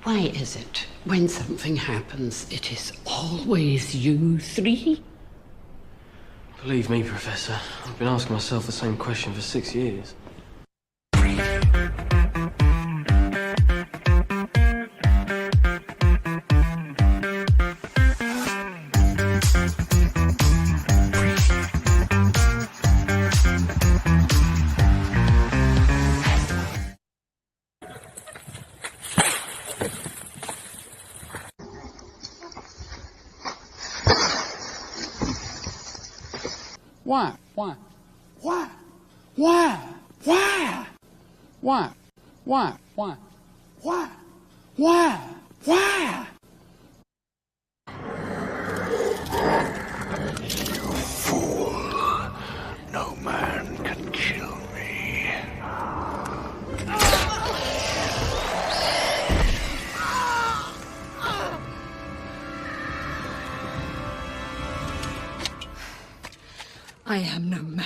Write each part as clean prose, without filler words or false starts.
Why is it when something happens, it is always you three? Believe me, Professor, I've been asking myself the same question for 6 years. Why? Why? Why? Why? Why? Why? Why? Why? Why? Why? Why? You fool. No man can kill me. I am no man.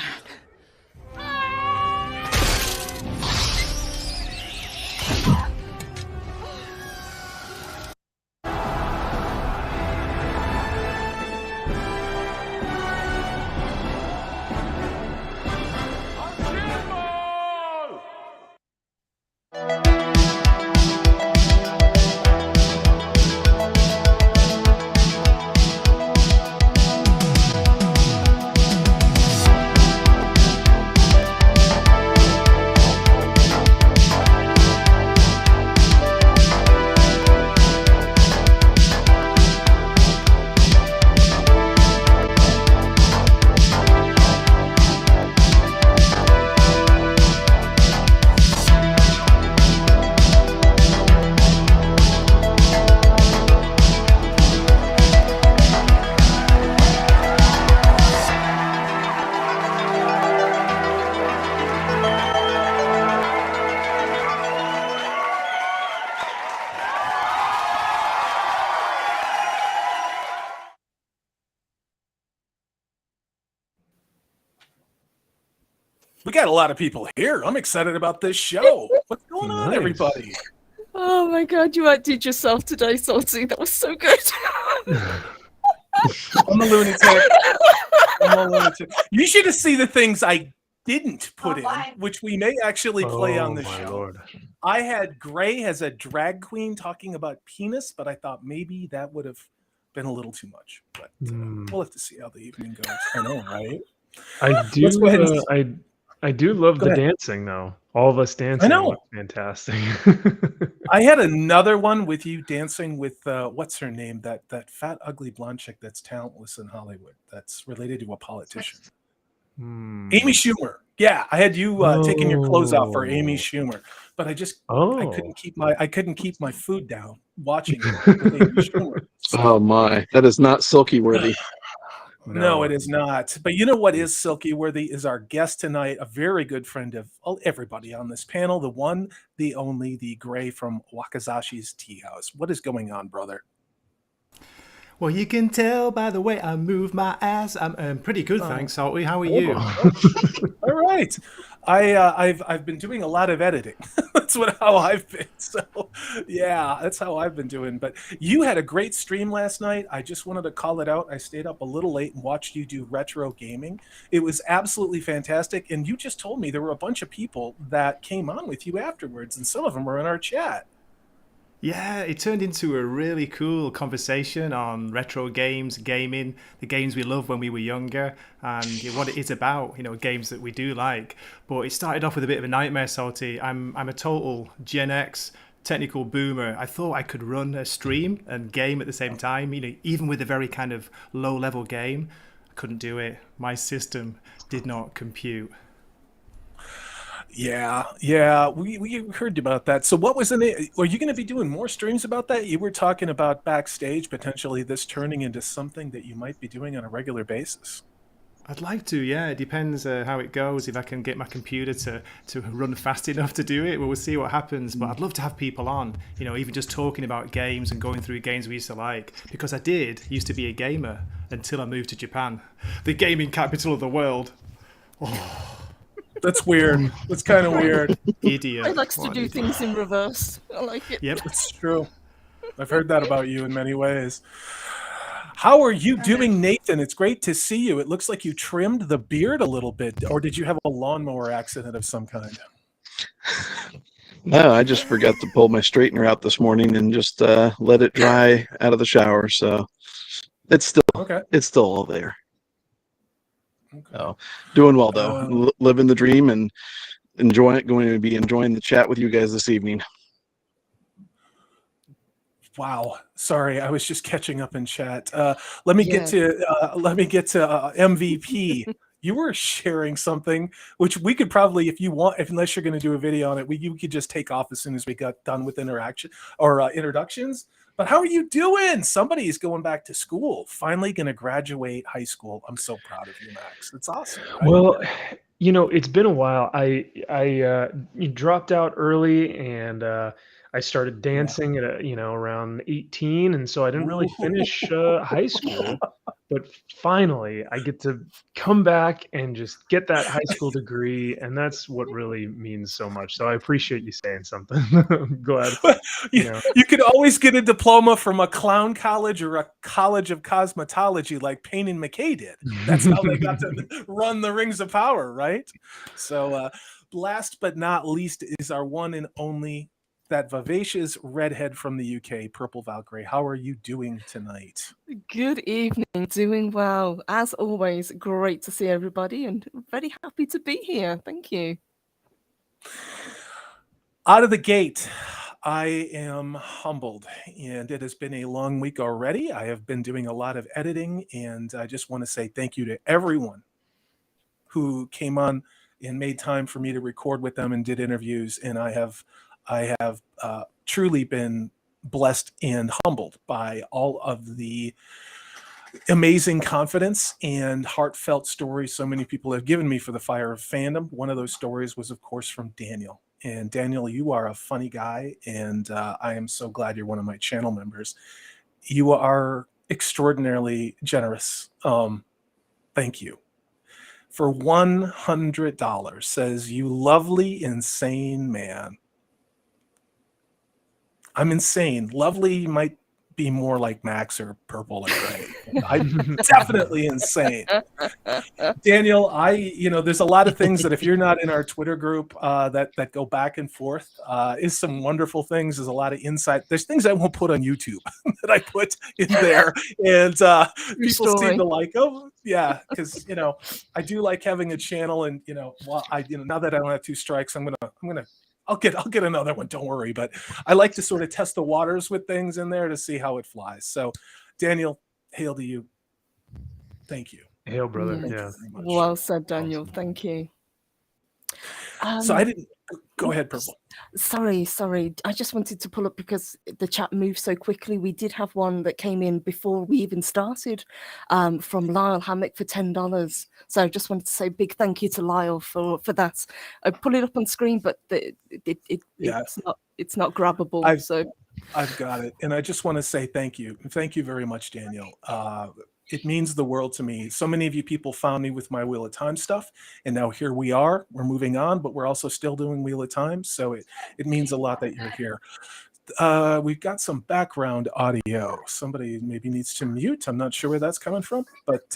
We got a lot of people here. I'm excited about this show. What's going on, everybody? Oh my god, you outdid yourself today, Salty. That was so good. I'm a lunatic. I'm a lunatic. You should have seen the things I didn't put in, which we may actually play on the show. Lord. I had Gray as a drag queen talking about penis, but I thought maybe that would have been a little too much. But we'll have to see how the evening goes. I know, right? I do love the dancing, though. All of us dancing. I know. Was fantastic. I had another one with you dancing with what's her name? That fat, ugly blonde chick that's talentless in Hollywood. That's related to a politician. Amy Schumer. Yeah, I had you taking your clothes off for Amy Schumer, but I couldn't keep my food down watching it with Amy Schumer. Oh my, that is not silky worthy. No, it is not. But you know what is silky worthy is our guest tonight, a very good friend of everybody on this panel, the one, the only, the Gray from Wakazashi's Tea House. What is going on, brother? Well, you can tell by the way I move my ass. I'm pretty good, thanks, Salty. How are you? All right. I've been doing a lot of editing. That's how I've been. So yeah, that's how I've been doing. But you had a great stream last night. I just wanted to call it out. I stayed up a little late and watched you do retro gaming. It was absolutely fantastic. And you just told me there were a bunch of people that came on with you afterwards, and some of them were in our chat. Yeah, it turned into a really cool conversation on retro games, gaming, the games we loved when we were younger, and what it is about, games that we do like. But it started off with a bit of a nightmare, Salty. I'm a total Gen X technical boomer. I thought I could run a stream and game at the same time, even with a very kind of low-level game. I couldn't do it. My system did not compute. Yeah, we heard about that. So what was in it? Are you going to be doing more streams about that? You were talking about backstage, potentially this turning into something that you might be doing on a regular basis. I'd like to, yeah. It depends how it goes. If I can get my computer to run fast enough to do it, we'll see what happens. But I'd love to have people on, even just talking about games and going through games we used to like. Because I used to be a gamer until I moved to Japan, the gaming capital of the world. Oh. That's weird. That's kind of weird. Idiot. I like to do things in reverse. I like it. Yep, it's true. I've heard that about you in many ways. How are you doing, Nathan? It's great to see you. It looks like you trimmed the beard a little bit, or did you have a lawnmower accident of some kind? No, I just forgot to pull my straightener out this morning and just let it dry out of the shower. So it's still all there. Okay. So doing well though, living the dream and going to be enjoying the chat with you guys this evening. Wow. Sorry, I was just catching up in chat. Let me get to MVP. You were sharing something which we could probably, if you want, unless you're going to do a video on it, you could just take off as soon as we got done with interaction or introductions. But how are you doing? Somebody's going back to school, finally going to graduate high school. I'm so proud of you, Max. It's awesome. Right? Well, it's been a while. I dropped out early, and I started dancing at around 18, and so I didn't really finish high school. But finally, I get to come back and just get that high school degree, and that's what really means so much. So I appreciate you saying something. I'm glad. You could always get a diploma from a clown college or a college of cosmetology like Payne and McKay did. That's how they got to run the Rings of Power, right? So last but not least is our one and only, that vivacious redhead from the UK, Purple Valkyrie. How are you doing tonight? Good evening. Doing well. As always, great to see everybody and very happy to be here. Thank you. Out of the gate, I am humbled, and it has been a long week already. I have been doing a lot of editing, and I just want to say thank you to everyone who came on and made time for me to record with them and did interviews, and I have truly been blessed and humbled by all of the amazing confidence and heartfelt stories so many people have given me for the Fire of Fandom. One of those stories was, of course, from Daniel. And Daniel, you are a funny guy, and I am so glad you're one of my channel members. You are extraordinarily generous. Thank you. For $100, says, "You lovely, insane man." I'm insane. Lovely might be more like Max or Purple or Gray. I'm definitely insane. Daniel, there's a lot of things that if you're not in our Twitter group that go back and forth, is some wonderful things. There's a lot of insight. There's things I won't put on YouTube that I put in there, and people seem to like them. Yeah, because I do like having a channel, and now that I don't have 2 strikes, I'll get another one, don't worry. But I like to sort of test the waters with things in there to see how it flies. So, Daniel, hail to you. Thank you. Hail, brother. Yes. Yeah. Well said, Daniel. Awesome. Thank you. So I didn't... Go ahead, Purple. Sorry. I just wanted to pull up because the chat moved so quickly. We did have one that came in before we even started from Lyle Hammock for $10. So I just wanted to say a big thank you to Lyle for that. I pull it up on screen, but it's not grabbable. I've got it. And I just want to say thank you. Thank you very much, Daniel. It means the world to me. So many of you people found me with my Wheel of Time stuff, and now here we are. We're moving on, but we're also still doing Wheel of Time, so it means a lot that you're here. We've got some background audio. Somebody maybe needs to mute. I'm not sure where that's coming from, but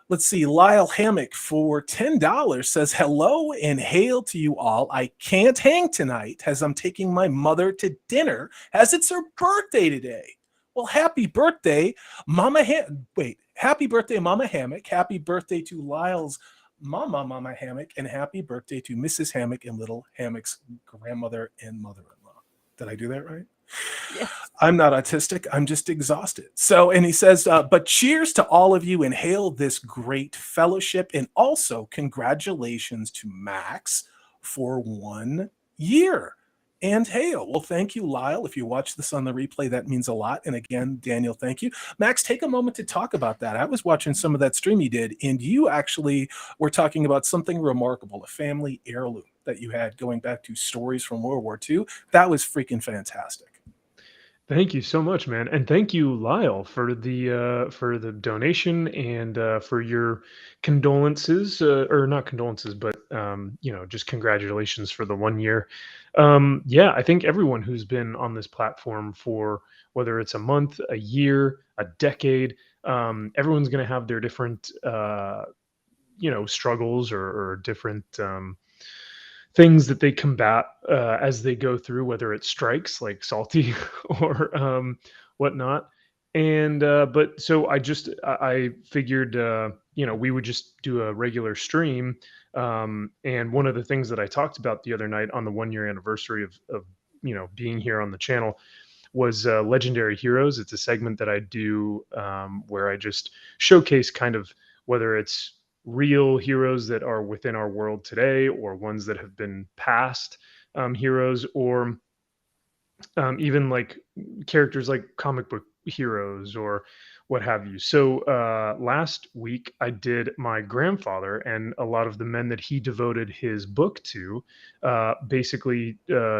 let's see. Lyle Hammock for $10 says, "Hello and hail to you all. I can't hang tonight as I'm taking my mother to dinner as it's her birthday today." Well, happy birthday, Mama happy birthday, Mama Hammock. Happy birthday to Lyle's Mama Hammock, and happy birthday to Mrs. Hammock and Little Hammock's grandmother and mother-in-law. Did I do that right? Yes. I'm not autistic. I'm just exhausted. So, and he says, but cheers to all of you and hail this great fellowship. And also congratulations to Max for 1 year. And hail. Well, thank you, Lyle. If you watch this on the replay, that means a lot. And again, Daniel, thank you. Max, take a moment to talk about that. I was watching some of that stream you did, and you actually were talking about something remarkable, a family heirloom that you had going back to stories from World War II. That was freaking fantastic. Thank you so much, man, and thank you, Lyle, for the donation and for your condolences, or not condolences, but just congratulations for the 1 year. Yeah, I think everyone who's been on this platform for whether it's a month, a year, a decade, everyone's going to have their different struggles or different things that they combat as they go through, whether it strikes like salty or whatnot. And but so I figured we would just do a regular stream. And one of the things that I talked about the other night on the 1 year anniversary of being here on the channel was Legendary Heroes. It's a segment that I do where I just showcase kind of whether it's real heroes that are within our world today or ones that have been past heroes, or even like characters like comic book heroes or what have you. So last week I did my grandfather and a lot of the men that he devoted his book to, basically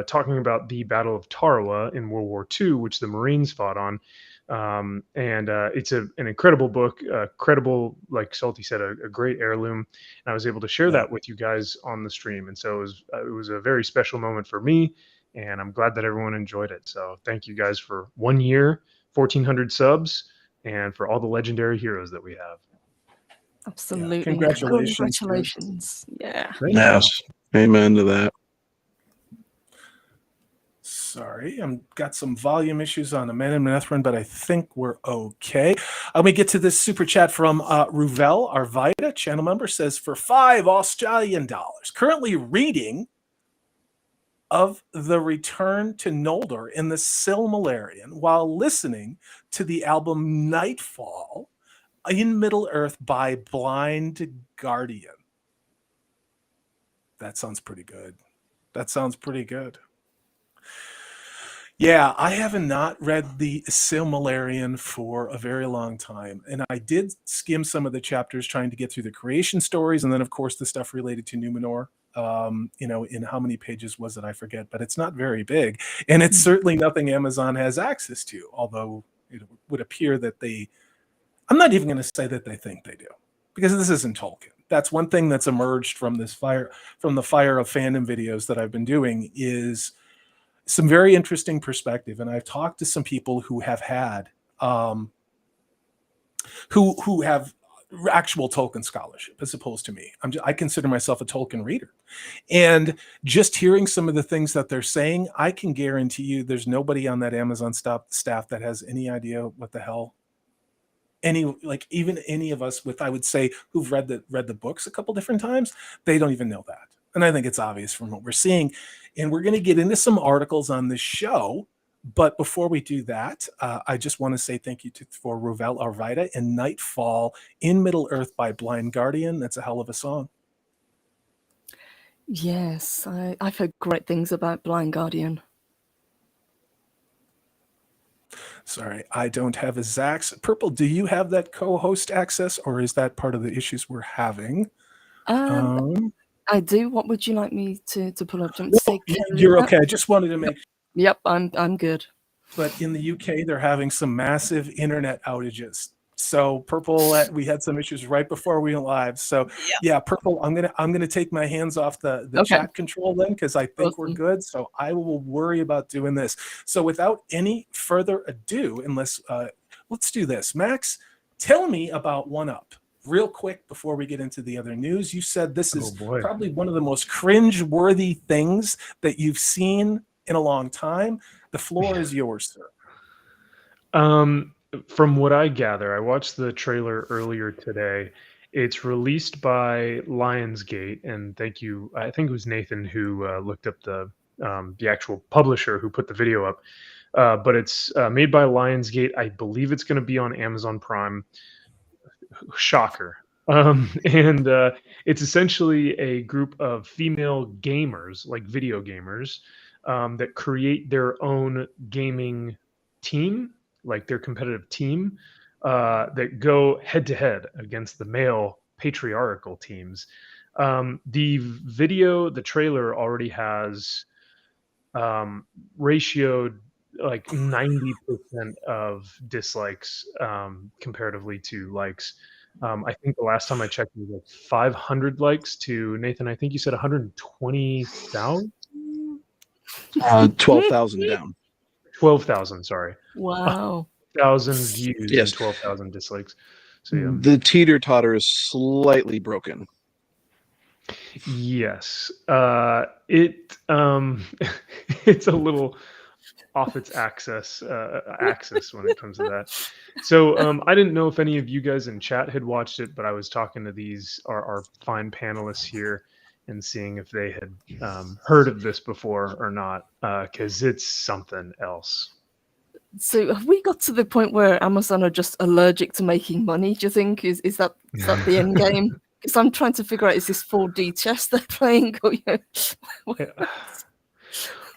talking about the Battle of Tarawa in World War II, which the Marines fought on. And it's an incredible book, credible, like Salty said, a great heirloom. And I was able to share that with you guys on the stream. And so it was a very special moment for me. And I'm glad that everyone enjoyed it. So thank you guys for 1 year, 1,400 subs, and for all the legendary heroes that we have. Absolutely. Yeah, congratulations. Congratulations. Yeah. Yes. Amen to that. Sorry, I've got some volume issues on the Man and Manethrin, but I think we're okay. Let me get to this super chat from Ruvel Arvida, channel member, says, for $5 currently reading of the Return to Noldor in the Silmarillion while listening to the album Nightfall in Middle-earth by Blind Guardian. That sounds pretty good. Yeah, I have not read the Silmarillion for a very long time, and I did skim some of the chapters trying to get through the creation stories, and then of course the stuff related to Numenor. In how many pages was it? I forget, but it's not very big, and it's certainly nothing Amazon has access to. Although it would appear that I'm not even going to say that they think they do, because this isn't Tolkien. That's one thing that's emerged from the fire of fandom videos that I've been doing is some very interesting perspective. And I've talked to some people who have had who have actual Tolkien scholarship as opposed to me. I consider myself a Tolkien reader. And just hearing some of the things that they're saying, I can guarantee you there's nobody on that Amazon staff that has any idea what the hell even any of us with, I would say, who've read the books a couple different times, they don't even know that. And I think it's obvious from what we're seeing. And we're going to get into some articles on this show. But before we do that, I just want to say thank you for Ruvel Arvida and Nightfall in Middle-earth by Blind Guardian. That's a hell of a song. Yes, I've heard great things about Blind Guardian. Sorry, I don't have a Zax. Purple, do you have that co-host access, or is that part of the issues we're having? I do. What would you like me to pull up? You're okay. I just wanted to make. Yep, I'm good. But in the UK, they're having some massive internet outages. So Purple, we had some issues right before we went live. So yeah, Purple, I'm gonna take my hands off the chat control then, because I think we're good. So I will worry about doing this. So without any further ado, let's do this. Max, tell me about 1UP real quick before we get into the other news. You said this is probably one of the most cringe-worthy things that you've seen in a long time. The floor is yours, sir. From what I gather, I watched the trailer earlier today. It's released by Lionsgate, and thank you. I think it was Nathan who looked up the actual publisher who put the video up. But it's made by Lionsgate. I believe it's going to be on Amazon Prime. Shocker. And it's essentially a group of female gamers, like video gamers, that create their own gaming team, like their competitive team, that go head to head against the male patriarchal teams. The trailer already has ratioed like 90% of dislikes comparatively to likes. I think the last time I checked, it was like 500 likes to Nathan. I think you said 120,000. 12,000 down. 12,000. Sorry. Wow. 1,000 views Yes. and 12,000 dislikes. So yeah. The teeter-totter is slightly broken. Yes. It it's a little off its axis when it comes to that. So I didn't know if any of you guys in chat had watched it, but I was talking to these our fine panelists here and seeing if they had heard of this before or not, because it's something else. So have we got to the point where Amazon are just allergic to making money? Do you think is that the end game? Because I'm trying to figure out, is this 4D chess they're playing? Or,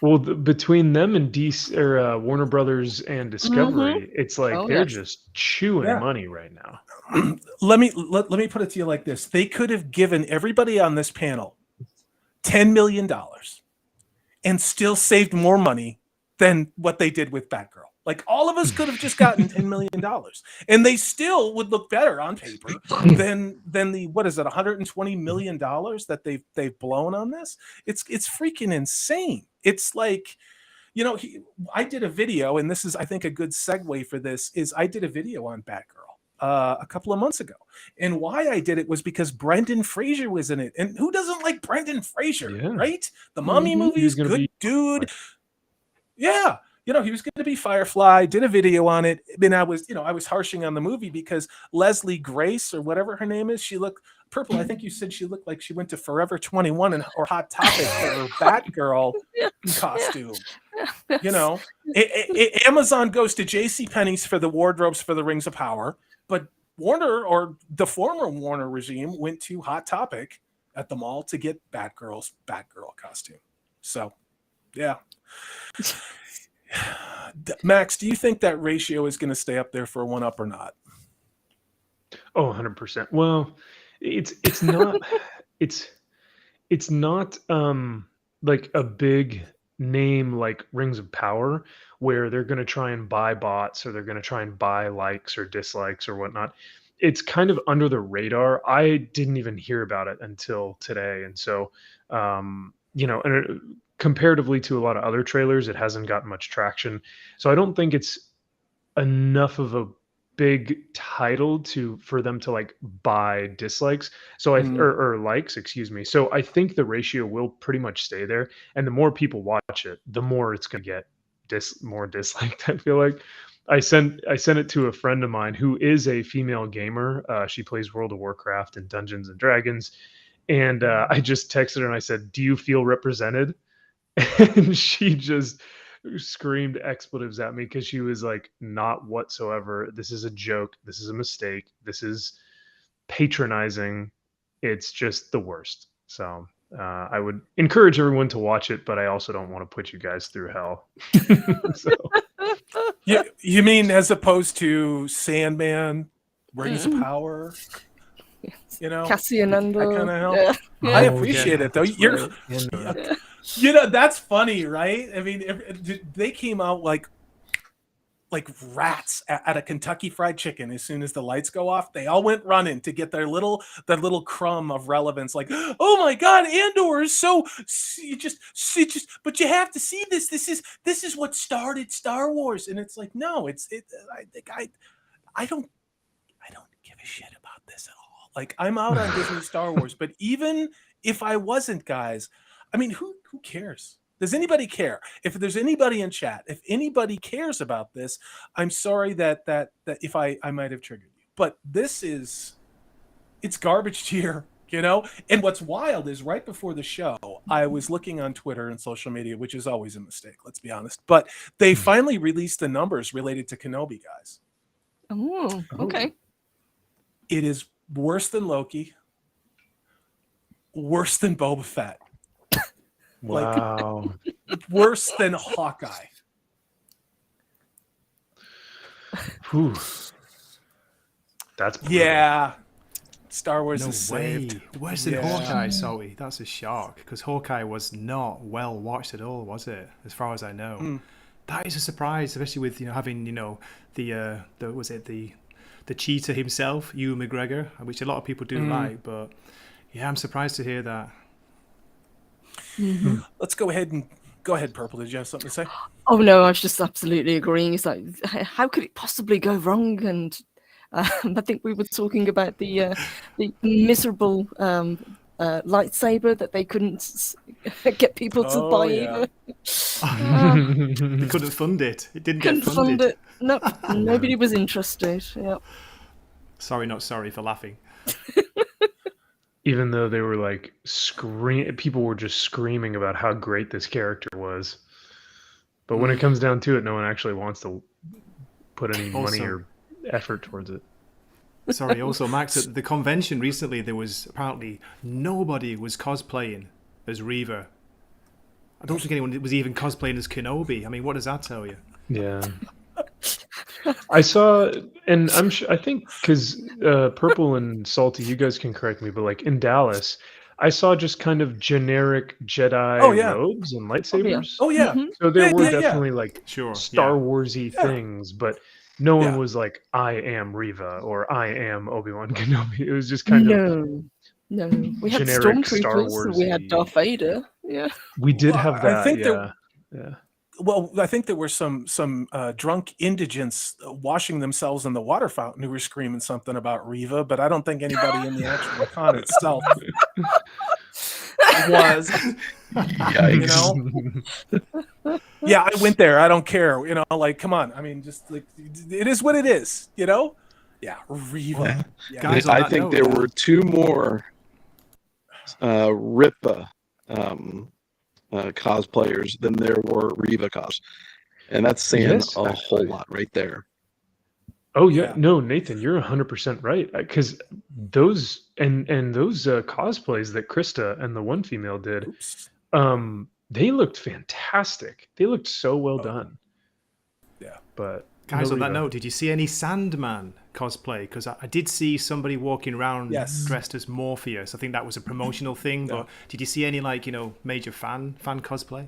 Well, between them and DC or Warner Brothers and Discovery, it's like they're just chewing money right now. Let me put it to you like this: they could have given everybody on this panel $10 million and still saved more money than what they did with Batgirl. Like, all of us could have just gotten $10 million, and they still would look better on paper than the, what is it, $120 million that they've blown on this. It's freaking insane. It's like, you know, I did a video, and this is, I think, a good segue for this, is I did a video on Batgirl a couple of months ago. And why I did it was because Brendan Fraser was in it. And who doesn't like Brendan Fraser, right? The Mummy movies, good dude. Yeah. You know, he was going to be Firefly, did a video on it. I mean, I was harshing on the movie because Leslie Grace, or whatever her name is, she looked purple. I think you said she looked like she went to Forever 21 or Hot Topic for her Batgirl costume. You know, Amazon goes to JCPenney's for the wardrobes for the Rings of Power, but Warner, or the former Warner regime, went to Hot Topic at the mall to get Batgirl's Batgirl costume. So, yeah. Max, do you think that ratio is going to stay up there for one up or not? Oh, 100%. Well, it's not it's not like a big name like Rings of Power where they're going to try and buy bots, or they're going to try and buy likes or dislikes or whatnot. It's kind of under the radar. I didn't even hear about it until today, and so you know, and comparatively to a lot of other trailers, it hasn't gotten much traction. So I don't think it's enough of a big title for them to like buy dislikes. So or likes, excuse me. So I think the ratio will pretty much stay there. And the more people watch it, the more it's going to get more disliked. I feel like I sent it to a friend of mine who is a female gamer. She plays World of Warcraft and Dungeons and Dragons. And I just texted her and I said, "Do you feel represented?" And she just screamed expletives at me because she was like, "Not whatsoever. This is a joke. This is a mistake. This is patronizing. It's just the worst." So I would encourage everyone to watch it, but I also don't want to put you guys through hell. So. You mean as opposed to Sandman, Rings of Power? You know, Cassian Andor. That kind of help. Yeah. I appreciate it though. You're, you know, that's funny, right? I mean, they came out like rats at a Kentucky Fried Chicken. As soon as the lights go off, they all went running to get their little crumb of relevance. Like, oh my God, Andor is so but you have to see this. This is what started Star Wars, and it's like, no, I don't give a shit about this at all. Like, I'm out on Disney Star Wars, but even if I wasn't, guys, I mean, who cares? Does anybody care? If there's anybody in chat, if anybody cares about this, I'm sorry that if I might have triggered you. But it's garbage tier, you know? And what's wild is right before the show, I was looking on Twitter and social media, which is always a mistake, let's be honest. But they finally released the numbers related to Kenobi, guys. Oh, okay. It is worse than Loki, worse than Boba Fett. Wow. Like, worse than Hawkeye. Whew. That's brutal. Yeah. Star Wars is way saved. Worse than Hawkeye, sorry. That's a shock, because Hawkeye was not well watched at all, was it? As far as I know. that is a surprise, especially with having the cheater himself, Ewan McGregor, which a lot of people do like. But yeah, I'm surprised to hear that. Let's go ahead, Purple. Did you have something to say? Oh no, I was just absolutely agreeing. It's like, how could it possibly go wrong? And I think we were talking about the miserable lightsaber that they couldn't get people to buy either. They couldn't fund it. It didn't get funded. Fund it. No, nobody was interested. Yeah. Sorry, not sorry for laughing. Even though they were like people were just screaming about how great this character was. But when it comes down to it, no one actually wants to put any money or effort towards it. Sorry, also, Max, at the convention recently, there was apparently nobody was cosplaying as Reva. I don't think anyone was even cosplaying as Kenobi. I mean, what does that tell you? Yeah. I saw, and I think because Purple and Salty, you guys can correct me, but like in Dallas, I saw just kind of generic Jedi robes and lightsabers. Oh yeah. So there were definitely like Sure, Star Warsy things, but no one was like, I am Reva or I am Obi-Wan Kenobi. It was just kind of no. We had generic Star Stormtroopers. We had Darth Vader. Yeah. We did have that. I think yeah. Well, I think there were some drunk indigents washing themselves in the water fountain who were screaming something about Reva, but I don't think anybody in the actual con itself was. Yikes. Yeah, I went there. I don't care. Like, come on. I mean, just like, it is what it is. Yeah, Reva. Yeah. Guys, I think there were two more Ripa cosplayers than there were Reva cos, and that's saying a whole lot right there. Oh yeah, no, Nathan, you're 100% right. Because those and those cosplays that Krista and the one female did, they looked fantastic. They looked so well done. Yeah, but guys, on that note, did you see any Sandman cosplay? Because I did see somebody walking around dressed as Morpheus. I think that was a promotional thing. But did you see any major fan cosplay?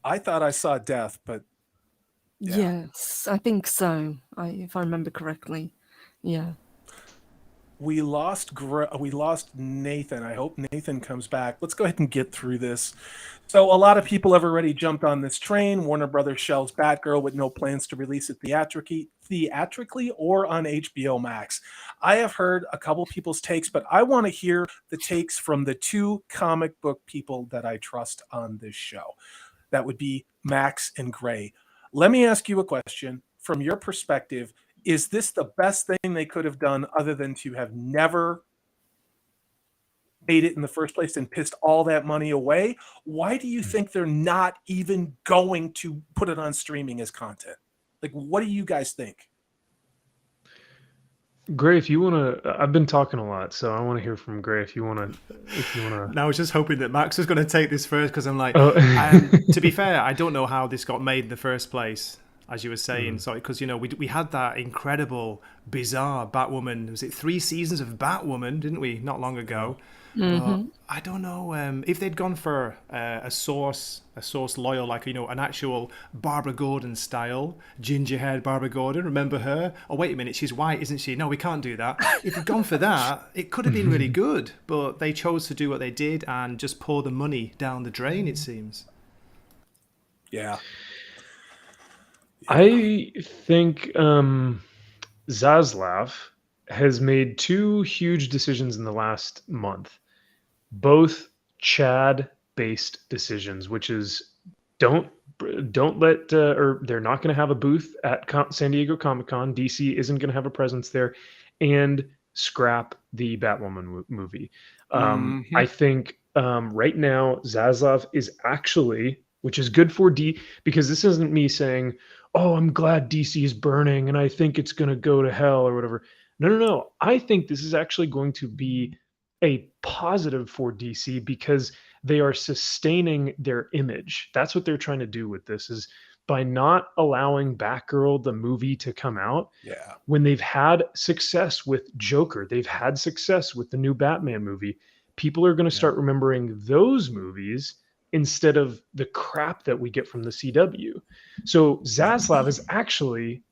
I thought I saw Death, but yes, I think so. If I remember correctly, yeah. We lost Nathan. I hope Nathan comes back. Let's go ahead and get through this. So a lot of people have already jumped on this train. Warner Brothers shelves Batgirl with no plans to release it theatrically or on HBO Max. I have heard a couple people's takes, but I want to hear the takes from the two comic book people that I trust on this show. That would be Max and Gray. Let me ask you a question. From your perspective, is this the best thing they could have done other than to have never made it in the first place and pissed all that money away? Why do you think they're not even going to put it on streaming as content? Like, what do you guys think? Gray, if you want to, I've been talking a lot, so I want to hear from Gray if you want to. Now, I was just hoping that Max was going to take this first because I'm like, to be fair, I don't know how this got made in the first place. As you were saying, so because we had that incredible, bizarre Batwoman. Was it 3 seasons of Batwoman? Didn't we? Not long ago. I don't know if they'd gone for a source loyal, like an actual Barbara Gordon style, ginger-haired Barbara Gordon. Remember her? Oh wait a minute, she's white, isn't she? No, we can't do that. If they'd gone for that, it could have been really good. But they chose to do what they did and just pour the money down the drain. It seems. Yeah. I think Zaslav has made 2 huge decisions in the last month, both Chad-based decisions, which is don't let or they're not going to have a booth at San Diego Comic-Con. DC isn't going to have a presence there, and scrap the Batwoman movie. I think right now Zaslav is actually, which is good for because this isn't me saying, oh, I'm glad DC is burning and I think it's going to go to hell or whatever. No. I think this is actually going to be a positive for DC because they are sustaining their image. That's what they're trying to do with this, is by not allowing Batgirl, the movie, to come out. Yeah. When they've had success with Joker, they've had success with the new Batman movie, people are going to start remembering those movies instead of the crap that we get from the CW. So Zaslav is actually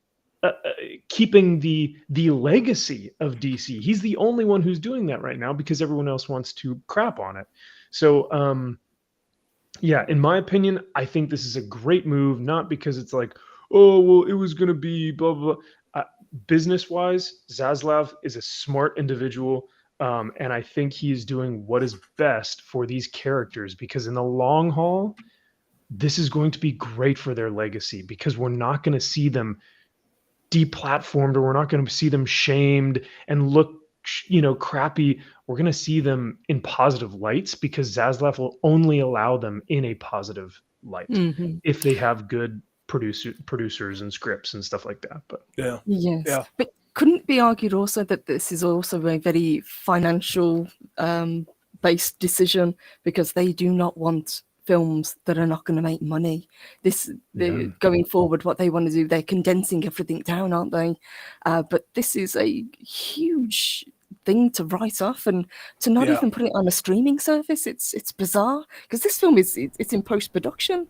keeping the legacy of DC. He's the only one who's doing that right now because everyone else wants to crap on it. So yeah, in my opinion, I think this is a great move, not because it's like, oh, well, it was going to be blah, blah, blah. Business-wise, Zaslav is a smart individual, and I think he's doing what is best for these characters, because in the long haul, this is going to be great for their legacy, because we're not going to see them deplatformed, or we're not going to see them shamed and look, crappy. We're going to see them in positive lights, because Zaslav will only allow them in a positive light if they have good producers and scripts and stuff like that. But yes, but couldn't it be argued also that this is also a very financial based decision, because they do not want films that are not going to make money. Going forward, what they want to do, they're condensing everything down, aren't they? But this is a huge thing to write off, and to not even put it on a streaming service. It's bizarre, because this film it's in post-production.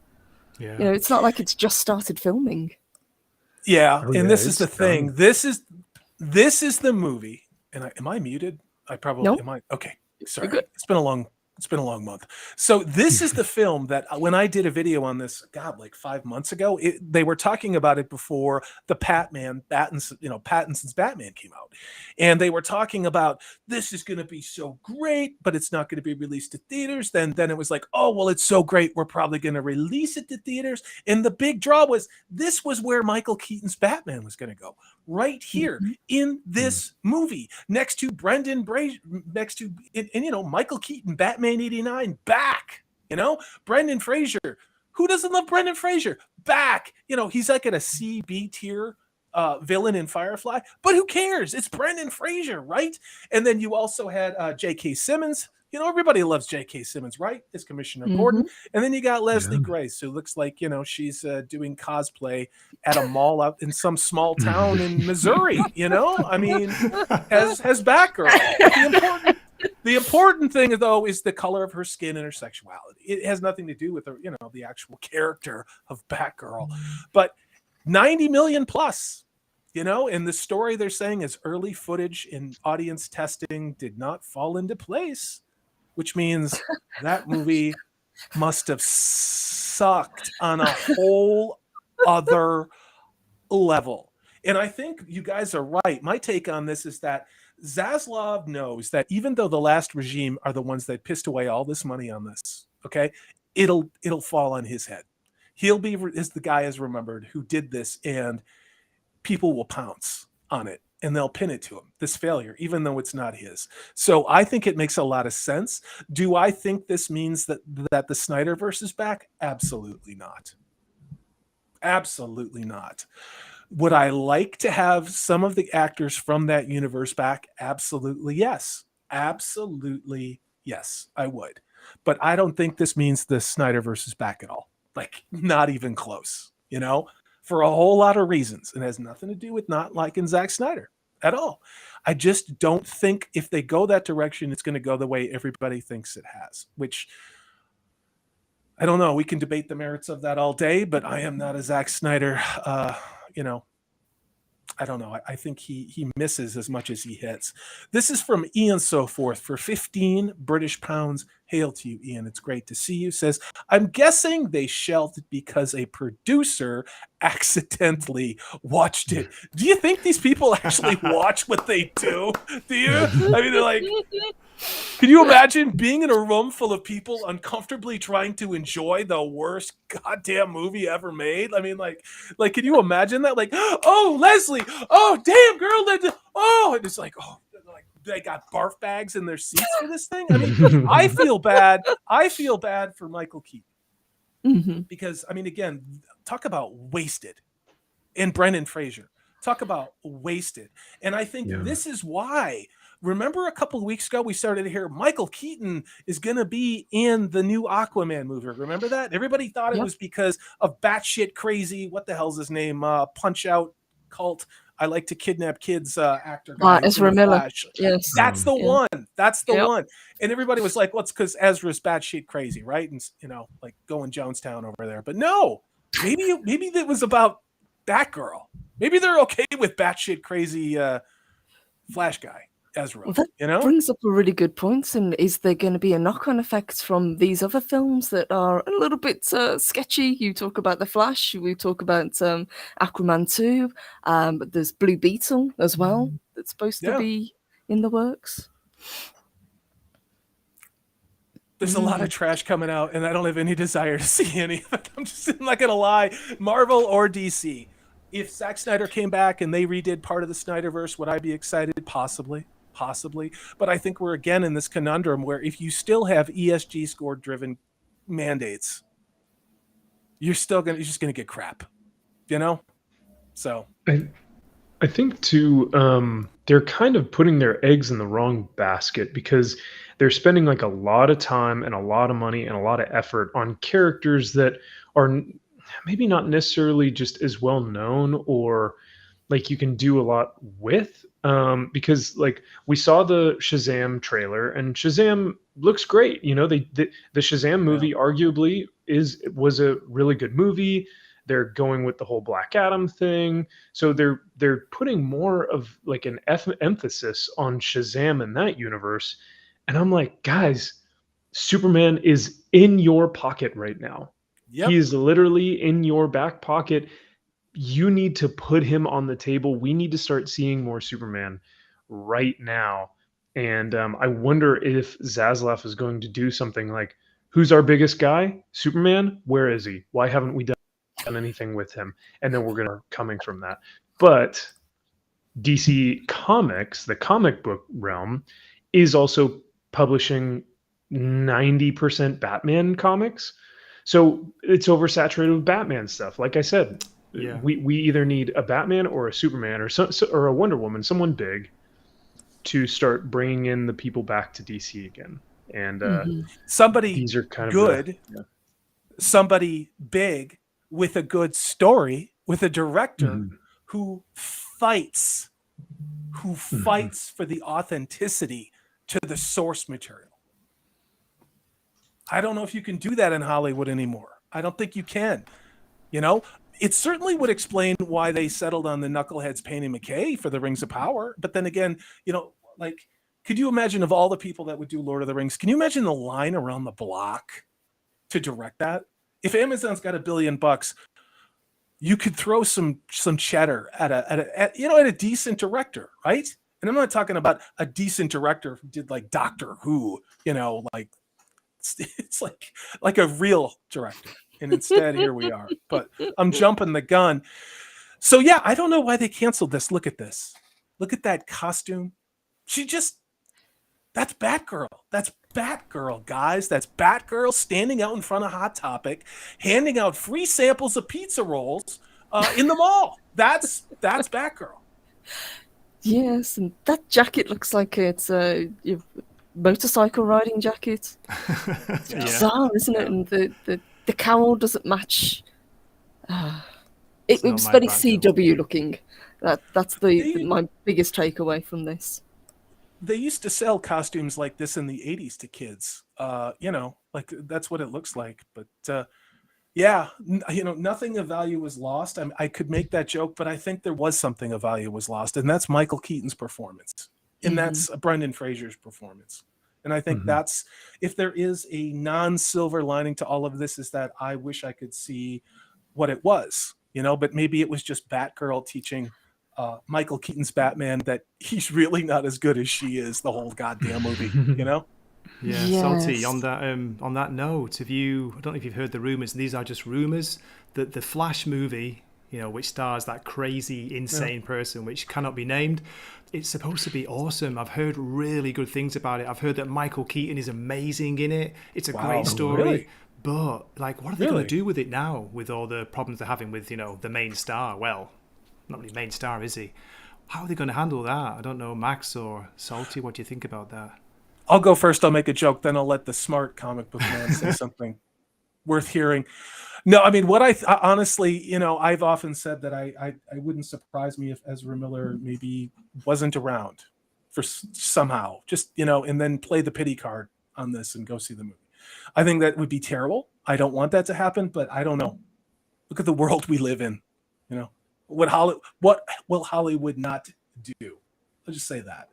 Yeah. It's not like it's just started filming. This is the thing. This is the movie. And am I muted? I probably am. Okay, sorry. It's been a long month. So this is the film that when I did a video on this, like 5 months ago, they were talking about it before the Pattinson's Batman came out. And they were talking about, this is going to be so great, but it's not going to be released to theaters. Then it was like, oh, well, it's so great, we're probably going to release it to theaters. And the big draw was, this was where Michael Keaton's Batman was going to go. Right here in this movie, next to Brendan Brazier, Michael Keaton, Batman 89, back. Brendan Fraser. Who doesn't love Brendan Fraser? Back. He's like at a C-B tier villain in Firefly, but who cares? It's Brendan Fraser, right? And then you also had J.K. Simmons. Everybody loves J.K. Simmons, right? As Commissioner Gordon. And then you got Leslie Grace, who looks like, she's doing cosplay at a mall out in some small town in Missouri, I mean, as Batgirl. The important thing, though, is the color of her skin and her sexuality. It has nothing to do with her, the actual character of Batgirl. But 90 million plus, and the story they're saying is early footage and audience testing did not fall into place, which means that movie must have sucked on a whole other level. And I think you guys are right. My take on this is that Zaslav knows that even though the last regime are the ones that pissed away all this money on this, okay, it'll fall on his head. He'll be the guy is remembered who did this, and people will pounce on it. And they'll pin it to him, this failure, even though it's not his. So I think it makes a lot of sense. Do I think this means that the Snyderverse is back? Absolutely not. Absolutely not. Would I like to have some of the actors from that universe back? Absolutely yes. Absolutely yes, I would. But I don't think this means the Snyderverse is back at all. Like, not even close, for a whole lot of reasons. It has nothing to do with not liking Zack Snyder at all. I just don't think if they go that direction, it's going to go the way everybody thinks it has, which I don't know. We can debate the merits of that all day, but I am not a Zack Snyder, I don't know. I think he misses as much as he hits. This is from Ian Soforth for 15 British pounds. Hail to you, Ian. It's great to see you. Says, I'm guessing they shelved it because a producer accidentally watched it. Do you think these people actually watch what they do? Do you? I mean, they're like, can you imagine being in a room full of people uncomfortably trying to enjoy the worst goddamn movie ever made? I mean, like, can you imagine that? Like, oh, Leslie, oh, damn, girl, oh, and it's like, oh, they got barf bags in their seats for this thing. I mean, I feel bad. I feel bad for Michael Keaton because, I mean, again, talk about wasted, and Brendan Fraser, talk about wasted, and I think this is why. Remember a couple of weeks ago, we started to hear Michael Keaton is going to be in the new Aquaman movie. Remember that? Everybody thought it was because of batshit crazy, what the hell's his name? Punch Out cult I like to kidnap kids actor guy. Ezra Miller. Flash. Yes. That's the Yeah. one. That's the Yep. one. And everybody was like, well, it's because Ezra's batshit crazy, right? And, like going Jonestown over there. But no, maybe it was about Batgirl. Maybe they're okay with batshit crazy Flash guy, Ezra. Well, that brings up a really good point. And is there going to be a knock-on effect from these other films that are a little bit sketchy? You talk about The Flash. We talk about Aquaman 2. But there's Blue Beetle as well that's supposed to be in the works. There's a lot of trash coming out, and I don't have any desire to see any of it. I'm not going to lie. Marvel or DC. If Zack Snyder came back and they redid part of the Snyderverse, would I be excited? Possibly. But I think we're again in this conundrum where if you still have ESG score driven mandates, you're just going to get crap, So I think too, they're kind of putting their eggs in the wrong basket because they're spending like a lot of time and a lot of money and a lot of effort on characters that are maybe not necessarily just as well known or like you can do a lot with. Because like we saw the Shazam trailer and Shazam looks great. The Shazam movie arguably was a really good movie. They're going with the whole Black Adam thing. So they're putting more of like an emphasis on Shazam in that universe. And I'm like, guys, Superman is in your pocket right now. Yep. He is literally in your back pocket. You need to put him on the table. We need to start seeing more Superman right now. And I wonder if Zaslav is going to do something like, who's our biggest guy? Superman? Where is he? Why haven't we done anything with him? And then we're going to coming from that. But DC Comics, the comic book realm, is also publishing 90% Batman comics. So it's oversaturated with Batman stuff. Like I said, we either need a Batman or a Superman or a Wonder Woman, someone big, to start bringing in the people back to DC again. And somebody these are kind good, somebody big with a good story, with a director who fights for the authenticity to the source material. I don't know if you can do that in Hollywood anymore. I don't think you can. It certainly would explain why they settled on the knuckleheads Payne and McKay for the Rings of Power. But then again, like, could you imagine of all the people that would do Lord of the Rings, can you imagine the line around the block to direct that? If Amazon's got $1 billion, you could throw some cheddar at a decent director, right? And I'm not talking about a decent director who did like Doctor Who, like it's like a real director. And instead, here we are. But I'm jumping the gun. So yeah, I don't know why they canceled this. Look at this. Look at that costume. That's Batgirl. That's Batgirl, guys. That's Batgirl standing out in front of Hot Topic, handing out free samples of pizza rolls in the mall. That's Batgirl. Yes, and that jacket looks like it's a motorcycle riding jacket. It's bizarre, isn't it? And the cowl doesn't match. It was very CW looking. That's my biggest takeaway from this. They used to sell costumes like this in the 80s to kids. Like that's what it looks like. But nothing of value was lost. I could make that joke, but I think there was something of value was lost, and that's Michael Keaton's performance, and that's Brendan Fraser's performance. And I think that's, if there is a non-silver lining to all of this, is that I wish I could see what it was, but maybe it was just Batgirl teaching Michael Keaton's Batman that he's really not as good as she is the whole goddamn movie, Yeah, Yes. Salty, on that note, I don't know if you've heard the rumors, and these are just rumors, that the Flash movie, which stars that crazy, insane person, which cannot be named, it's supposed to be awesome. I've heard really good things about it. I've heard that Michael Keaton is amazing in it. It's a great story. Really? But, like, what are they going to do with it now, with all the problems they're having with, the main star? Well, not really main star, is he? How are they going to handle that? I don't know, Max or Salty, what do you think about that? I'll go first. I'll make a joke, then I'll let the smart comic book man say something. worth hearing. No, I mean, what I honestly, you know, I've often said that I wouldn't surprise me if Ezra Miller maybe wasn't around for somehow, just, you know, and then play the pity card on this and go see the movie. I think that would be terrible. I don't want that to happen, but I don't know. Look at the world we live in. You know, what will Hollywood not do? I'll just say that.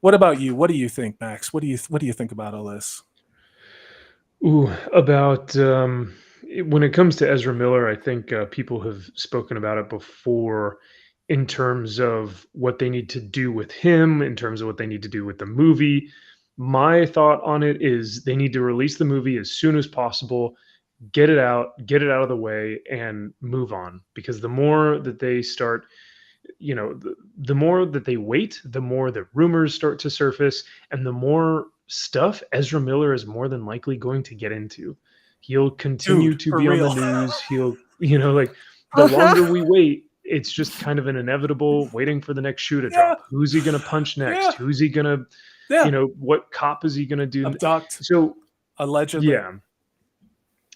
What about you? What do you think, Max? What do you think about all this? Ooh, about when it comes to Ezra Miller, I think people have spoken about it before in terms of what they need to do with him, in terms of what they need to do with the movie. My thought on it is they need to release the movie as soon as possible, get it out of the way, and move on. Because the more that they start, you know, the more that they wait, the more the rumors start to surface, and the more stuff Ezra Miller is more than likely going to get into. He'll continue to be on the news. He'll, you know, like the longer we wait, it's just kind of an inevitable waiting for the next shoe to drop. Who's he going to punch next? Yeah. Who's he going to, you know, what cop is he going to do? Abduct. So allegedly. Yeah.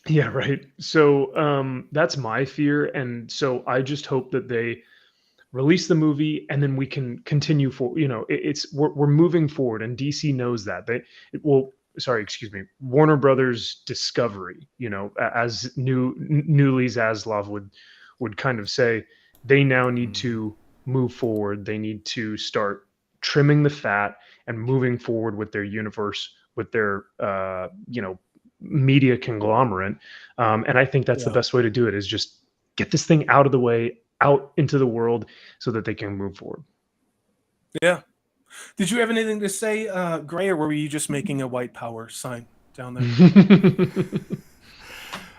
Yeah, right. So that's my fear. And so I just hope that they release the movie and then we can continue for, you know, we're moving forward, and DC knows that. Warner Brothers Discovery, you know, as newly Zaslav would kind of say, they now need to move forward. They need to start trimming the fat and moving forward with their universe, with their you know, media conglomerate. And I think that's the best way to do it, is just get this thing out of the way, out into the world, so that they can move forward. Yeah. Did you have anything to say, Gray, or were you just making a white power sign down there?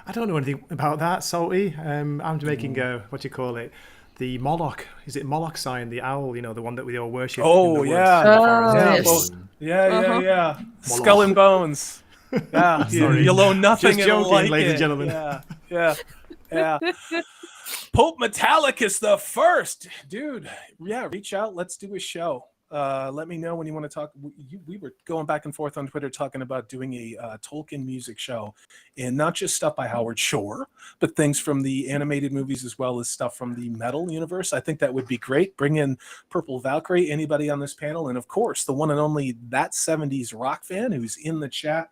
I don't know anything about that, Salty. I'm making what do you call it? The Moloch. Is it Moloch sign? The owl, you know, the one that we all worship. Oh, in the yeah. woods. Yeah. Skull and bones. Yeah. You'll own nothing. Just joking, like ladies it. and gentlemen. Yeah. Pope Metallicus the first. Dude, yeah, reach out. Let's do a show. Let me know when you want to talk. We were going back and forth on Twitter talking about doing a Tolkien music show, and not just stuff by Howard Shore, but things from the animated movies as well as stuff from the metal universe. I think that would be great. Bring in Purple Valkyrie, anybody on this panel, and of course, the one and only That 70s Rock fan who's in the chat.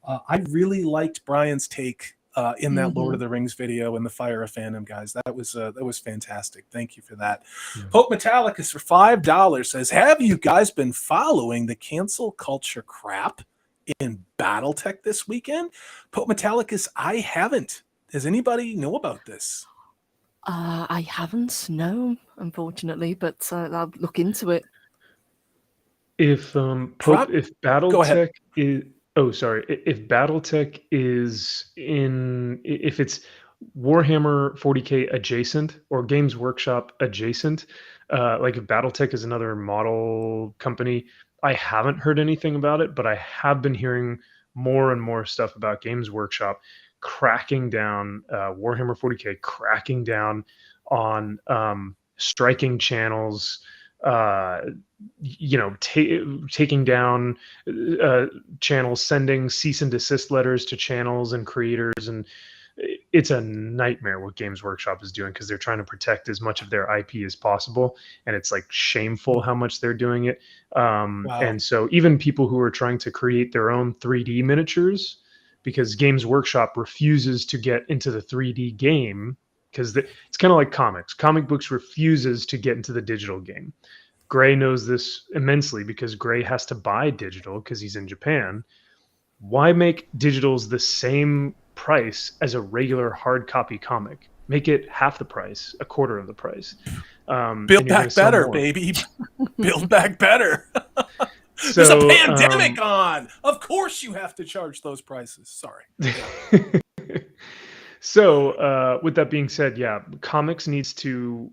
I really liked Brian's take in that Lord of the Rings video in the Fire of Fandom, guys. That was fantastic. Thank you for that. Yeah. Pope Metallicus for $5 says, have you guys been following the cancel culture crap in Battletech this weekend? Pope Metallicus, I haven't. Does anybody know about this? I haven't, no, unfortunately, but I'll look into it. If Battletech is... Oh, sorry. If Battletech is if it's Warhammer 40K adjacent or Games Workshop adjacent, like if Battletech is another model company, I haven't heard anything about it, but I have been hearing more and more stuff about Games Workshop cracking down, Warhammer 40K cracking down on striking channels, you know, taking down channels, sending cease and desist letters to channels and creators, and it's a nightmare what Games Workshop is doing, because they're trying to protect as much of their IP as possible, and it's like shameful how much they're doing it. Wow. And so even people who are trying to create their own 3D miniatures, because Games Workshop refuses to get into the 3D game, because it's kind of like comics. Comic books refuses to get into the digital game. Gray knows this immensely because Gray has to buy digital because he's in Japan. Why make digitals the same price as a regular hard copy comic? Make it half the price, a quarter of the price. Build back better, baby. Build back better. There's a pandemic on. Of course you have to charge those prices. Sorry. So with that being said, yeah, comics needs to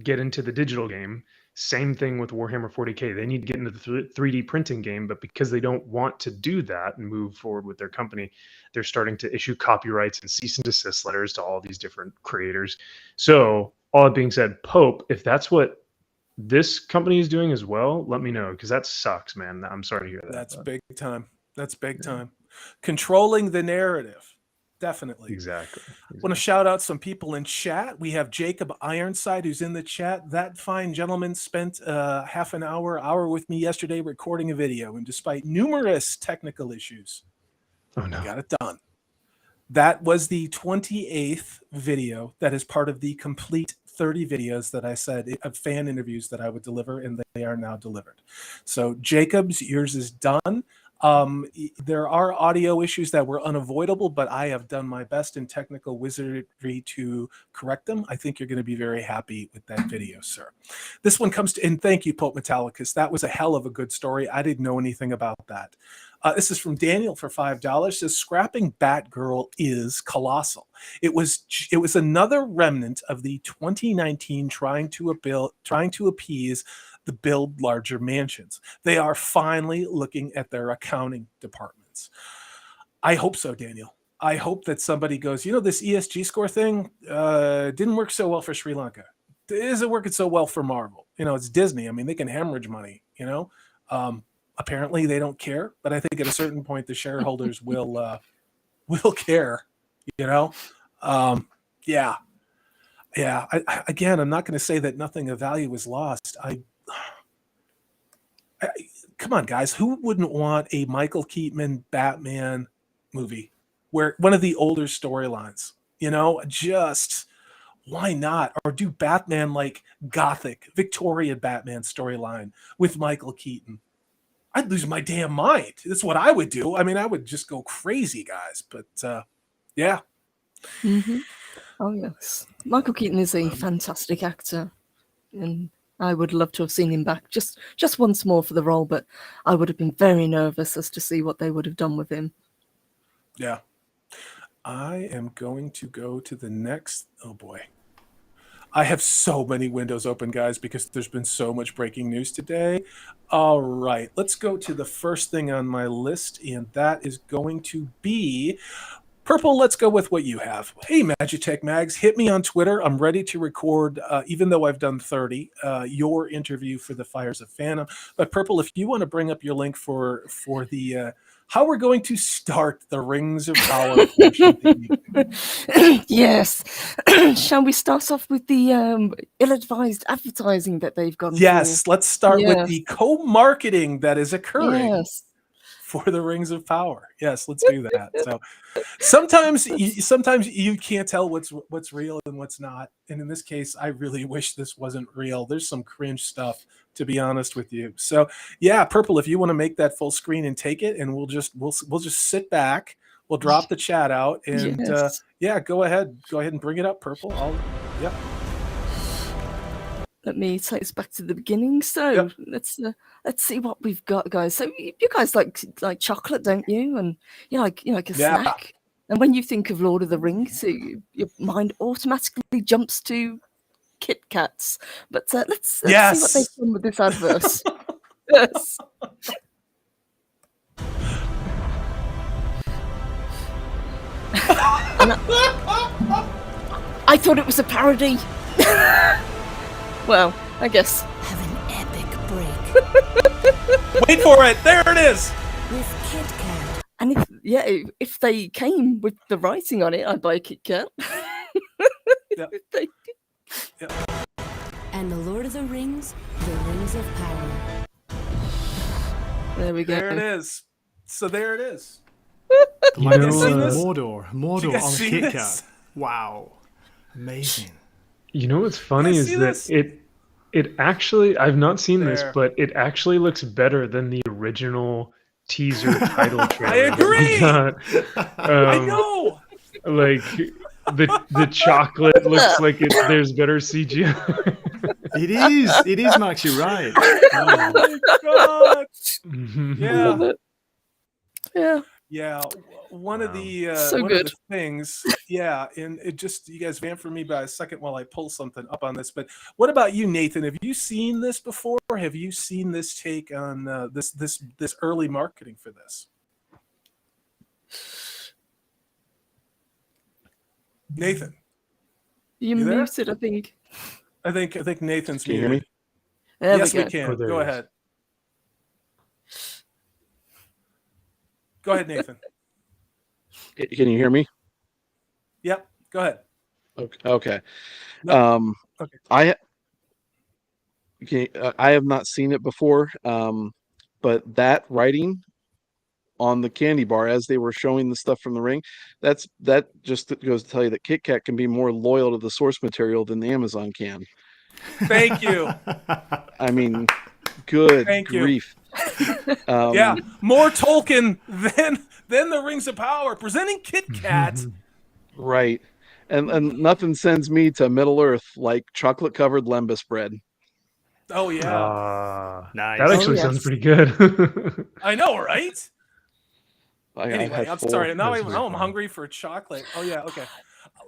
get into the digital game. Same thing with Warhammer 40K. They need to get into the 3D printing game, but because they don't want to do that and move forward with their company, they're starting to issue copyrights and cease and desist letters to all these different creators. So all that being said, Pope, if that's what this company is doing as well, let me know, because that sucks, man. I'm sorry to hear that. That's big time. That's big time. Controlling the narrative. Definitely. Exactly. Want to shout out some people in chat. We have Jacob Ironside, who's in the chat. That fine gentleman spent half an hour with me yesterday recording a video, and despite numerous technical issues, we got it done. That was the 28th video that is part of the complete 30 videos that I said of fan interviews that I would deliver, and they are now delivered. So Jacob's, yours is done. There are audio issues that were unavoidable, but I have done my best in technical wizardry to correct them. I think you're going to be very happy with that video, sir. This one comes to, and thank you, Pope Metallicus. That was a hell of a good story. I didn't know anything about that. This is from Daniel for $5. Says scrapping Batgirl is colossal. It was another remnant of the 2019 trying to appease the build larger mansions. They are finally looking at their accounting departments. I hope so, Daniel. I hope that somebody goes, this ESG score thing didn't work so well for Sri Lanka. Isn't working so well for Marvel. It's Disney. I mean, they can hemorrhage money, apparently they don't care, but I think at a certain point the shareholders will care, Yeah. Again, I'm not going to say that nothing of value was lost. Come on, guys. Who wouldn't want a Michael Keaton Batman movie where one of the older storylines, just why not? Or do Batman like Gothic, Victorian Batman storyline with Michael Keaton. I'd lose my damn mind. That's what I would do. I mean, I would just go crazy, guys. But yeah. Mm-hmm. Oh, yes. Michael Keaton is a fantastic actor. And I would love to have seen him back just once more for the role, but I would have been very nervous as to see what they would have done with him. Yeah. I am going to go to the next. Oh, boy. I have so many windows open, guys, because there's been so much breaking news today. All right. Let's go to the first thing on my list, and that is going to be Purple. Let's go with what you have. Hey, Magitech Mags, hit me on Twitter. I'm ready to record, even though I've done 30, your interview for the Fires of Fandom. But Purple, if you want to bring up your link for the how we're going to start the Rings of Power portion. Yes. Shall we start off with the ill-advised advertising that they've gone Yes, for? let's start with the co-marketing that is occurring for the Rings of Power. Yes, let's do that. So sometimes you can't tell what's real and what's not. And in this case, I really wish this wasn't real. There's some cringe stuff, to be honest with you. So yeah, Purple, if you want to make that full screen and take it, and we'll just sit back, we'll drop the chat out, and go ahead and bring it up, Purple. Let me take us back to the beginning. So let's see what we've got, guys. So you guys like chocolate, don't you? And you like a snack. And when you think of Lord of the Rings, your mind automatically jumps to Kit Kats. But let's see what they've done with this adverse. Yes. I thought it was a parody. Well, I guess. Have an epic break. Wait for it. There it is. With Kit Kat. And if they came with the writing on it, I'd buy a Kit Kat. And the Lord of the Rings, the Rings of Power. There we go. There it is. So there it is. Mordor on a Kit Kat. Wow. Amazing. You know what's funny is that it actually, I've not seen this, but it actually looks better than the original teaser title trailer. I agree. I know. Like the chocolate looks like there's better CGI. It is, Max, you're right. Oh my god. Yeah. One of the things, and it just, you guys vamp for me by a second while I pull something up on this. But what about you, Nathan? Have you seen this before? Have you seen this take on this early marketing for this? Nathan, you're muted, I think. I think Nathan's Can you muted. Hear me? Yes, we can. Go ahead. Go ahead, Nathan. Can you hear me? Yep. Go ahead. Okay. No. Okay. I have not seen it before, but that writing on the candy bar as they were showing the stuff from the ring, that just goes to tell you that Kit Kat can be more loyal to the source material than the Amazon can. Thank you. I mean, good Thank you. grief. Yeah, more Tolkien than the Rings of Power, presenting Kit Kat. Right. And nothing sends me to Middle Earth like chocolate covered lembas bread. Oh yeah. Nice. That actually sounds pretty good. I know, right? I Anyway, had I'm full- sorry. Now That's very I'm funny. hungry for chocolate. Oh yeah, okay.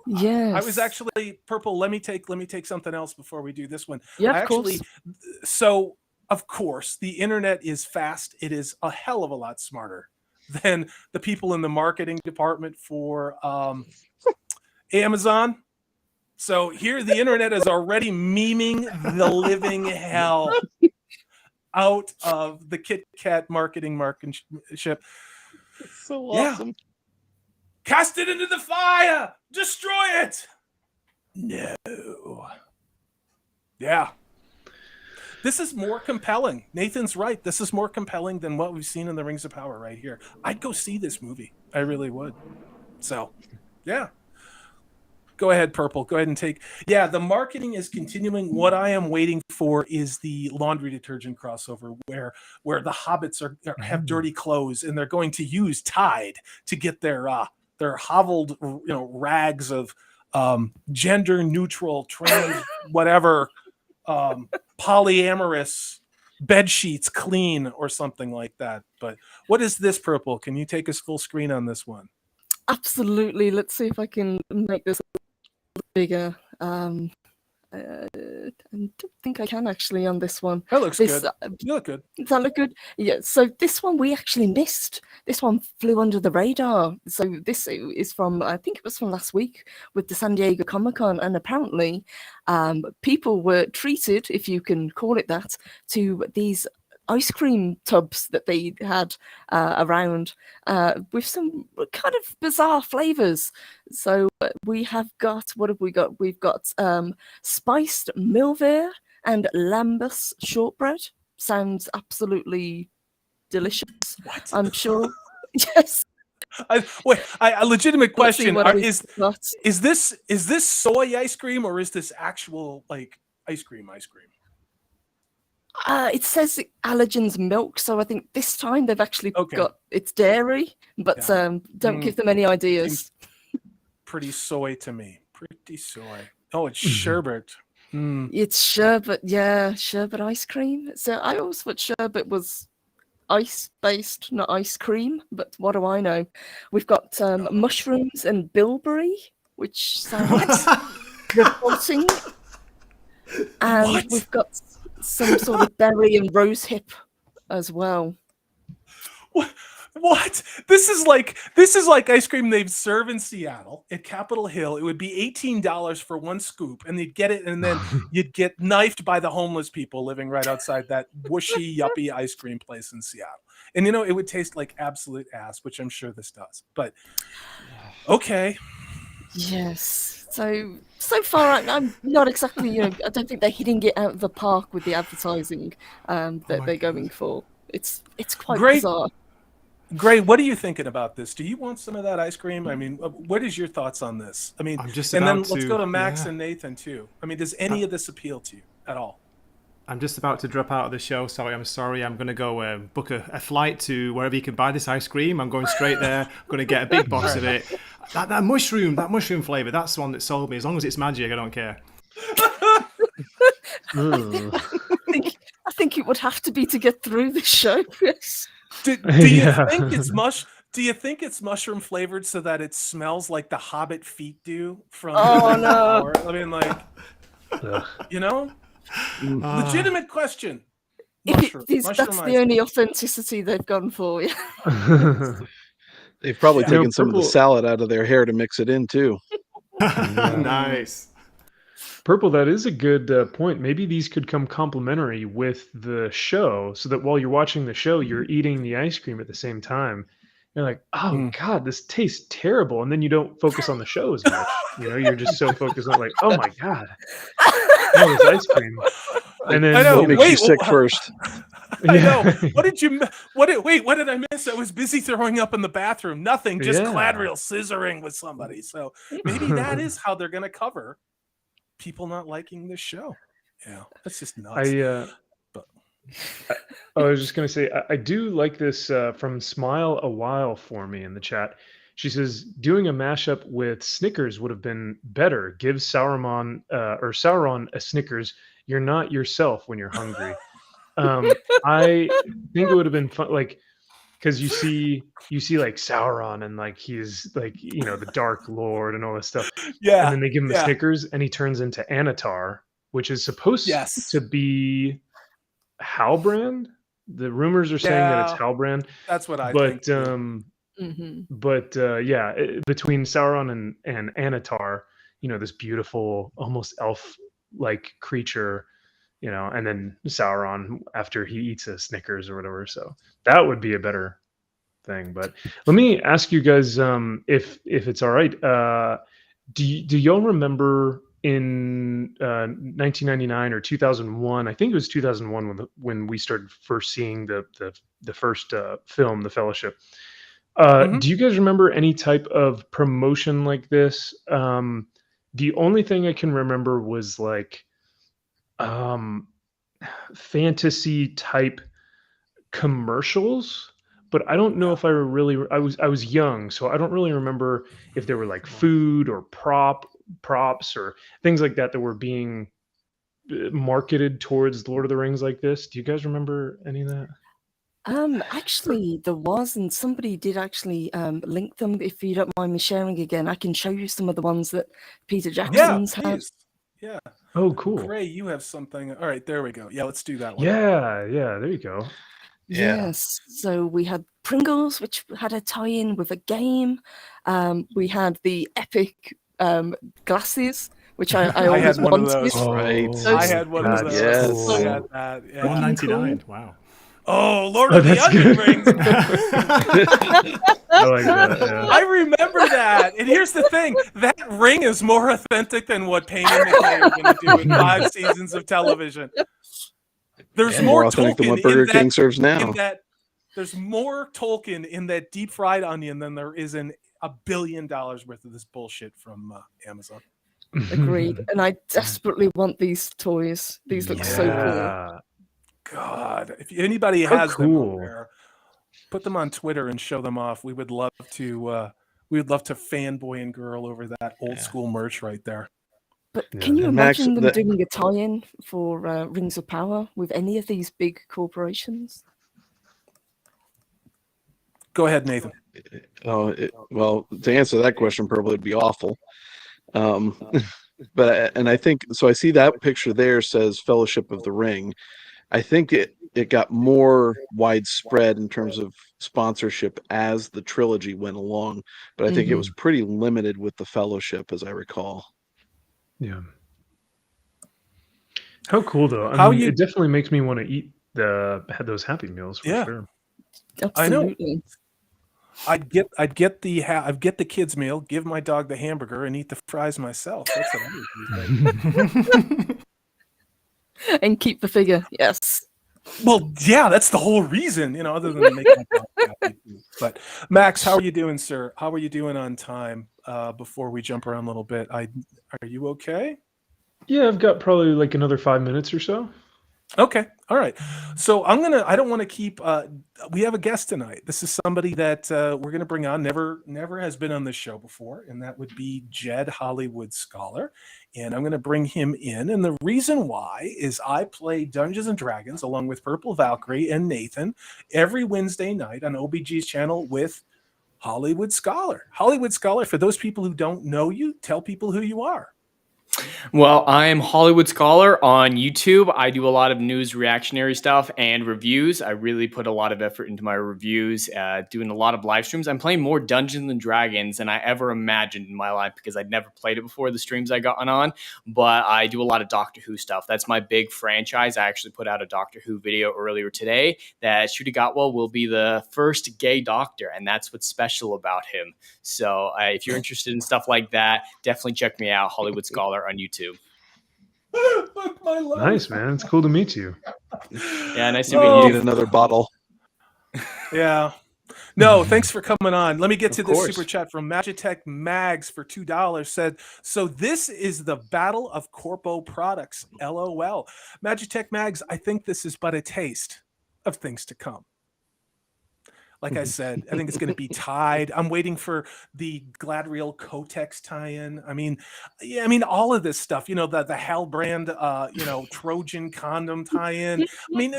Yes. I was actually Purple. Let me take something else before we do this one. Yeah, I of actually, course. so of course the internet is fast. It is a hell of a lot smarter than the people in the marketing department for Amazon. So here the internet is already memeing the living hell out of the Kit Kat marketingship. It's so Yeah. awesome. Cast it into the fire! Destroy it! No. Yeah. This is more compelling. Nathan's right. This is more compelling than what we've seen in the Rings of Power right here. I'd go see this movie. I really would. So, yeah. Go ahead, Purple. Go ahead and take. Yeah, the marketing is continuing. What I am waiting for is the laundry detergent crossover, where the hobbits have dirty clothes and they're going to use Tide to get their hoveled, rags of gender neutral, trans, whatever, polyamorous bed sheets clean or something like that. But what is this, Purple? Can you take us full screen on this one? Absolutely. Let's see if I can make this a little bigger. I don't think I can actually on this one. That looks good. You look good. Does that look good? Yeah. So this one we actually missed. This one flew under the radar. So this is from, I think it was from last week with the San Diego Comic-Con, and apparently people were treated, if you can call it that, to these ice cream tubs that they had around with some kind of bizarre flavors. So we have got, what have we got? We've got spiced milver and lambus shortbread. Sounds absolutely delicious. What? I'm sure. Yes. A legitimate question: is this soy ice cream or is this actual like ice cream? It says allergens milk, so I think this time they've actually got it's dairy, but don't give them any ideas. Pretty soy to me. Pretty soy. Oh, it's sherbet. It's sherbet, yeah, sherbet ice cream. So I always thought sherbet was ice-based, not ice cream, but what do I know? We've got mushrooms and bilberry, which sounds revolting. And we've got some sort of berry and rose hip as well. What? This is like ice cream they'd serve in Seattle at Capitol Hill. It would be $18 for one scoop, and they'd get it, and then you'd get knifed by the homeless people living right outside that whooshy, yuppie ice cream place in Seattle. And it would taste like absolute ass, which I'm sure this does. But okay. Yes. So far, I'm not exactly, I don't think they're hitting it out of the park with the advertising that they're going for. It's quite bizarre. Gray, what are you thinking about this? Do you want some of that ice cream? I mean, what is your thoughts on this? I mean, let's go to Max and Nathan too. I mean, does any of this appeal to you at all? I'm just about to drop out of the show, so I'm sorry. I'm going to go book a flight to wherever you can buy this ice cream. I'm going straight there. I'm going to get a big box of it. That mushroom flavor, that's the one that sold me. As long as it's magic, I don't care. I think it would have to be to get through the show, Chris. Do you think it's Do you think it's mushroom flavored so that it smells like the Hobbit feet do from? Oh no! I mean, like, legitimate question. That's the only authenticity they've gone for. They've probably taken some of the salad out of their hair to mix it in too. Nice. Purple, that is a good point. Maybe these could come complementary with the show, so that while you're watching the show, you're eating the ice cream at the same time. You're like, oh God, this tastes terrible. And then you don't focus on the show as much. You're just so focused on like, oh my God, all this ice cream. And then I know. What makes you sick first? I know. What did I miss? I was busy throwing up in the bathroom. Nothing, just Gladriel scissoring with somebody. So maybe that is how they're going to cover people not liking this show. Yeah, that's just nuts. I was just going to say, I do like this from Smile a While for me in the chat. She says, doing a mashup with Snickers would have been better. Give Sauron a Snickers. You're not yourself when you're hungry. I think it would have been fun, like, because you see like Sauron and like he's like, the Dark Lord and all this stuff. Yeah. And then they give him the Snickers and he turns into Anatar, which is supposed to be Halbrand. The rumors are saying that it's Halbrand. That's what I think. Between Sauron and Anatar, this beautiful, almost elf-like creature, and then Sauron after he eats a Snickers or whatever. So that would be a better thing. But let me ask you guys, if it's all right, do y'all remember in 1999 or 2001? I think it was 2001 when we started first seeing the first film, The Fellowship. Do you guys remember any type of promotion like this? The only thing I can remember was like fantasy type commercials, but I don't know if I was young, so I don't really remember if there were like food or props or things like that were being marketed towards Lord of the Rings like this. Do you guys remember any of that? Actually, there was, and somebody did actually link them. If you don't mind me sharing again, I can show you some of the ones that Peter Jackson's had. Yeah. Oh, cool. Gray, you have something. All right, there we go. Yeah, let's do that one. Yeah, there you go. Yes. So we had Pringles, which had a tie-in with a game. We had the epic glasses, which I always had one wanted. of those. Right. I had one of those. Yes. I had that. Yeah. $1.99. Wow. Oh, Lord of the Onion Rings. I like that. Yeah. I remember that. And here's the thing. That ring is more authentic than what Payne and McKay are going to do in 5 seasons of television. There's more authentic than Tolkien what Burger in King serves now. There's more Tolkien in that deep fried onion than there is in $1 billion worth of this bullshit from Amazon. Agreed. And I desperately want these toys. These look so cool. God, if anybody has them out there, put them on Twitter and show them off. We would love to fanboy and girl over that old school merch right there. But can you imagine them doing a tie-in for Rings of Power with any of these big corporations? Go ahead, Nathan. Well, to answer that question, Purple, it'd be awful. But I think so. I see that picture there says Fellowship of the Ring. I think it got more widespread in terms of sponsorship as the trilogy went along, but I think it was pretty limited with the Fellowship, as I recall. Yeah. How cool though! I mean, it definitely makes me want to eat those Happy Meals for sure. Absolutely. I'd get the kids meal, give my dog the hamburger, and eat the fries myself. That's what I would do. And keep the figure, yes. Well, yeah, that's the whole reason, other than to make my dog happy. But Max, how are you doing, sir? How are you doing on time? Before we jump around a little bit, are you okay? Yeah, I've got probably like another 5 minutes or so. Okay. All right. So I don't want to keep, we have a guest tonight. This is somebody that we're going to bring on, never has been on this show before. And that would be Jed Hollywood Scholar. And I'm going to bring him in. And the reason why is I play Dungeons and Dragons along with Purple Valkyrie and Nathan every Wednesday night on OBG's channel with Hollywood Scholar. Hollywood Scholar, for those people who don't know you, tell people who you are. Well, I'm Hollywood Scholar on YouTube. I do a lot of news reactionary stuff and reviews. I really put a lot of effort into my reviews, doing a lot of live streams. I'm playing more Dungeons and Dragons than I ever imagined in my life because I'd never played it before the streams I got on. But I do a lot of Doctor Who stuff. That's my big franchise. I actually put out a Doctor Who video earlier today that Shooty Gotwell will be the first gay doctor, and that's what's special about him. So if you're interested in stuff like that, definitely check me out, Hollywood Scholar on YouTube. Look, my life. Nice, man. It's cool to meet you. Yeah, nice to meet you. Need another bottle. Yeah. No, thanks for coming on. Let me get to Of this course. super chat from Magitech Mags for $2. Said, so this is the battle of corpo products. LOL. Magitech Mags, I think this is but a taste of things to come. Like I said, I think it's going to be tied. I'm waiting for the Gladriel Kotex tie-in. I mean, yeah, I mean, all of this stuff, you know, the Halbrand, Trojan condom tie-in. I mean,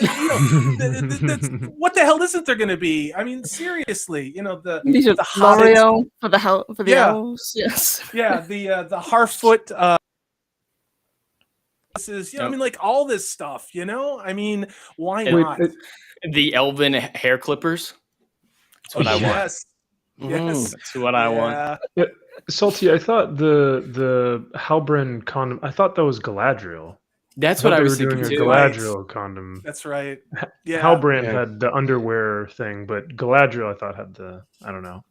what the hell isn't there going to be? I mean, seriously, you know, the Hobbit, L'Oreal for the elves. Yes. yeah, the Harfoot. This is, I mean, like all this stuff, you know. I mean, why not? The Elven hair clippers. That's what I want. Yes. Yes. That's what I want. Yeah, Salty, I thought the Halbrand condom, I thought that was Galadriel. That's what I was doing thinking a too. Galadriel condom. That's right. Yeah. Halbrand had the underwear thing, but Galadriel I thought had the, I don't know.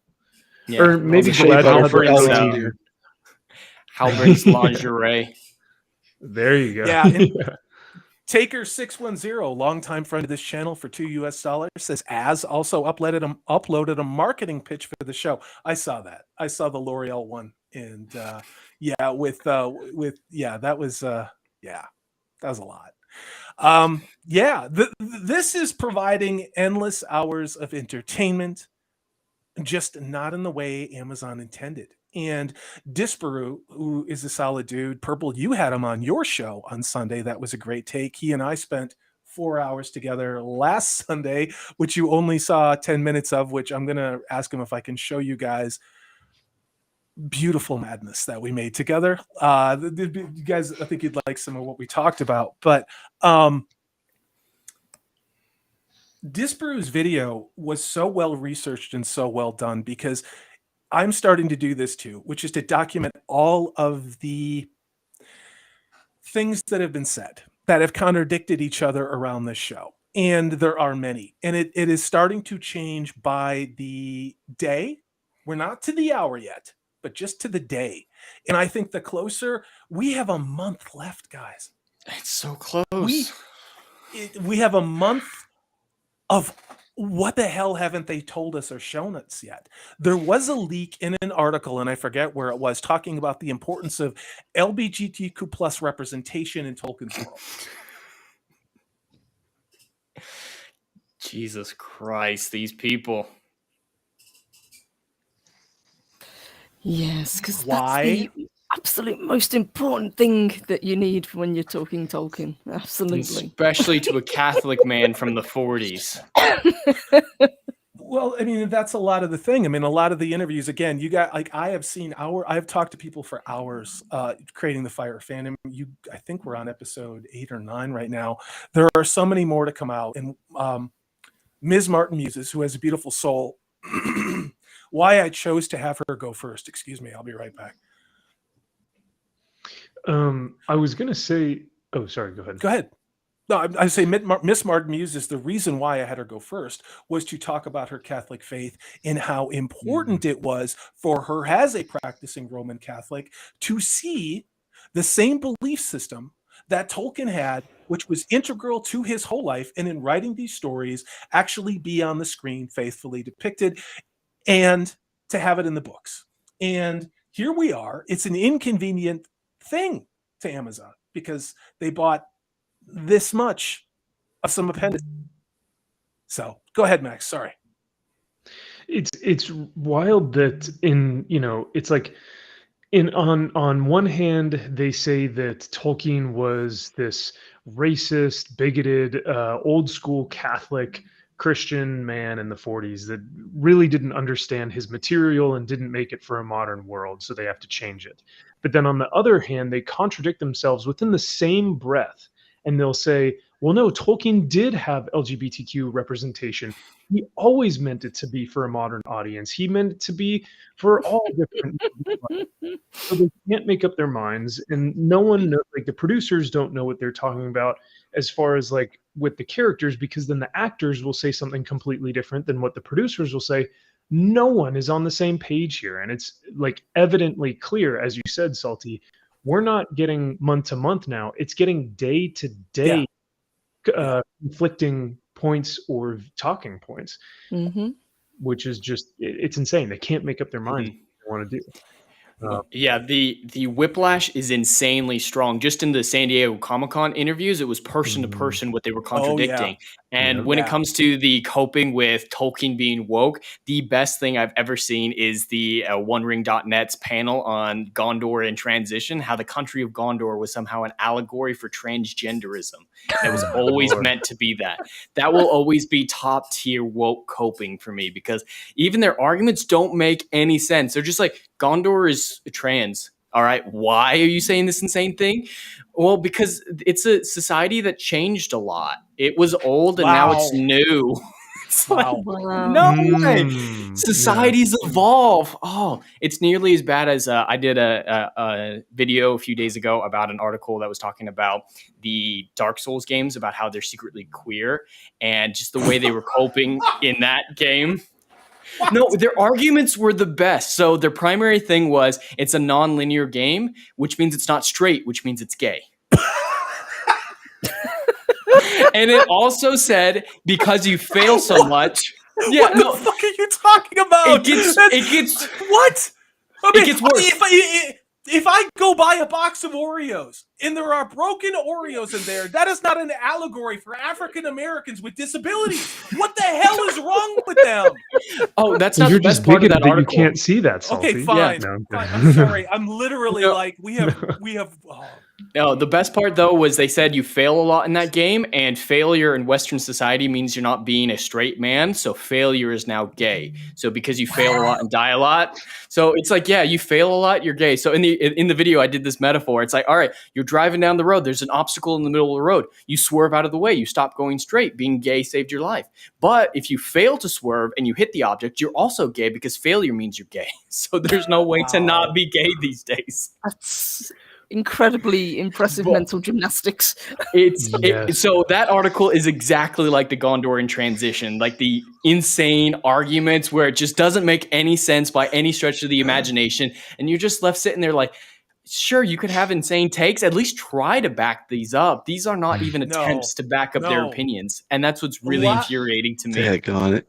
Yeah. Or maybe Shea Galadriel butter had for the Elven. LED. Halbrand's lingerie. There you go. Yeah. And Taker610, longtime friend of this channel for $2 says, as also uploaded a marketing pitch for the show. I saw that. I saw the L'Oreal one. And that was that was a lot. This is providing endless hours of entertainment, just not in the way Amazon intended. And Disparu, who is a solid dude, Purple, you had him on your show on Sunday. That was a great take. He and I spent 4 hours together last Sunday, which you only saw 10 minutes of, which I'm going to ask him if I can show you guys. Beautiful madness that we made together. You guys, I think you'd like some of what we talked about. But Disparu's video was so well researched and so well done because I'm starting to do this too, which is to document all of the things that have been said that have contradicted each other around this show. And there are many. And it is starting to change by the day. We're not to the hour yet, but just to the day. And I think the closer, we have a month left, guys. It's so close. We have a month of what the hell haven't they told us or shown us yet? There was a leak in an article, and I forget where it was, talking about the importance of LGBTQ plus representation in Tolkien's world. Jesus Christ, these people. Yes, because that's Why? the absolute most important thing that you need when you're talking Tolkien. Absolutely. Especially to a Catholic man from the 40s. Well, I mean, that's a lot of the thing. I mean, a lot of the interviews, again, you got, like, I've talked to people for hours creating the Fire Fandom. I think we're on episode 8 or 9 right now. There are so many more to come out. And Ms. Martin Muses, who has a beautiful soul, why I chose to have her go first. Excuse me, I'll be right back. I was going to say, oh, sorry, go ahead. Go ahead. No, I say Miss Martin Muses, the reason why I had her go first was to talk about her Catholic faith and how important it was for her as a practicing Roman Catholic to see the same belief system that Tolkien had, which was integral to his whole life, and in writing these stories, actually be on the screen faithfully depicted and to have it in the books. And here we are. It's an inconvenient thing to Amazon because they bought this much of some appendix. So go ahead, Max. Sorry. It's wild that it's like on one hand they say that Tolkien was this racist, bigoted, old school Catholic Christian man in the 40s that really didn't understand his material and didn't make it for a modern world, so they have to change it. But then on the other hand, they contradict themselves within the same breath, and they'll say, well, no, Tolkien did have LGBTQ representation. He always meant it to be for a modern audience. He meant it to be for all different. So they can't make up their minds, and no one knows, like the producers don't know what they're talking about as far as like with the characters, because then the actors will say something completely different than what the producers will say. No one is on the same page here, and it's like evidently clear, as you said, Salty. We're not getting month to month now; it's getting day to day conflicting points or talking points, which is just it's insane. They can't make up their minds what they want to do. Yeah, the whiplash is insanely strong. Just in the San Diego Comic-Con interviews, it was person to person what they were contradicting. And when it comes to the coping with Tolkien being woke, the best thing I've ever seen is the OneRing.net's panel on Gondor and transition, how the country of Gondor was somehow an allegory for transgenderism. It was always meant to be that. That will always be top tier woke coping for me, because even their arguments don't make any sense. They're just like, Gondor is trans. All right. Why are you saying this insane thing? Well, because it's a society that changed a lot. It was old and now it's new. It's like, no way. Societies evolve. Oh, it's nearly as bad as I did a video a few days ago about an article that was talking about the Dark Souls games, about how they're secretly queer and just the way they were coping in that game. What? No, their arguments were the best. So their primary thing was it's a non-linear game, which means it's not straight, which means it's gay. And it also said because you fail so much. Yeah, what the fuck are you talking about? It gets what? I mean, it gets worse. If I go buy a box of Oreos and there are broken Oreos in there, that is not an allegory for African Americans with disabilities. What the hell is wrong with them? Oh, that's not the best part of that article. You can't see that, Salty. Okay, fine. Yeah, fine. I'm sorry. I'm literally like, we have. Oh. No, the best part though was they said you fail a lot in that game, and failure in Western society means you're not being a straight man. So failure is now gay. So because you fail a lot and die a lot, so it's like, yeah, you fail a lot, you're gay. So in the video, I did this metaphor. It's like, all right, you're driving down the road. There's an obstacle in the middle of the road. You swerve out of the way. You stop going straight. Being gay saved your life. But if you fail to swerve and you hit the object, you're also gay because failure means you're gay. So there's no way to not be gay these days. That's incredibly impressive mental gymnastics. So that article is exactly like the Gondorian transition, like the insane arguments where it just doesn't make any sense by any stretch of the imagination, and you're just left sitting there like, sure, you could have insane takes, at least try to back these up. These are not even attempts to back up their opinions, and that's what's really infuriating to me. Heck on it.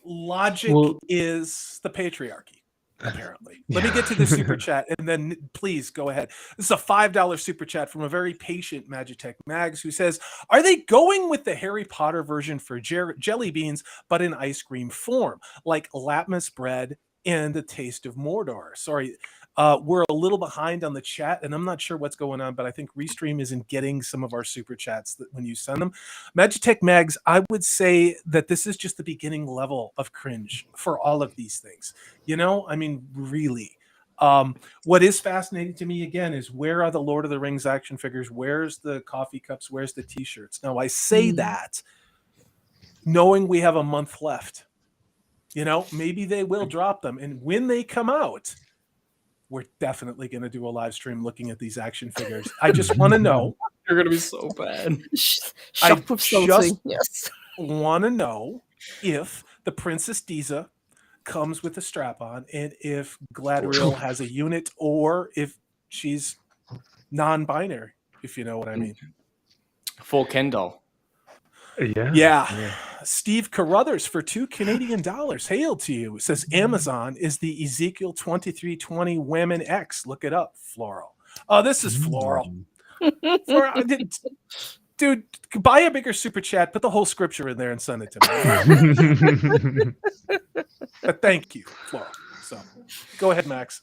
Logic is the patriarchy. Apparently. Let me get to the super chat and then please go ahead. This is a $5 super chat from a very patient Magitech Mags who says, are they going with the Harry Potter version for jelly beans, but in ice cream form, like Latmus bread and the taste of Mordor? Sorry, we're a little behind on the chat and I'm not sure what's going on, but I think Restream isn't getting some of our super chats when you send them. Magitech Mags, I would say that this is just the beginning level of cringe for all of these things. You know, I mean, really. What is fascinating to me again is where are the Lord of the Rings action figures? Where's the coffee cups? Where's the t-shirts? Now I say that knowing we have a month left. You know, maybe they will drop them. And when they come out, we're definitely going to do a live stream looking at these action figures. I just want to know. They're going to be so bad. I just want to know if the Princess Diza comes with a strap on and if Gladriel has a unit or if she's non-binary, if you know what I mean. Full Ken doll. Yeah. Steve Carruthers for $2 Canadian. Hail to you. It says Amazon is the Ezekiel 2320 Women X. Look it up. Floral. Oh, this is floral. Dude, buy a bigger super chat, put the whole scripture in there and send it to me. But thank you, Floral. So go ahead, Max.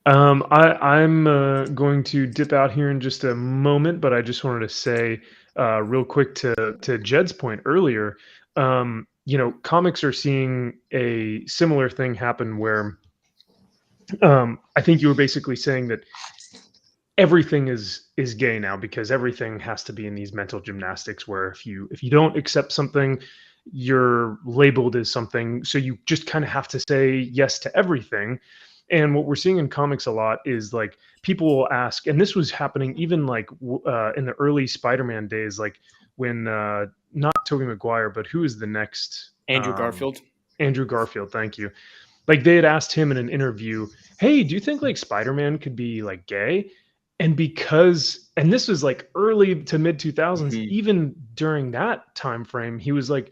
I'm going to dip out here in just a moment, but I just wanted to say real quick to Jed's point earlier, Comics are seeing a similar thing happen where I think you were basically saying that everything is gay now because everything has to be in these mental gymnastics where if you don't accept something, you're labeled as something, so you just kind of have to say yes to everything. And what we're seeing in comics a lot is like people will ask, and this was happening even like in the early Spider-Man days, like when not Tobey Maguire, but who is the next Andrew Garfield. Andrew Garfield, thank you. Like they had asked him in an interview, hey, do you think like Spider-Man could be like gay? And this was like early to mid 2000s, even during that time frame, he was like,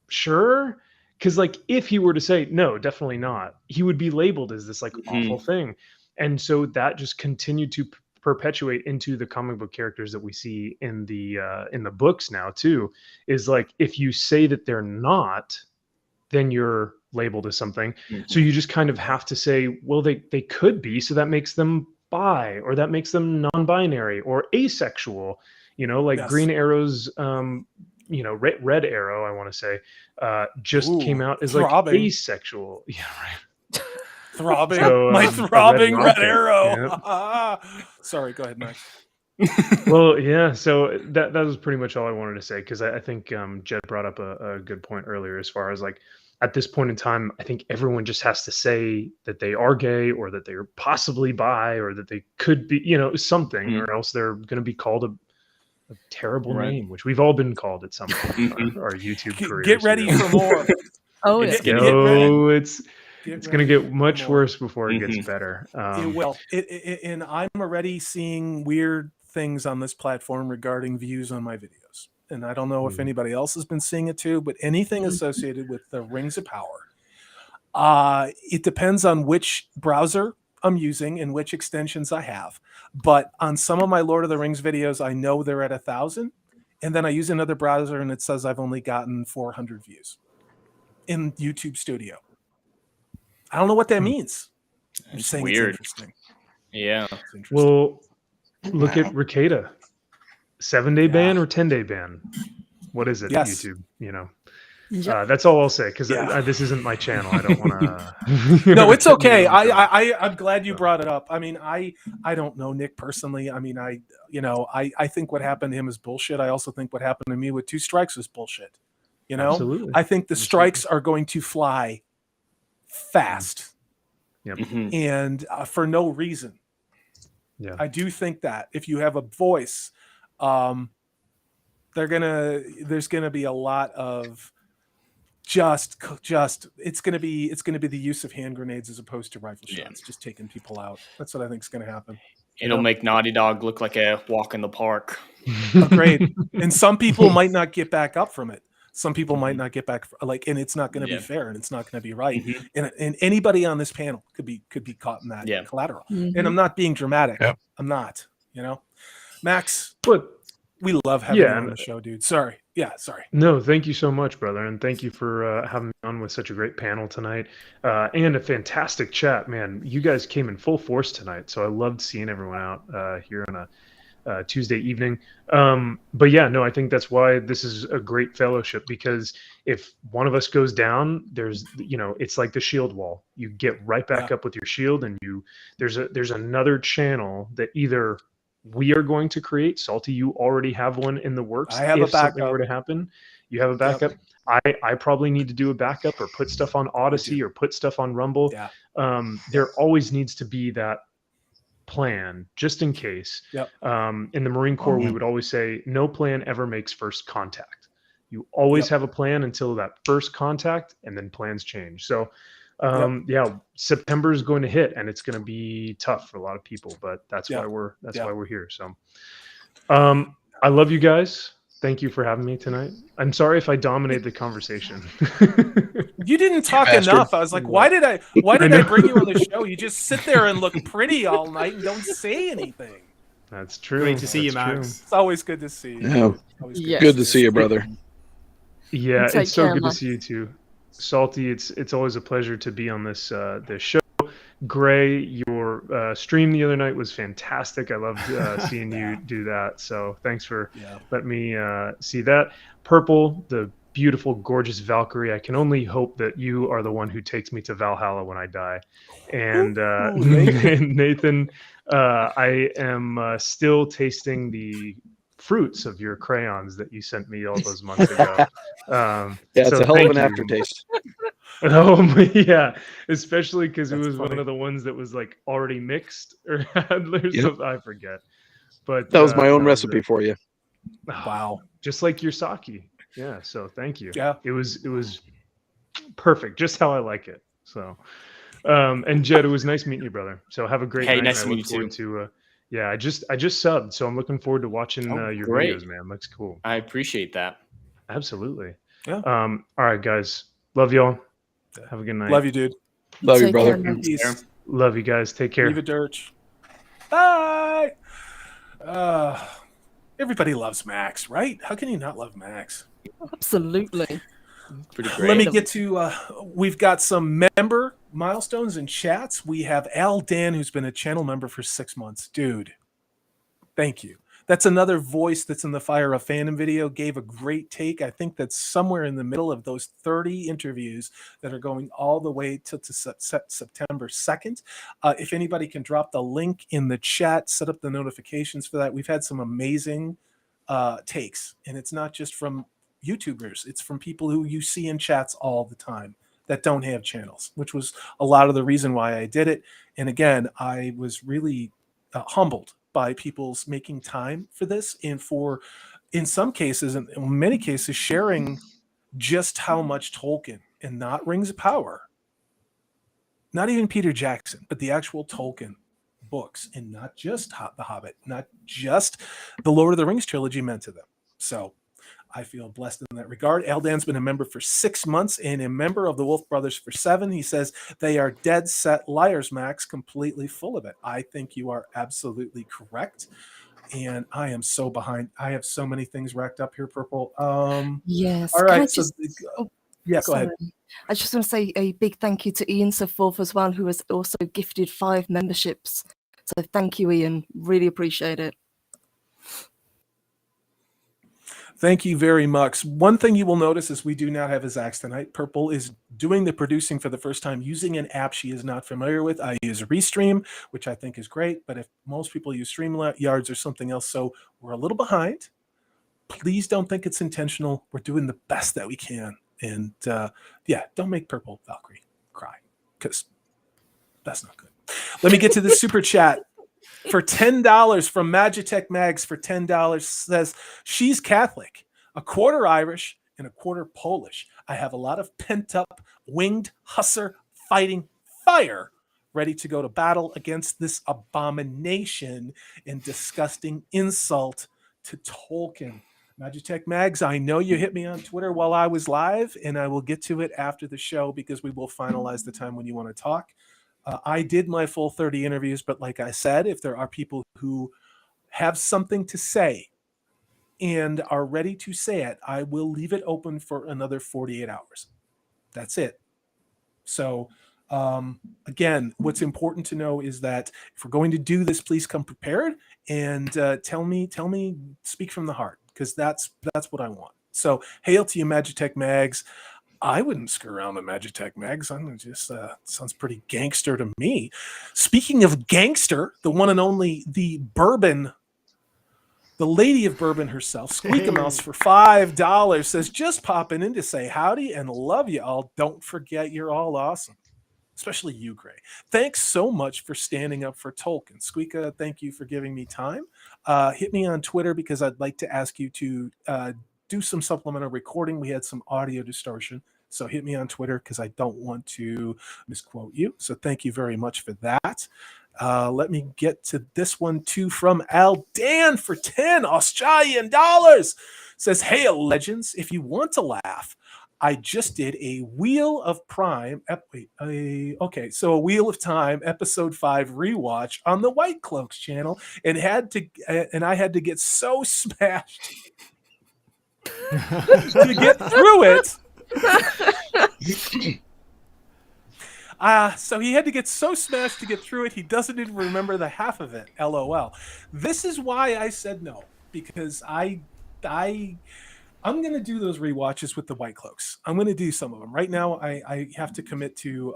sure. Because like if he were to say no, definitely not, he would be labeled as this like awful thing. And so that just continued to perpetuate into the comic book characters that we see in the books now too, is like if you say that they're not, then you're labeled as something. So you just kind of have to say, well, they could be, so that makes them bi, or that makes them non-binary or asexual, like Yes. Green Arrow's Red Arrow, I want to say, just came out as throbbing. like asexual. Yeah, right. Throbbing. So, My throbbing Red Rocket. Arrow. Sorry, go ahead, Max. Well, yeah, so that was pretty much all I wanted to say, because I think Jed brought up a good point earlier as far as like at this point in time, I think everyone just has to say that they are gay or that they're possibly bi or that they could be, something, or else they're going to be called a terrible name, which we've all been called at some point in our YouTube careers. Get ready for more. Oh, yeah. It's going to get much worse before it gets better. It will. And I'm already seeing weird things on this platform regarding views on my videos. And I don't know if anybody else has been seeing it too, but anything associated with the Rings of Power, it depends on which browser I'm using and which extensions I have. But on some of my Lord of the Rings videos, I know they're at 1,000. And then I use another browser and it says I've only gotten 400 views in YouTube Studio. I don't know what that means. I'm It's saying weird. it's interesting. Yeah. It's interesting. Well, look at Ricada. 7-day ban or 10-day ban? What is it, Yes. YouTube? That's all I'll say, because this isn't my channel. I don't want to. No, it's okay. I'm glad you brought it up. I mean, I don't know Nick personally. I mean, I think what happened to him is bullshit. I also think what happened to me with 2 strikes was bullshit. Absolutely. I think the strikes are going to fly fast, and for no reason. Yeah, I do think that if you have a voice, there's gonna be a lot of just it's gonna be the use of hand grenades as opposed to rifle shots, just taking people out. That's what I think is gonna happen. It'll make Naughty Dog look like a walk in the park. Great. And some people might not get back up from it. Some people might not get back, and it's not going to be fair, and it's not going to be right. And anybody on this panel could be caught in that collateral. And I'm not being dramatic. I'm not. Max, but we love having you on the show, dude. Sorry. No, thank you so much, brother, and thank you for having me on with such a great panel tonight, and a fantastic chat, man. You guys came in full force tonight, so I loved seeing everyone out here on a Tuesday evening. But yeah, no, I think that's why this is a great fellowship, because if one of us goes down, there's, it's like the shield wall. You get right back up with your shield, and there's another channel that either we are going to create. Salty, you already have one in the works. I have if a backup. something were to happen, you have a backup. I probably need to do a backup or put stuff on Odyssey or put stuff on Rumble. There always needs to be that plan just in case. In the Marine Corps, we would always say no plan ever makes first contact. You always have a plan until that first contact, and then plans change. So September is going to hit, and it's going to be tough for a lot of people, but that's why we're here. So I love you guys. Thank you for having me tonight. I'm sorry if I dominated the conversation. You didn't talk enough. I was like, why did I bring you on the show? You just sit there and look pretty all night and don't say anything. That's true. Great to see you, Max. It's always good to see you. Good to see you, brother. Yeah, it's so good to see you too. Salty, it's always a pleasure to be on this show. Gray, your stream the other night was fantastic. I loved seeing you do that. So thanks for letting me see that. Purple, the beautiful, gorgeous Valkyrie. I can only hope that you are the one who takes me to Valhalla when I die. And Nathan, I am still tasting the fruits of your crayons that you sent me all those months ago. Yeah, it's so a hell of thank an you. aftertaste. Oh yeah, especially because it That's was funny. one of the ones that was like already mixed or had Yep. something. I forget. But That was my own no, recipe for you. Wow. Just like your sake. Yeah. So thank you. Yeah. It was perfect, just how I like it. So, and Jed, it was nice meeting you, brother. So have a great Hey, night. nice I to look meet you forward too. to. Yeah, I just subbed, so I'm looking forward to watching your great. videos, man. Looks cool. I appreciate that. Absolutely. Yeah. All right, guys. Love y'all. Have a good night. Love you, dude. Love you, Take brother. care, man. Peace. Love you guys. Take care. Leave a dirge. Bye. Everybody loves Max, right? How can you not love Max? Absolutely. Pretty great. Let me get to, we've got some member milestones and chats. We have Al Dan, who's been a channel member for 6 months. Dude, thank you. That's another voice that's in the Fire of Fandom video, gave a great take. I think that's somewhere in the middle of those 30 interviews that are going all the way to September 2nd. If anybody can drop the link in the chat, set up the notifications for that. We've had some amazing takes, and it's not just from YouTubers. It's from people who you see in chats all the time that don't have channels, which was a lot of the reason why I did it. And again, I was really humbled by people's making time for this, and for, in some cases, and in many cases, sharing just how much Tolkien, and not Rings of Power, not even Peter Jackson, but the actual Tolkien books, and not just The Hobbit, not just the Lord of the Rings trilogy, meant to them. So I feel blessed in that regard. Aldan's been a member for 6 months and a member of the Wolf Brothers for 7. He says, they are dead set liars, Max, completely full of it. I think you are absolutely correct. And I am so behind. I have so many things racked up here, Purple. Yes. All right. So, yeah, go ahead. I just want to say a big thank you to Ian Seforth as well, who has also gifted 5 memberships. So thank you, Ian. Really appreciate it. Thank you very much. One thing you will notice is we do not have a Zax tonight. Purple is doing the producing for the first time using an app she is not familiar with. I use Restream, which I think is great, but if most people use StreamYards or something else, so we're a little behind. Please don't think it's intentional. We're doing the best that we can. And yeah, don't make Purple Valkyrie cry, because that's not good. Let me get to the super chat. For $10 from Magitech Mags for $10 says, she's Catholic, a quarter Irish and a quarter Polish. I have a lot of pent up winged hussar fighting fire ready to go to battle against this abomination and disgusting insult to Tolkien. Magitech Mags, I know you hit me on Twitter while I was live, and I will get to it after the show because we will finalize the time when you want to talk. I did my full 30 interviews, but like I said, if there are people who have something to say and are ready to say it, I will leave it open for another 48 hours. That's it. So again, what's important to know is that if we're going to do this, please come prepared and tell me, speak from the heart, because that's what I want. So hail to you, Magitech Mags. I wouldn't screw around with Magitech Mags. I'm just sounds pretty gangster to me. Speaking of gangster, the one and only, the lady of bourbon herself, Squeak a Mouse for $5 says, just popping in to say howdy and love you all. Don't forget you're all awesome. Especially you, Gray. Thanks so much for standing up for Tolkien. Squeaka, thank you for giving me time. Hit me on Twitter because I'd like to ask you to do some supplemental recording. We had some audio distortion. So hit me on Twitter because I don't want to misquote you. So thank you very much for that. Let me get to this one too from Al Dan for 10 Australian dollars. Says, hey, legends, if you want to laugh, I just did a Wheel of Prime. So a Wheel of Time episode 5 rewatch on the White Cloaks channel, and I had to get so smashed to get through it. So he had to get so smashed to get through it, he doesn't even remember the half of it. LOL. This is why I said no, because I I'm going to do those rewatches with the White Cloaks. I'm going to do some of them. Right now, I have to commit to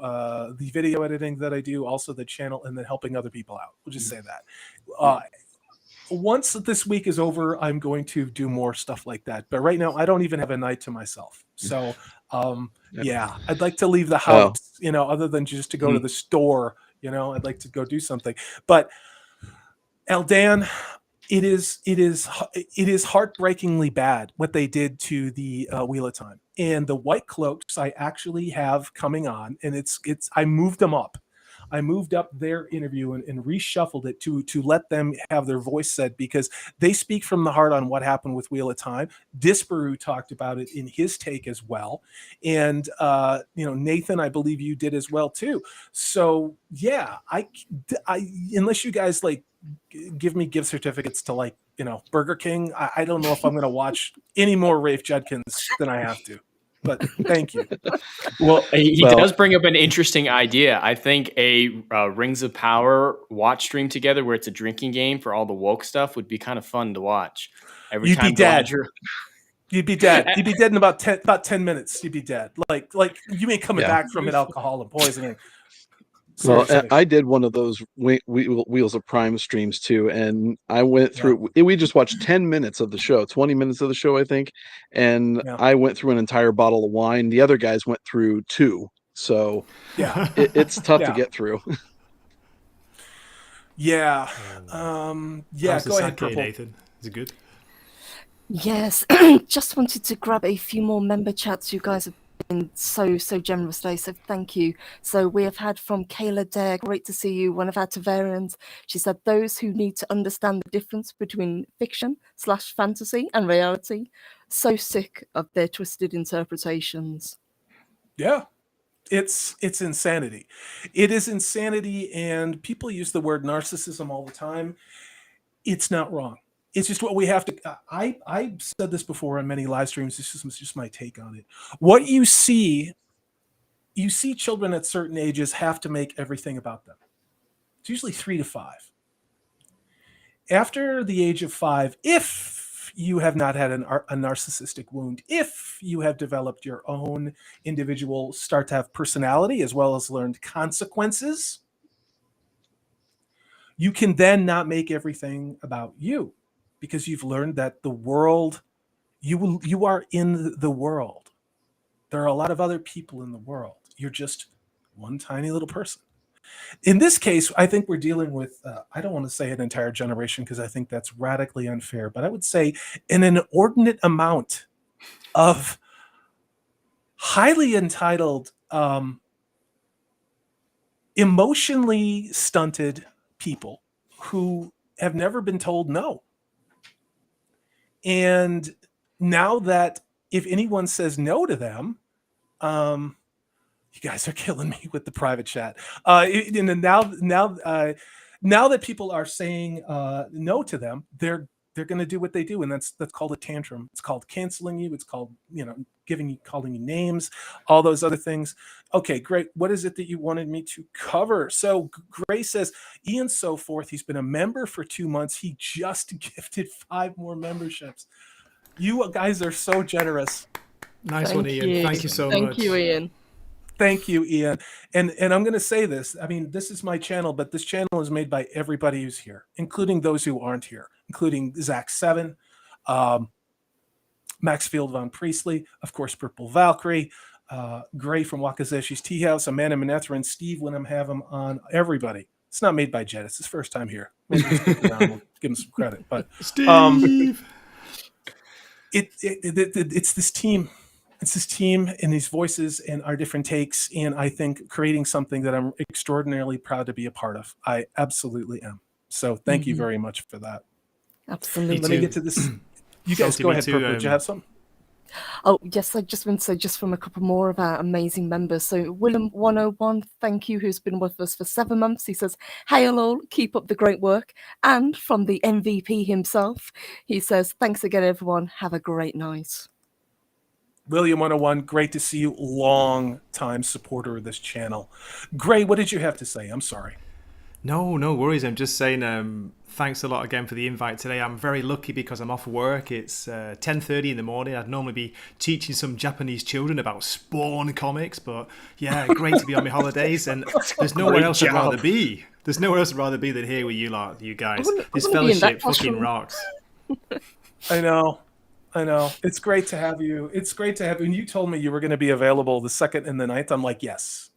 the video editing that I do, also the channel, and then helping other people out. We'll just say that. Once this week is over, I'm going to do more stuff like that. But right now, I don't even have a night to myself. So, yeah, I'd like to leave the house, other than just to go to the store. I'd like to go do something. But Eldan, it is heartbreakingly bad what they did to the Wheel of Time. And the White Cloaks I actually have coming on, and I moved them up. I moved up their interview and reshuffled it to let them have their voice said, because they speak from the heart on what happened with Wheel of Time. Disparu talked about it in his take as well. And, Nathan, I believe you did as well too. So yeah, I unless you guys give me gift certificates to Burger King, I don't know if I'm going to watch any more Rafe Judkins than I have to. But thank you. Well, he does bring up an interesting idea. I think a Rings of Power watch stream together where it's a drinking game for all the woke stuff would be kind of fun to watch. You'd be dead. You'd be dead. You'd be dead in about 10 minutes. You'd be dead. Like you ain't coming back from it, alcohol and poisoning. Well, I did one of those Wheels of Prime streams too, and I went through. We just watched 10 minutes of the show, 20 minutes of the show, I think, and I went through an entire bottle of wine. The other guys went through 2, so it's tough to get through. How's Go the ahead, Purple. Nathan. Is it good? Yes, just wanted to grab a few more member chats. You guys have been so generous today, so thank you. So we have had from Kayla Dare, great to see you, one of our Tavarians. She said, those who need to understand the difference between fiction/fantasy and reality, so sick of their twisted interpretations. Yeah, it's insanity. It is insanity, and people use the word narcissism all the time. It's not wrong. It's just what we have to. I said this before on many live streams. This is just my take on it. What you see children at certain ages have to make everything about them. It's usually 3 to 5. After the age of 5, if you have not had a narcissistic wound, if you have developed your own individual, start to have personality as well as learned consequences, you can then not make everything about you. Because you've learned that the world, you are in the world. There are a lot of other people in the world. You're just one tiny little person. In this case, I think we're dealing with, I don't want to say an entire generation because I think that's radically unfair, but I would say an inordinate amount of highly entitled, emotionally stunted people who have never been told no. And now that if anyone says no to them, you guys are killing me with the private chat. Now that people are saying no to them, they're going to do what they do, and that's called a tantrum. It's called canceling you. It's called calling you names, all those other things. Okay, great. What is it that you wanted me to cover? So Gray says, Ian so forth. He's been a member for 2 months. He just gifted 5 more memberships. You guys are so generous. Nice one, Ian. Thank you so much. Thank you, Ian. Thank you, Ian. And I'm going to say this. I mean, this is my channel, but this channel is made by everybody who's here, including those who aren't here, including Zach Seven, Maxfield Von Priestley, of course, Purple Valkyrie, Gray from Wakazeshi's Tea House, Amanda Manethra, and Steve when I'm have him on. Everybody. It's not made by Jet. It's his first time here. Maybe we'll stick around. We'll give him some credit. But Steve. It's this team. It's this team and these voices and our different takes, and I think creating something that I'm extraordinarily proud to be a part of. I absolutely am. So thank you very much for that. Absolutely. Let me get to this. You guys go ahead, Purple. Did you have something? Oh, yes, I just want to say just from a couple more of our amazing members. So Willem101, thank you, who's been with us for 7 months. He says, hail all, keep up the great work. And from the MVP himself, he says, thanks again, everyone. Have a great night. William 101, great to see you. Long time supporter of this channel. Gray, what did you have to say? I'm sorry. No worries. I'm just saying thanks a lot again for the invite today. I'm very lucky because I'm off work. It's 10:30 in the morning. I'd normally be teaching some Japanese children about Spawn comics, but yeah, great to be on my holidays. And there's nowhere else I'd rather be. There's nowhere else I'd rather be than here with you lot, you guys. This fellowship fucking rocks. I know. It's great to have you. It's great to have you. When you told me you were going to be available the 2nd and the 9th, I'm like, yes,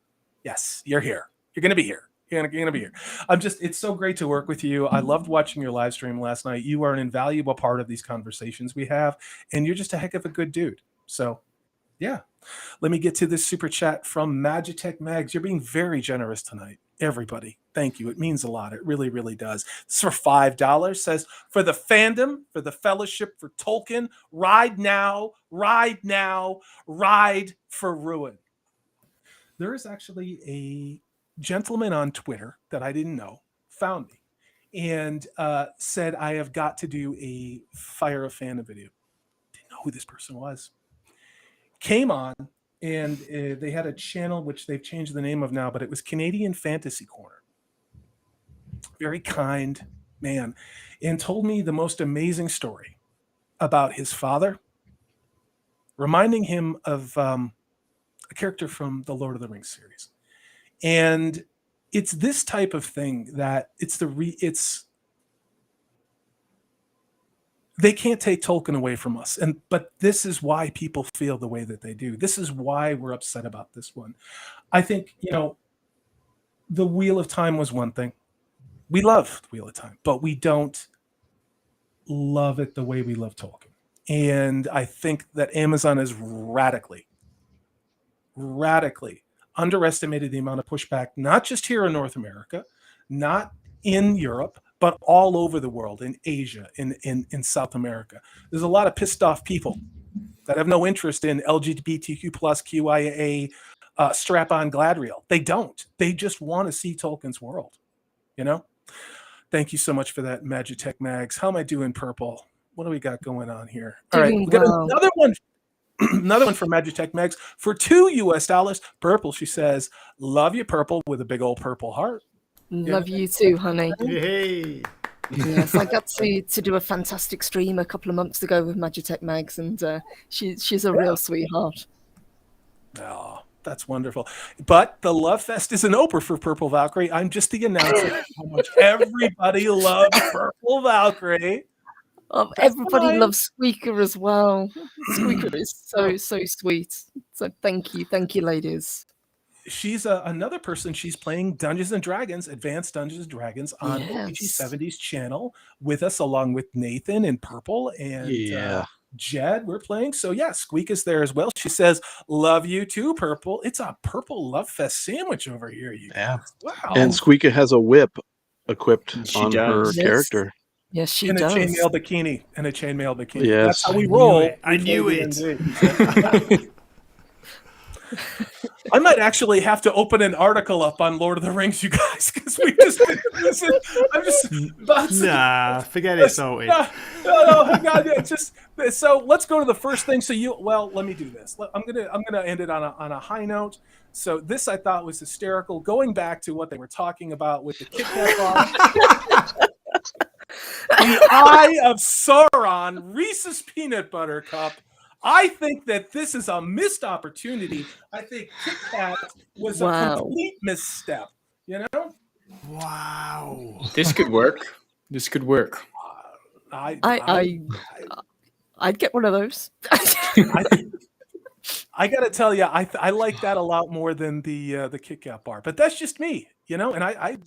you're here. You're going to be here. You're gonna be here. It's so great to work with you. I loved watching your live stream last night. You are an invaluable part of these conversations we have, and you're just a heck of a good dude. So, yeah. Let me get to this super chat from Magitech Mags. You're being very generous tonight, everybody. Thank you. It means a lot. It really, really does. This for $5 says, for the fandom, for the fellowship, for Tolkien, ride now, ride for ruin. There is actually a gentleman on Twitter that I didn't know found me and said I have got to do a Fire of Fandom video. Didn't know who this person was. Came on and they had a channel which they've changed the name of now, but it was Canadian Fantasy Corner. Very kind man, and told me the most amazing story about his father, reminding him of a character from the Lord of the Rings series. And it's this type of thing that they can't take Tolkien away from us. But this is why people feel the way that they do. This is why we're upset about this one. I think, the Wheel of Time was one thing. We love Wheel of Time, but we don't love it the way we love Tolkien. And I think that Amazon has radically underestimated the amount of pushback, not just here in North America, not in Europe, but all over the world, in Asia, in South America. There's a lot of pissed off people that have no interest in LGBTQ plus QIA strap-on Gladriel. They don't. They just want to see Tolkien's world, Thank you so much for that, Magitech Mags. How am I doing, Purple? What do we got going on here? All right, we got another one. Another one from Magitech Mags for $2. Purple, she says, love you, Purple, with a big old purple heart. Love you too, honey. Hey. Yes, I got to do a fantastic stream a couple of months ago with Magitech Mags, and she's a real sweetheart. Oh, that's wonderful. But the Love Fest isn't over for Purple Valkyrie. I'm just the announcer of how much everybody loves Purple Valkyrie. Everybody loves Squeaker as well. Squeaker is so sweet. So thank you, ladies. She's another person. She's playing Dungeons and Dragons, Advanced Dungeons and Dragons on OPG70's channel with us, along with Nathan and Purple and Jed. We're playing. So yeah, Squeak is there as well. She says, "Love you too, Purple." It's a Purple Love Fest sandwich over here. You guys. Wow. And Squeaka has a whip equipped on her character. Yes, she does. And a chainmail bikini. Yes. That's how we roll. I knew it. I might actually have to open an article up on Lord of the Rings, you guys, because we just listen. I'm just forget it, Salty. No, hang on. It's just so. Let's go to the first thing. So let me do this. I'm gonna end it on a high note. So this I thought was hysterical. Going back to what they were talking about with the Kit Kat bar. The Eye of Sauron, Reese's Peanut Butter Cup. I think that this is a missed opportunity. I think Kit Kat was a complete misstep. Wow. This could work. I'd get one of those. I gotta tell you, I like that a lot more than the Kit Kat bar. But that's just me, and I.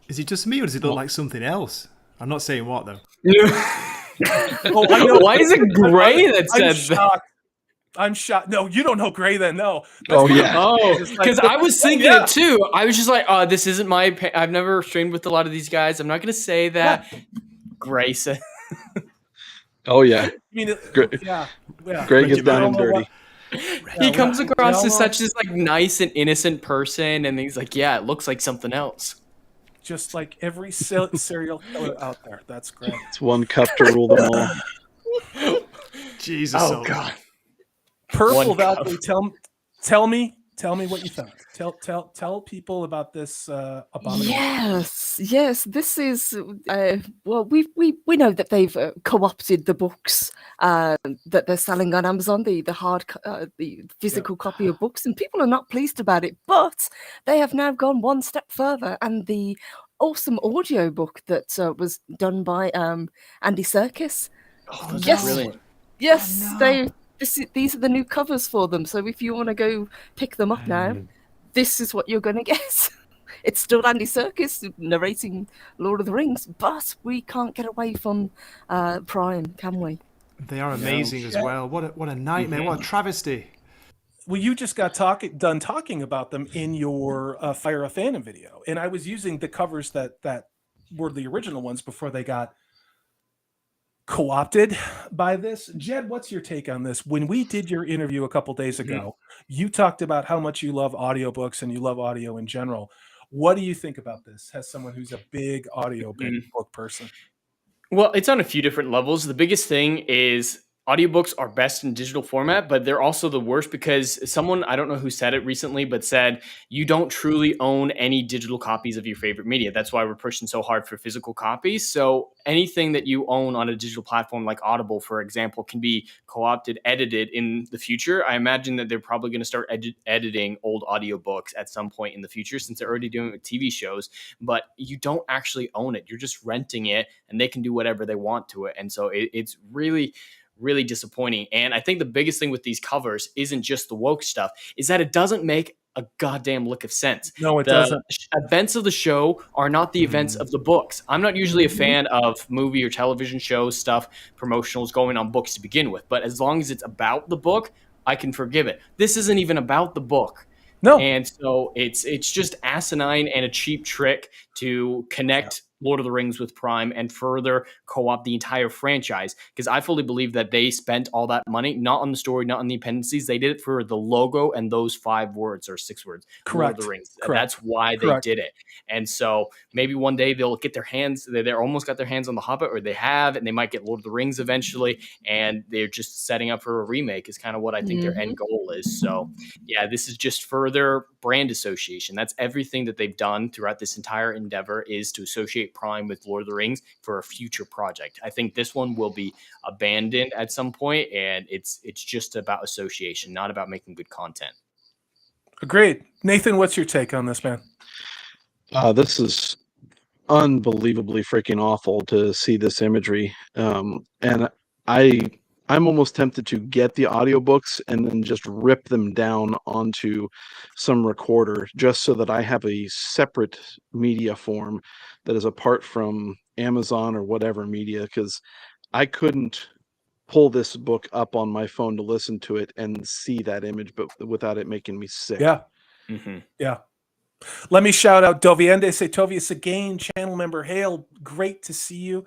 Is it just me, or does it look like something else? I'm not saying what though. Oh, I know. Why is it Gray that said that? I'm shocked. No, you don't know Gray then. No. Because I was thinking it too. I was just like, oh, this isn't my. I've never streamed with a lot of these guys. I'm not going to say that. Yeah. Gray said. Oh, yeah. I mean, Greg gets down and dirty. He comes across as such as nice and innocent person, and he's like, yeah, it looks like something else. Just like every serial killer out there. That's great. It's one cup to rule them all. Jesus. Oh, God. Purple Valkyrie, tell me Tell me what you thought. Tell people about this abomination. Yes. This is well, we know that they've co-opted the books that they're selling on Amazon, the physical copy of books, and people are not pleased about it. But they have now gone one step further, and the awesome audio book that was done by Andy Serkis. Oh, that's Yes, brilliant. yes, these are the new covers for them. So if you want to go pick them up now, this is what you're going to get. It's still Andy Serkis narrating Lord of the Rings, but we can't get away from Prime, can we? They are amazing as well. What a nightmare! What a travesty! Well, you just got done talking about them in your Fire of Fandom video, and I was using the covers that were the original ones before they got co-opted by this. Jed, what's your take on this? When we did your interview a couple days ago, you talked about how much you love audiobooks and you love audio in general. What do you think about this as someone who's a big book person? Well, it's on a few different levels. The biggest thing is audiobooks are best in digital format, but they're also the worst because someone, I don't know who said it recently, but said you don't truly own any digital copies of your favorite media. That's why we're pushing so hard for physical copies. So anything that you own on a digital platform like Audible, for example, can be co-opted, edited in the future. I imagine that they're probably going to start editing old audiobooks at some point in the future, since they're already doing it with TV shows, but you don't actually own it. You're just renting it and they can do whatever they want to it. And so it's really disappointing. And I think the biggest thing with these covers isn't just the woke stuff, is that it doesn't make a goddamn lick of sense. No, it doesn't. Events of the show are not the events of the books. I'm not usually a fan of movie or television shows, stuff, promotionals going on books to begin with, but as long as it's about the book, I can forgive it. This isn't even about the book. No. And so it's just asinine and a cheap trick to connect Lord of the Rings with Prime and further co-opt the entire franchise, because I fully believe that they spent all that money not on the story, not on the appendices. They did it for the logo and those 5 words or 6 words. Correct. Lord of the Rings. That's why they did it. And so maybe one day they'll get their hands, they're almost got their hands on The Hobbit, or they have, and they might get Lord of the Rings eventually, and they're just setting up for a remake is kind of what I think their end goal is. So yeah, this is just further brand association. That's everything that they've done throughout this entire endeavor, is to associate Prime with Lord of the Rings for a future project. I think this one will be abandoned at some point, and it's just about association, not about making good content. Agreed. Nathan, what's your take on this, man? This is unbelievably freaking awful to see this imagery. And I'm almost tempted to get the audiobooks and then just rip them down onto some recorder, just so that I have a separate media form that is apart from Amazon or whatever media, because I couldn't pull this book up on my phone to listen to it and see that image, but without it making me sick. Yeah. Yeah. Let me shout out Doviende Setovia Seguin, channel member. Hail, great to see you.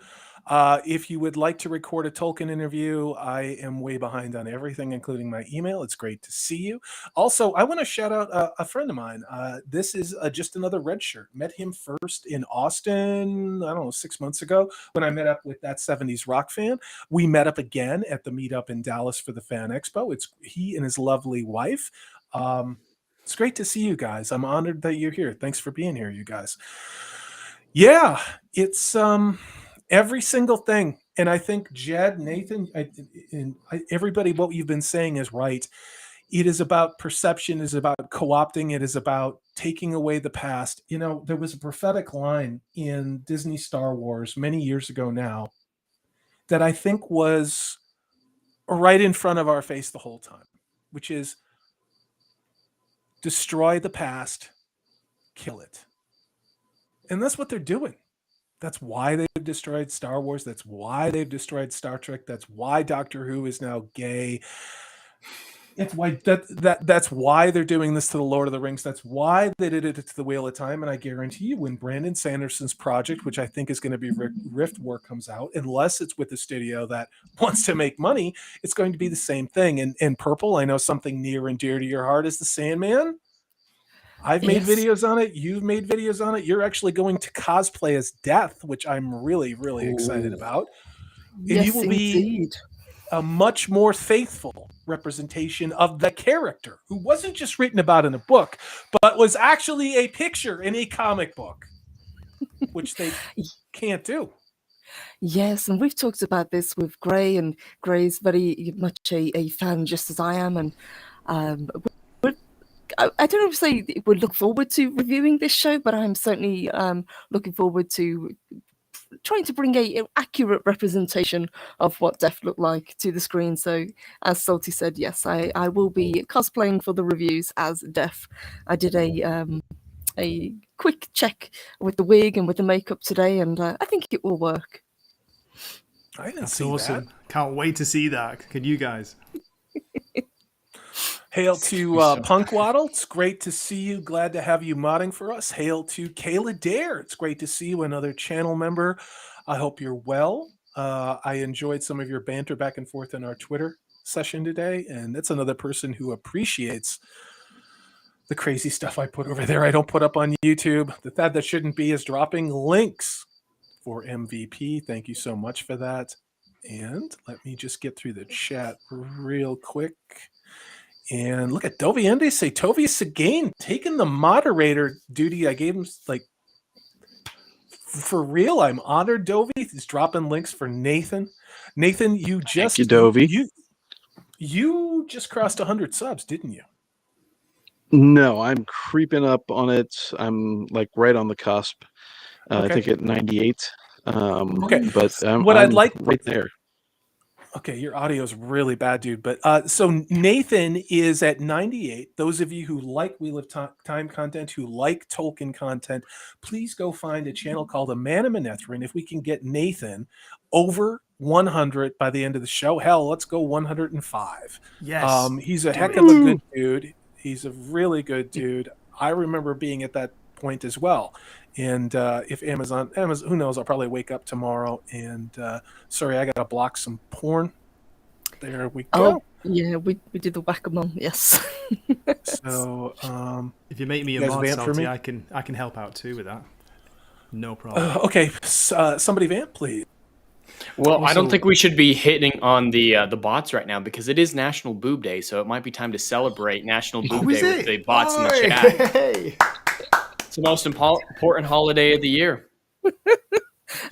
If you would like to record a Tolkien interview, I am way behind on everything, including my email. It's great to see you. Also, I want to shout out a friend of mine. This is just another red shirt. Met him first in Austin, I don't know, 6 months ago when I met up with that 70s rock fan. We met up again at the meetup in Dallas for the Fan Expo. It's he and his lovely wife. It's great to see you guys. I'm honored that you're here. Thanks for being here, you guys. Yeah, it's every single thing. And I think Jed, Nathan, everybody, what you've been saying is right. It is about perception, it is about co-opting, it is about taking away the past. You know, there was a prophetic line in Disney Star Wars many years ago now that I think was right in front of our face the whole time, which is destroy the past, kill it. And that's what they're doing. That's why they've destroyed Star Wars. That's why they've destroyed Star Trek. That's why Doctor Who is now gay. It's why that's why they're doing this to the Lord of the Rings. That's why they did it to the Wheel of Time. And I guarantee you, when Brandon Sanderson's project, which I think is going to be Rift work, comes out, unless it's with a studio that wants to make money, it's going to be the same thing. And Purple, I know something near and dear to your heart is the Sandman. I've made videos on it. You've made videos on it. You're actually going to cosplay as Death, which I'm really, really excited about. And Yes, you will be indeed. a much more faithful representation of the character, who wasn't just written about in a book, but was actually a picture in a comic book, which they can't do. Yes, and we've talked about this with Gray, and Gray's very much a fan, just as I am, and I don't know if say we look forward to reviewing this show, but I'm certainly looking forward to trying to bring a accurate representation of what Death looked like to the screen. So, as Salty said, yes, I will be cosplaying for the reviews as Death. I did a quick check with the wig and with the makeup today, and I think it will work. I didn't That's see awesome. that. Can't wait to see that. Can you guys? Hail to Punkwaddle. It's great to see you. Glad to have you modding for us. Hail to Kayla Dare. It's great to see you, another channel member. I hope you're well. I enjoyed some of your banter back and forth in our Twitter session today, and that's another person who appreciates the crazy stuff I put over there. I don't put up on YouTube. The That Shouldn't Be is dropping links for MVP. Thank you so much for that. And let me just get through the chat real quick. And look at Dovi Ende say Tovi Seguin taking the moderator duty. I gave him, like, for real. I'm honored, Dovi. He's dropping links for Nathan. Nathan, you just Thank you, Dovi. You just crossed 100 subs, didn't you? No, I'm creeping up on it. I'm like right on the cusp. Okay. I think at 98. Okay. But What I'd like right there. Okay, your audio is really bad, dude. But so Nathan is at 98. Those of you who like Wheel of Time content, who like Tolkien content, please go find a channel called A Man of Manethrin. If we can get Nathan over 100 by the end of the show, hell, let's go 105. Yes. He's a heck of a good dude. He's a really good dude. I remember being at that point as well. And if Amazon, who knows, I'll probably wake up tomorrow and sorry, I gotta block some porn. There we go. Oh yeah, we did the whack-a-mole, yes. So if you make me a mod, Salty, I can help out too with that. No problem. Okay, somebody vamp, please. Well, I don't think we should be hitting on the bots right now because it is National Boob Day, so it might be time to celebrate National Boob Day with the bots in the chat. Hey. It's the most important holiday of the year.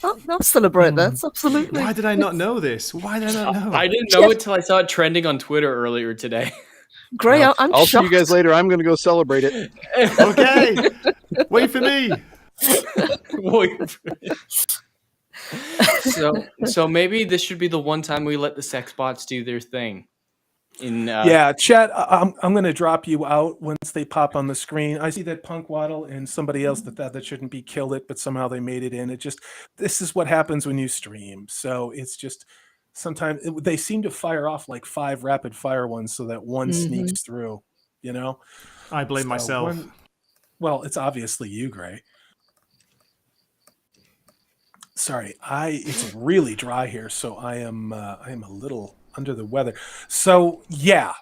I'll celebrate that, absolutely. Why did I not know this? Why did I not know? I didn't know it until I saw it trending on Twitter earlier today. Gray, I'm I'll shocked. see you guys later. I'm going to go celebrate it. Okay. Wait for me. Wait for me. So maybe this should be the one time we let the sex bots do their thing. Yeah, chat. I'm going to drop you out once they pop on the screen. I see that Punkwaddle and somebody else that shouldn't be killed it, but somehow they made it in. This is what happens when you stream. So it's just sometimes they seem to fire off like 5 rapid fire ones so that one sneaks through. You know, I blame myself. Well, it's obviously you, Gray. Sorry, it's really dry here, so I am a little under the weather. So yeah,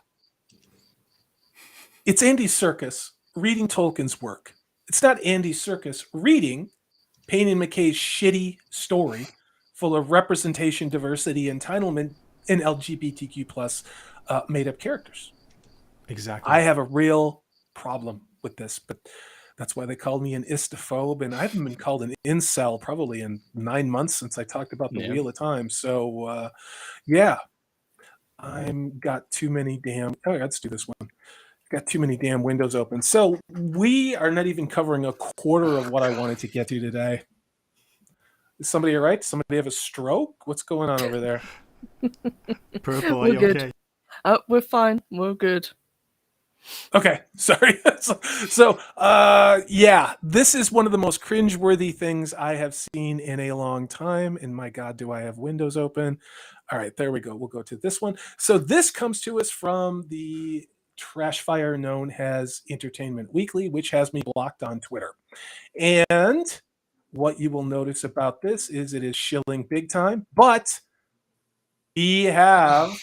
it's Andy Serkis reading Tolkien's work. It's not Andy Serkis reading Payne and McKay's shitty story full of representation, diversity, entitlement, and LGBTQ plus made up characters. Exactly. I have a real problem with this, but that's why they called me an istophobe, and I haven't been called an incel probably in 9 months since I talked about the Wheel of Time. So yeah. I've got too many damn... Oh, let's do this one. Got too many damn windows open. So we are not even covering a quarter of what I wanted to get to today. Is somebody all right? Somebody have a stroke? What's going on over there? Purple, are We're you good. okay? We're fine. We're good. Okay, sorry. So, yeah, this is one of the most cringeworthy things I have seen in a long time. And my God, do I have windows open? All right, there we go. We'll go to this one. So this comes to us from the trash fire known as Entertainment Weekly, which has me blocked on Twitter. And what you will notice about this is it is shilling big time, but we have...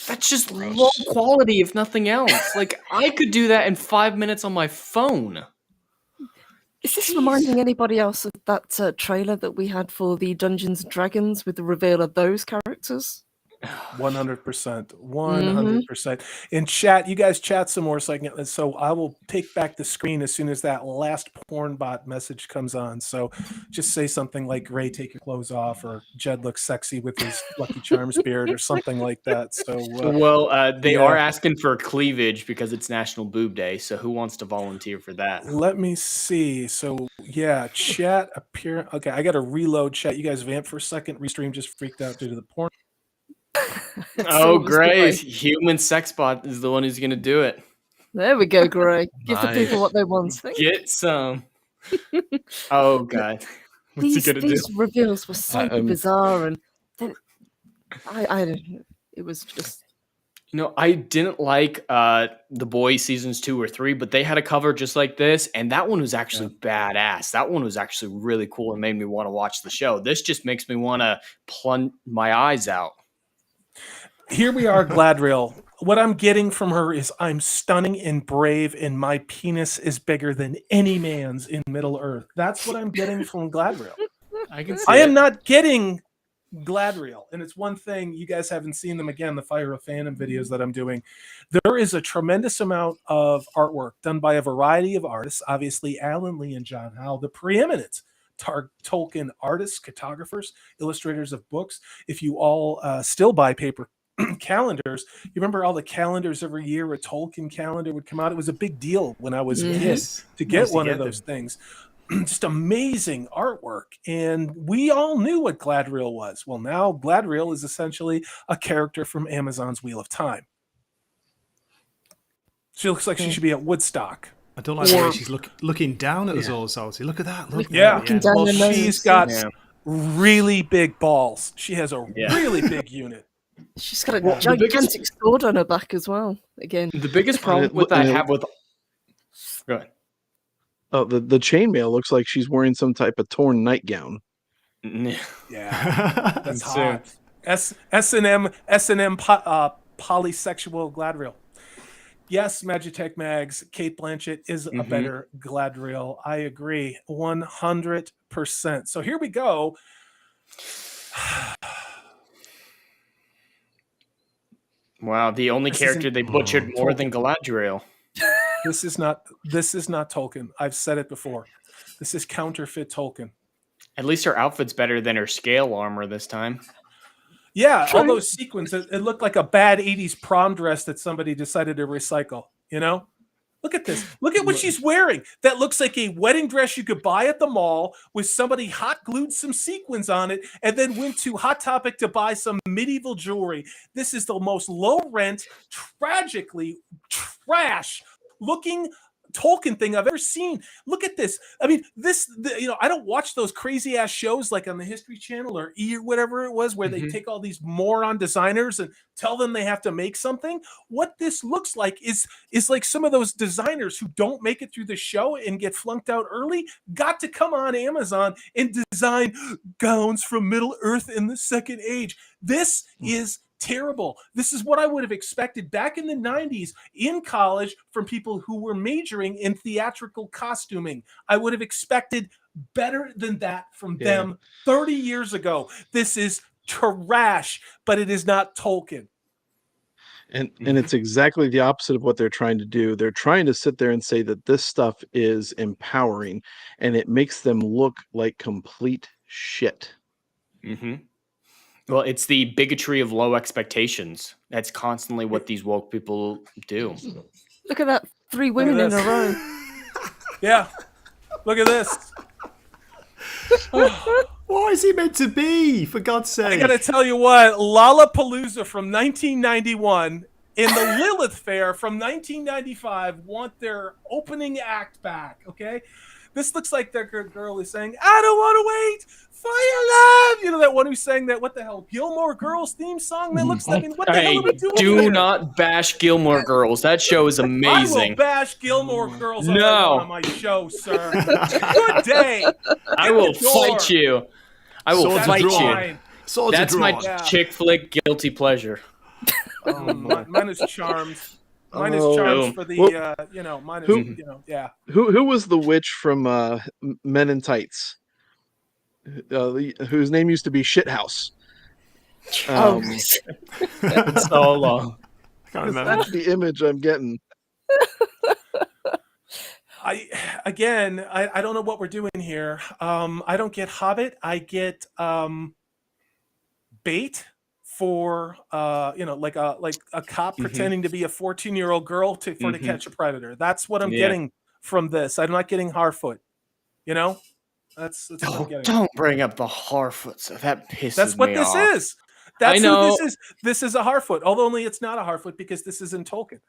That's just low quality, if nothing else. Like, I could do that in 5 minutes on my phone. Is this reminding anybody else of that trailer that we had for the Dungeons and Dragons with the reveal of those characters? 100%. 100%. In chat, you guys chat some more so I will take back the screen as soon as that last porn bot message comes on. So just say something like, Ray, take your clothes off, or Jed looks sexy with his Lucky Charms beard, or something like that. So they are asking for cleavage because it's National Boob Day. So who wants to volunteer for that? Let me see. So yeah, chat appear. Okay, I got to reload chat. You guys vamp for a second. Restream just freaked out due to the porn. Oh, great. Human sex bot is the one who's going to do it. There we go, Gray. Give the people what they want. Get some. Oh, God. What's he going to do? These reveals were so bizarre, and then I don't know. It was just... You know, I didn't like The Boys seasons 2 or 3, but they had a cover just like this, and that one was actually badass. That one was actually really cool and made me want to watch the show. This just makes me want to plunge my eyes out. Here we are, Gladriel. What I'm getting from her is I'm stunning and brave, and my penis is bigger than any man's in Middle Earth. That's what I'm getting from Gladriel. I am not getting Gladriel, and it's one thing, you guys haven't seen them again, the Fire of Fandom videos that I'm doing. There is a tremendous amount of artwork done by a variety of artists, obviously Alan Lee and John Howe, the preeminent Tolkien artists, cartographers, illustrators of books. If you all still buy paper calendars, you remember all the calendars every year, a Tolkien calendar would come out. It was a big deal when I was a kid to get one of those things. Just amazing artwork, and we all knew what Gladriel was. Well, now Gladriel is essentially a character from Amazon's Wheel of Time. She looks like she should be at Woodstock. I don't like the way she's looking down at us all, Salty. Look at that. Look. Well, she's got really big balls. She has a really big unit. She's got a gigantic sword on her back as well. Again, the biggest problem with I have with... Go ahead. Oh, the chainmail looks like she's wearing some type of torn nightgown. Yeah, that's hot. S&M polysexual Gladriel. Yes, Magitech Mags, Kate Blanchett is a better Gladriel. I agree, 100%. So here we go. Wow, the only character they butchered more than Galadriel. This is not Tolkien. I've said it before. This is counterfeit Tolkien. At least her outfit's better than her scale armor this time. Yeah, all those sequins. It looked like a bad 80s prom dress that somebody decided to recycle, you know? Look at this. Look at what she's wearing. That looks like a wedding dress you could buy at the mall with somebody hot glued some sequins on it and then went to Hot Topic to buy some medieval jewelry. This is the most low rent, tragically trash looking Tolkien thing I've ever seen. Look at this. I mean, I don't watch those crazy ass shows like on the History Channel or E or whatever it was, where they take all these moron designers and tell them they have to make something. What this looks like is like some of those designers who don't make it through the show and get flunked out early got to come on Amazon and design gowns from Middle Earth in the Second Age. This is terrible. This is what I would have expected back in the 90s in college from people who were majoring in theatrical costuming. I would have expected better than that from them 30 years ago. This is trash, but it is not Tolkien. And it's exactly the opposite of what they're trying to do. They're trying to sit there and say that this stuff is empowering, and it makes them look like complete shit. Well, it's the bigotry of low expectations. That's constantly what these woke people do. Look at that. 3 women in a row. Yeah. Look at this. What is he meant to be, for God's sake? I got to tell you what, Lollapalooza from 1991 and the Lilith Fair from 1995 want their opening act back, okay? This looks like that girl is saying, I don't want to wait for your love. You know that one who sang that, what the hell, Gilmore Girls theme song? That looks like, what the hell are we doing do not bash Gilmore Girls. That show is amazing. I will bash Gilmore Girls on my show, sir. Good day. I will fight you. I will fight you. That's my chick flick guilty pleasure. Oh, mine is Charmed. minus Oh. charge Boom. for the Well, minus who- yeah. Who was the witch from Men in Tights? Whose name used to be Shithouse. Oh, It's so long. I can't remember. That's the image I'm getting. I don't know what we're doing here. I don't get Hobbit. I get bait for like a cop pretending to be a 14-year-old girl to catch a predator. That's what I'm getting from this. I'm not getting Harfoot. That's what I'm getting. Don't bring up the Harfoot. So that pisses That's what me this off. is. That's I know. who this is. This is a Harfoot, although only it's not a Harfoot because this is in Tolkien.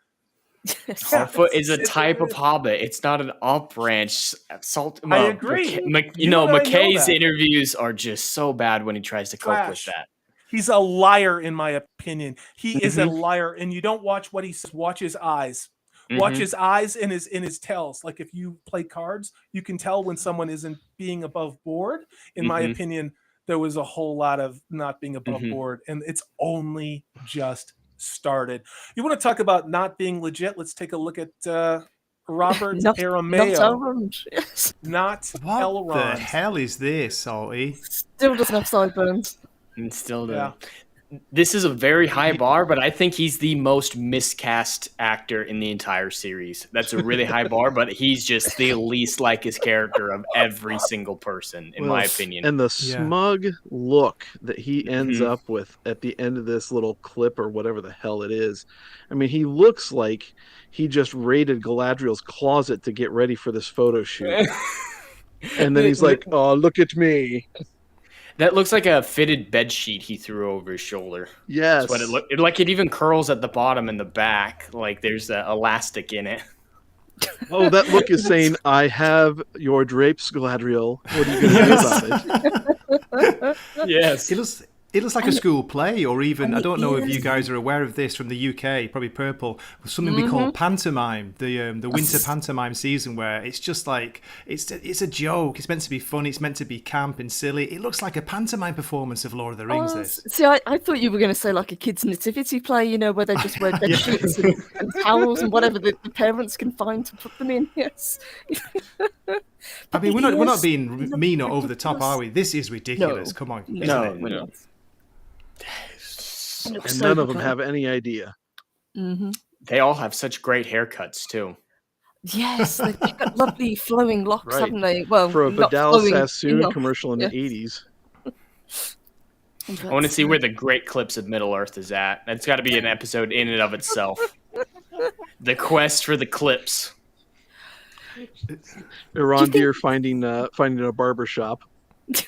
Harfoot is a it's- type of hobbit. It's not an up branch. I agree. You and I know McKay's that. interviews are just so bad when he tries to cope with Trash. that. He's a liar, in my opinion. He is a liar, and you don't watch what he says. Watch his eyes. Watch his eyes and his tells. Like if you play cards, you can tell when someone isn't being above board. In my opinion, there was a whole lot of not being above board, and it's only just started. You want to talk about not being legit? Let's take a look at Robert Arameo. Not What Elrond. the hell is this, Salty? Still doesn't have sideburns. And still do. Yeah. This is a very high bar, but I think he's the most miscast actor in the entire series. That's a really high bar, but he's just the least like his character of every single person, in my opinion. And the smug look that he ends up with at the end of this little clip or whatever the hell it is. I mean, he looks like he just raided Galadriel's closet to get ready for this photo shoot. And then he's like, "Oh, look at me." That looks like a fitted bed sheet he threw over his shoulder. Yes. That's what it looked like. It even curls at the bottom and the back, like there's an elastic in it. Oh, that look is saying, "I have your drapes, Galadriel. What are you going to do about it?" Yes. It looks like a school play, or even, I don't know if you guys are aware of this from the UK, probably Purple, something we call pantomime, the winter pantomime season, where it's just like, it's a joke, it's meant to be funny, it's meant to be camp and silly. It looks like a pantomime performance of Lord of the Rings, this. See, I thought you were going to say like a kids' nativity play, where they just wear bed sheets and towels and whatever the parents can find to put them in, yes. I mean, we're not being mean or over the top, are we? This is ridiculous. No. Come on. No. And none of them have any idea. They all have such great haircuts, too. Yes, they've got lovely flowing locks, Right. haven't they? Well, For a not Vidal flowing Sassoon enough. commercial in Yeah. the 80s. I want to see where the Great Clips of Middle Earth is at. That's got to be an episode in and of itself. The quest for the clips. Irandir finding a barber shop. Do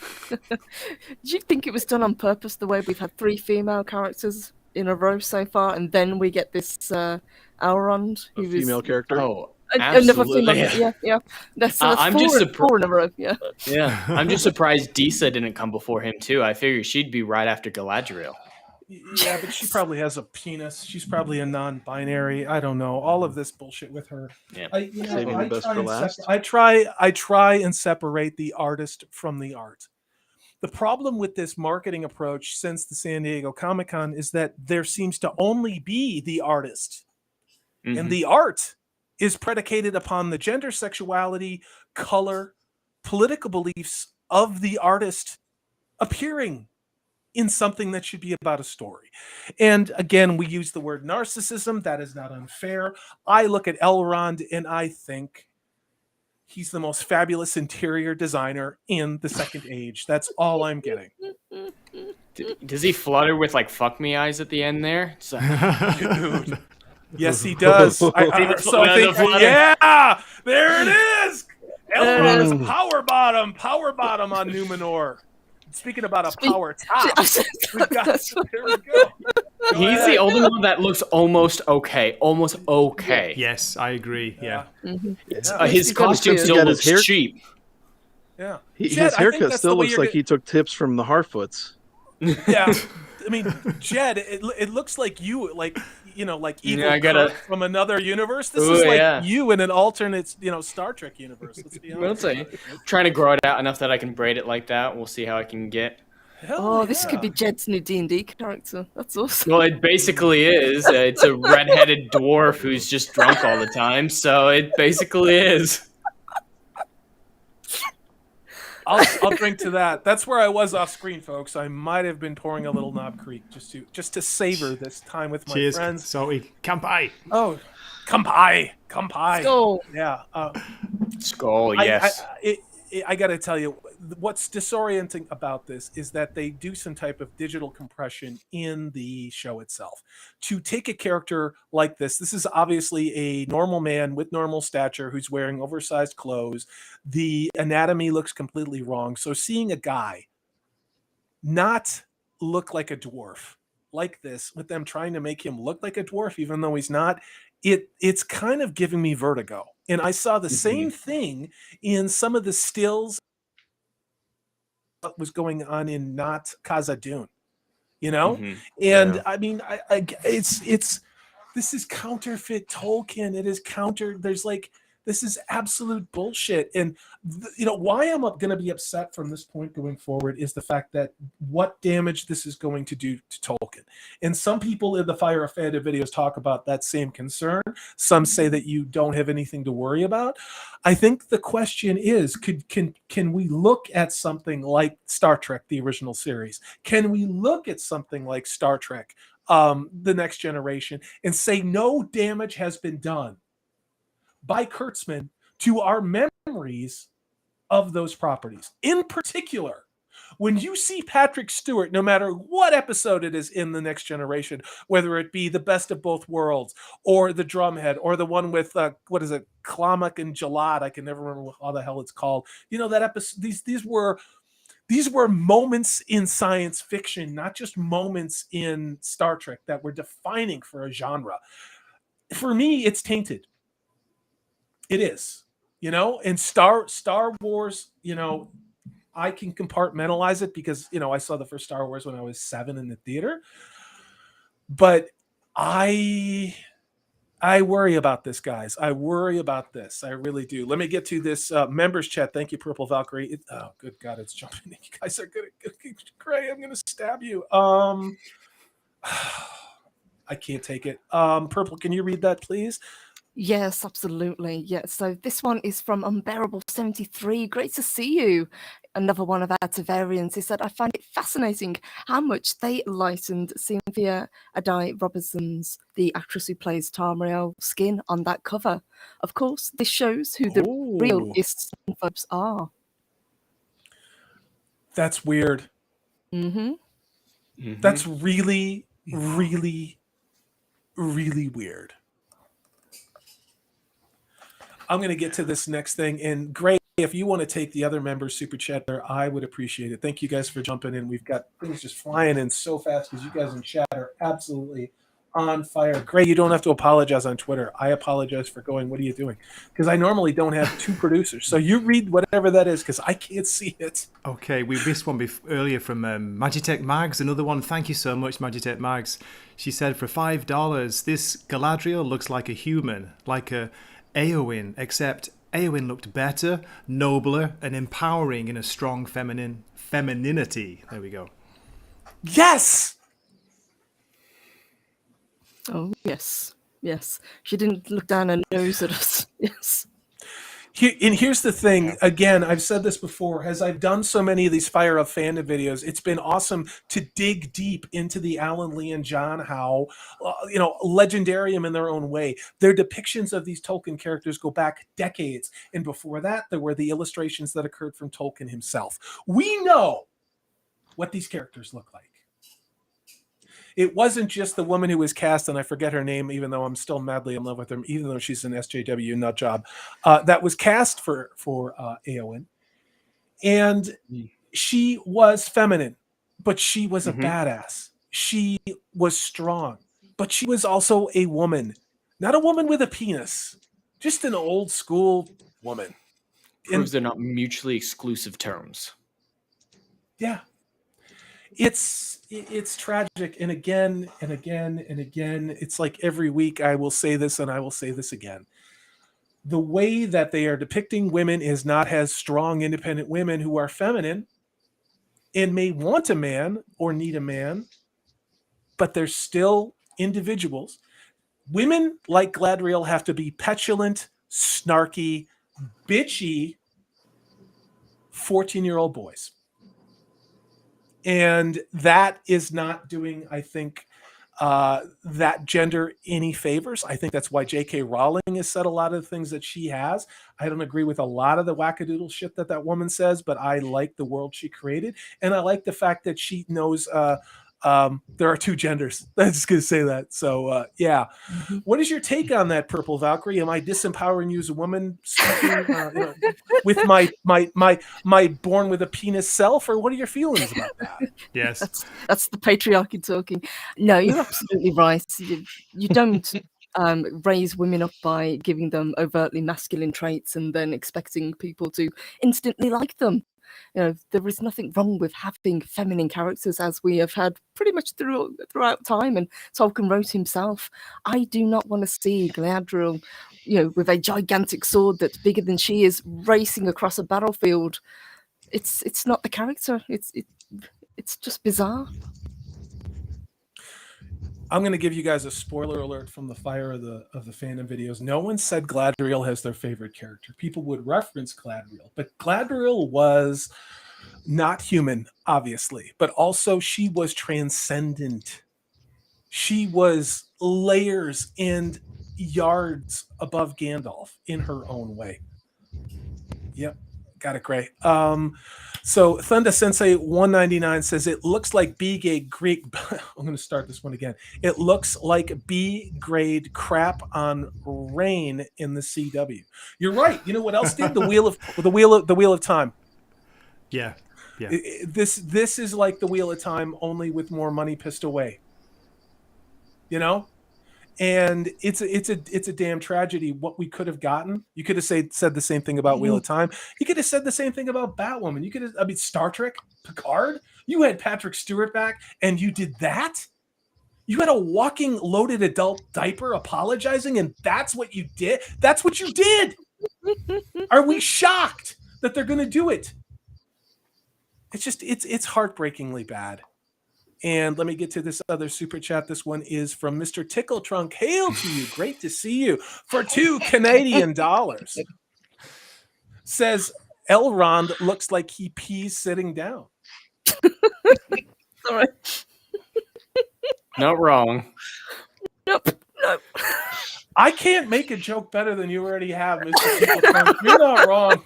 you think it was done on purpose, the way we've had 3 female characters in a row so far, and then we get this Elrond, A female character. Oh, another absolutely. female, yeah. That's I'm 4, just 4 in a row, yeah. Yeah, I'm just surprised Disa didn't come before him, too. I figured she'd be right after Galadriel. Yeah, but she probably has a penis. She's probably a non-binary. I don't know. All of this bullshit with her. Yeah. Saving the best for last. I try and separate the artist from the art. The problem with this marketing approach since the San Diego Comic-Con is that there seems to only be the artist. And the art is predicated upon the gender, sexuality, color, political beliefs of the artist appearing in something that should be about a story. And again, we use the word narcissism. That is not unfair. I look at Elrond and I think he's the most fabulous interior designer in the Second Age. That's all I'm getting. Does he flutter with like fuck me eyes at the end there? So, Dude. Yes, he does. Yeah, there it is. Elrond's power bottom on Numenor. Speaking about a power top, there we go. He's the only one that looks almost okay. Yes, I agree. Yeah. His costume still looks cheap. Yeah. His haircut still looks like he took tips from the Harfoots. Yeah. I mean, Jed, it looks like you, like evil Kirk from another universe. This is like you in an alternate, Star Trek universe. Let's be honest. Trying to grow it out enough that I can braid it like that. We'll see how I can get. Oh, this could be Jed's new D&D character. That's awesome. Well, it basically is. It's a red-headed dwarf who's just drunk all the time, so it basically is. I'll drink to that. That's where I was off screen, folks. I might have been pouring a little Knob Creek just to savor this time with my Cheers, friends. Salty. Kampai. Oh, kampai. Skull. Yeah. Skull, yes. I got to tell you, what's disorienting about this is that they do some type of digital compression in the show itself. To take a character like this is obviously a normal man with normal stature who's wearing oversized clothes. The anatomy looks completely wrong. So seeing a guy not look like a dwarf like this, with them trying to make him look like a dwarf, even though he's not, it's kind of giving me vertigo. And I saw the same thing in some of the stills that was going on in Not Khazad-dûm, And I mean, it's this is counterfeit Tolkien. It is counter. This is absolute bullshit. And why I'm going to be upset from this point going forward is the fact that what damage this is going to do to Tolkien. And some people in the Fire of Fandom videos talk about that same concern. Some say that you don't have anything to worry about. I think the question is, can we look at something like Star Trek, the original series? Can we look at something like Star Trek, The Next Generation, and say no damage has been done by Kurtzman to our memories of those properties? In particular, when you see Patrick Stewart, no matter what episode it is in The Next Generation, whether it be The Best of Both Worlds or The Drumhead or the one with, Klamak and Jalad, I can never remember how the hell it's called. That episode, these were moments in science fiction, not just moments in Star Trek that were defining for a genre. For me, it's tainted. It is, and Star Wars, I can compartmentalize it because, I saw the first Star Wars when I was 7 in the theater, but I worry about this, guys. I worry about this. I really do. Let me get to this members chat. Thank you, Purple Valkyrie. Oh, good God, it's jumping. You guys are good. Gray, I'm going to stab you. I can't take it. Purple, can you read that, please? Yes, absolutely. Yeah. So this one is from Unbearable73. Great to see you. Another one of our Tavarians. He said, I find it fascinating how much they lightened Cynthia Adai Robertson's, the actress who plays Tamriel, skin on that cover. Of course, this shows who the real folks are. That's weird. That's really, really, really weird. I'm going to get to this next thing. And Gray, if you want to take the other members' super chat there, I would appreciate it. Thank you guys for jumping in. We've got things just flying in so fast because you guys in chat are absolutely on fire. Gray, you don't have to apologize on Twitter. I apologize for going, what are you doing? Because I normally don't have two producers. So you read whatever that is because I can't see it. Okay, we missed one earlier from Magitech Mags. Another one. Thank you so much, Magitech Mags. She said, for $5, this Galadriel looks like a human, like a Éowyn, except Éowyn looked better, nobler, and empowering in a strong femininity. There we go. Yes! Oh, yes. Yes. She didn't look down her nose at us. Yes. And here's the thing. Again, I've said this before. As I've done so many of these Fire of Fandom videos, it's been awesome to dig deep into the Alan Lee and John Howe, legendarium in their own way. Their depictions of these Tolkien characters go back decades. And before that, there were the illustrations that occurred from Tolkien himself. We know what these characters look like. It wasn't just the woman who was cast, and I forget her name, even though I'm still madly in love with her, even though she's an SJW nut job, that was cast for Éowyn. And she was feminine, but she was a badass. She was strong, but she was also a woman. Not a woman with a penis, just an old school woman. Proves they're not mutually exclusive terms. Yeah. It's tragic, and again and again and again, it's like every week I will say this and I will say this again. The way that they are depicting women is not as strong, independent women who are feminine and may want a man or need a man, but they're still individuals. Women like Gladriel have to be petulant, snarky, bitchy 14-year-old boys. And that is not doing, I think, that gender any favors. I think that's why J.K. Rowling has said a lot of the things that she has. I don't agree with a lot of the wackadoodle shit that woman says, but I like the world she created. And I like the fact that she knows there are two genders. I'm just going to say that. So, yeah. What is your take on that, Purple Valkyrie? Am I disempowering you as a woman speaking, with my born with a penis self, or what are your feelings about that? Yes. That's the patriarchy talking. No, you're absolutely right. You don't raise women up by giving them overtly masculine traits and then expecting people to instantly like them. There is nothing wrong with having feminine characters, as we have had pretty much throughout time, and Tolkien wrote himself. I do not want to see Galadriel, with a gigantic sword that's bigger than she is, racing across a battlefield. It's not the character. It's just bizarre. I'm going to give you guys a spoiler alert from the fire of the fandom videos. No one said Gladriel has their favorite character. People would reference Gladriel, but Gladriel was not human, obviously, but also she was transcendent. She was layers and yards above Gandalf in her own way. Yep. Got it, Gray. So Thunder Sensei 199 says it looks like B-grade Greek. I'm going to start this one again. It looks like B-grade crap on Rain in the CW. You're right. You know what else did? The Wheel of Time. Yeah. This is like the Wheel of Time, only with more money pissed away. And it's a damn tragedy what we could have gotten. You could have said the same thing about Wheel of Time. You could have said the same thing about Batwoman. You could have, Star Trek, Picard. You had Patrick Stewart back, and you did that. You had a walking loaded adult diaper apologizing, and that's what you did. That's what you did. Are we shocked that they're going to do it? It's heartbreakingly bad. And let me get to this other super chat. This one is from Mr. Tickle Trunk. Hail to you. Great to see you. For $2 Canadian. Says Elrond looks like he pees sitting down. Sorry. Not wrong. Nope. I can't make a joke better than you already have, Mr. Tickle Trunk. You're not wrong.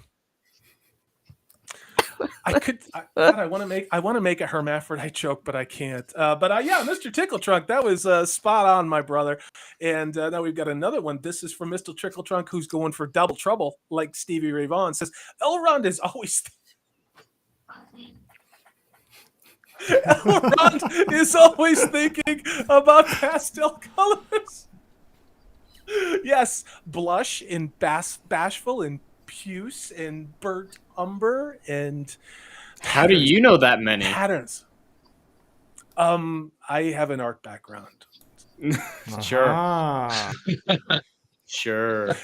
I want to make a hermaphrodite joke, but I can't. Yeah, Mr. Tickle Trunk, that was spot on, my brother. And now we've got another one. This is from Mr. Tickle Trunk, who's going for double trouble, like Stevie Ray Vaughan says. Elrond is always thinking about pastel colors. Yes, blush and bashful and puce and burnt umber and how do you know that many patterns? I have an art background. Sure.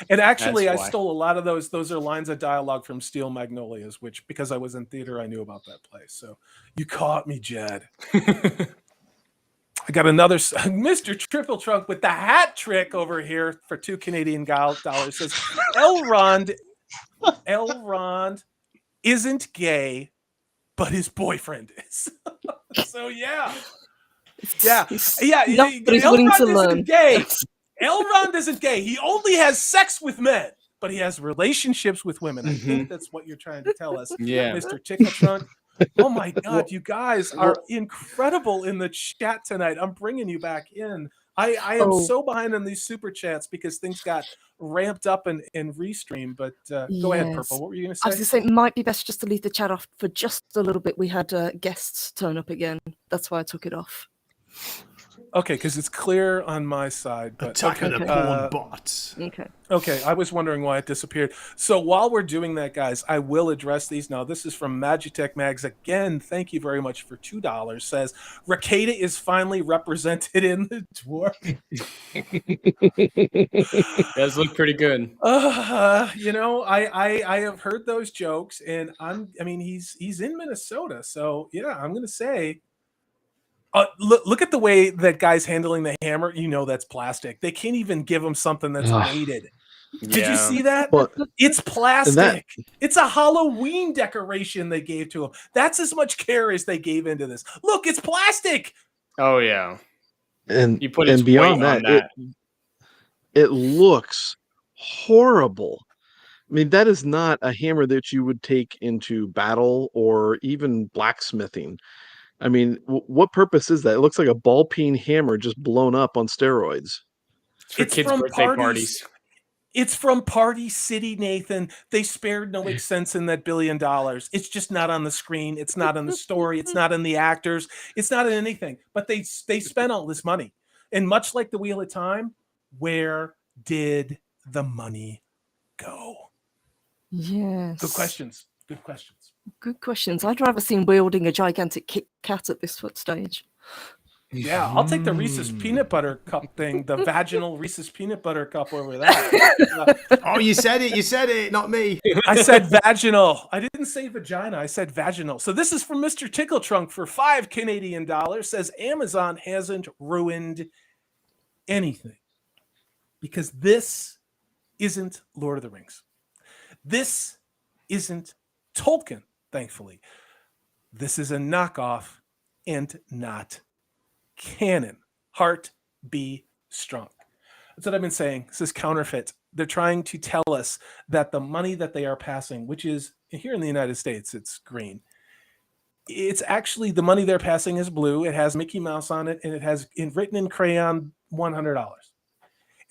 And actually, I stole a lot of those. Those are lines of dialogue from Steel Magnolias, which, because I was in theater, I knew about that play. So you caught me, Jed. I got another Mr. Triple Trunk with the hat trick over here for $2 Canadian. Says Elrond isn't gay, but his boyfriend is. So yeah. Elrond isn't gay. Elrond isn't gay. He only has sex with men, but he has relationships with women. I think that's what you're trying to tell us, Mr. Tickle Trunk. Oh my God, you guys are incredible in the chat tonight. I'm bringing you back in. I am so behind on these super chats because things got ramped up and restreamed. But go ahead, Purple. What were you going to say? I was going to say it might be best just to leave the chat off for just a little bit. We had guests turn up again. That's why I took it off. Okay, because it's clear on my side. But Attack of the porn bots. Okay. Okay, I was wondering why it disappeared. So while we're doing that, guys, I will address these now. This is from Magitech Mags again. Thank you very much for $2. Says Rakata is finally represented in the dwarf. Does look pretty good. I have heard those jokes, and he's in Minnesota, so yeah, I'm gonna say. Look at the way that guy's handling the hammer. You know that's plastic. They can't even give him something that's weighted. Did you see that? Well, it's plastic. It's a Halloween decoration they gave to him. That's as much care as they gave into this. Look, it's plastic. Oh yeah. And you put and beyond that, it looks horrible. I mean, that is not a hammer that you would take into battle or even blacksmithing. I mean, what purpose is that? It looks like a ball peen hammer just blown up on steroids. It's for kids' birthday parties. It's from Party City, Nathan. They spared no expense in that $1 billion. It's just not on the screen. It's not in the story. It's not in the actors. It's not in anything. But they spent all this money. And much like the Wheel of Time, where did the money go? Yes. Good questions. Good questions. Good questions. I'd rather see him wielding a gigantic Kit Kat at this stage. Yeah, I'll take the Reese's peanut butter cup thing, the vaginal Reese's peanut butter cup over that. Oh, you said it. You said it, not me. I said vaginal. I didn't say vagina. I said vaginal. So this is from Mr. Tickle Trunk for $5 Canadian. Says Amazon hasn't ruined anything because this isn't Lord of the Rings. This isn't Tolkien, thankfully. This is a knockoff and not canon. Heart be strong. That's what I've been saying. This is counterfeit. They're trying to tell us that the money that they are passing, which is here in the United States, it's green. It's actually the money they're passing is blue. It has Mickey Mouse on it, and it has written in crayon $100.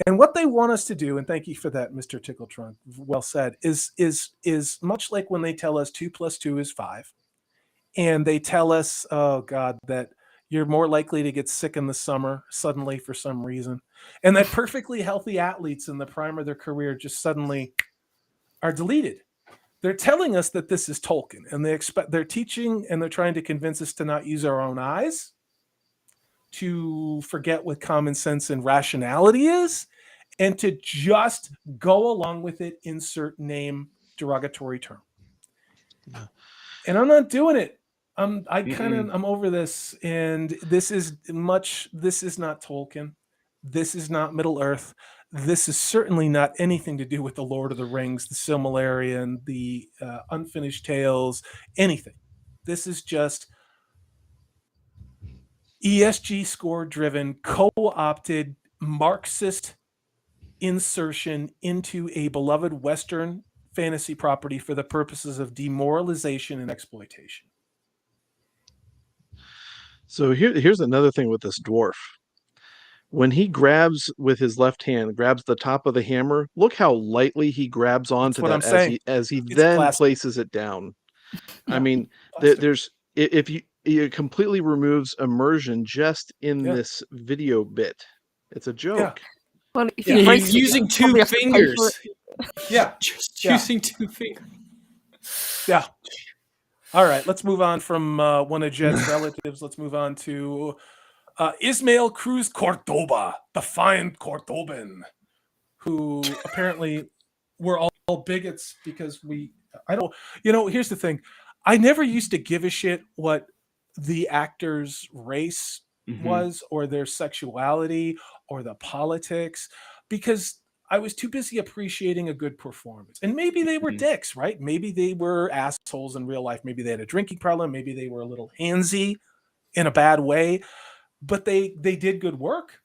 And what they want us to do, and thank you for that, Mr. Tickle Trunk, well said, is much like when they tell us 2 + 2 is 5, and they tell us, oh God, that you're more likely to get sick in the summer suddenly for some reason, and that perfectly healthy athletes in the prime of their career just suddenly are deleted. They're telling us that this is Tolkien, and they're teaching and they're trying to convince us to not use our own eyes, to forget what common sense and rationality is, and to just go along with it, insert name, derogatory term. Yeah. And I'm not doing it. I'm over this, and this is not Tolkien. This is not Middle Earth. This is certainly not anything to do with the Lord of the Rings, the Silmarillion, the Unfinished Tales, anything. This is just ESG score driven, co-opted Marxist insertion into a beloved Western fantasy property for the purposes of demoralization and exploitation. So here's another thing with this dwarf. When he grabs with his left hand, grabs the top of the hammer, look how lightly he grabs onto that as he then plastic. Places it down. I mean, there's if it completely removes immersion just in this video bit. It's a joke. Yeah. Well, if he's using 2 fingers. Yeah. Just using 2 fingers. Yeah. All right, let's move on from one of Jed's relatives. Let's move on to Ismael Cruz Cordoba, the fine Cordoban, who apparently we're all bigots because here's the thing. I never used to give a shit what the actor's race was or their sexuality or the politics because I was too busy appreciating a good performance. And maybe they were dicks, right? Maybe they were assholes in real life. Maybe they had a drinking problem. Maybe they were a little handsy in a bad way. But they did good work.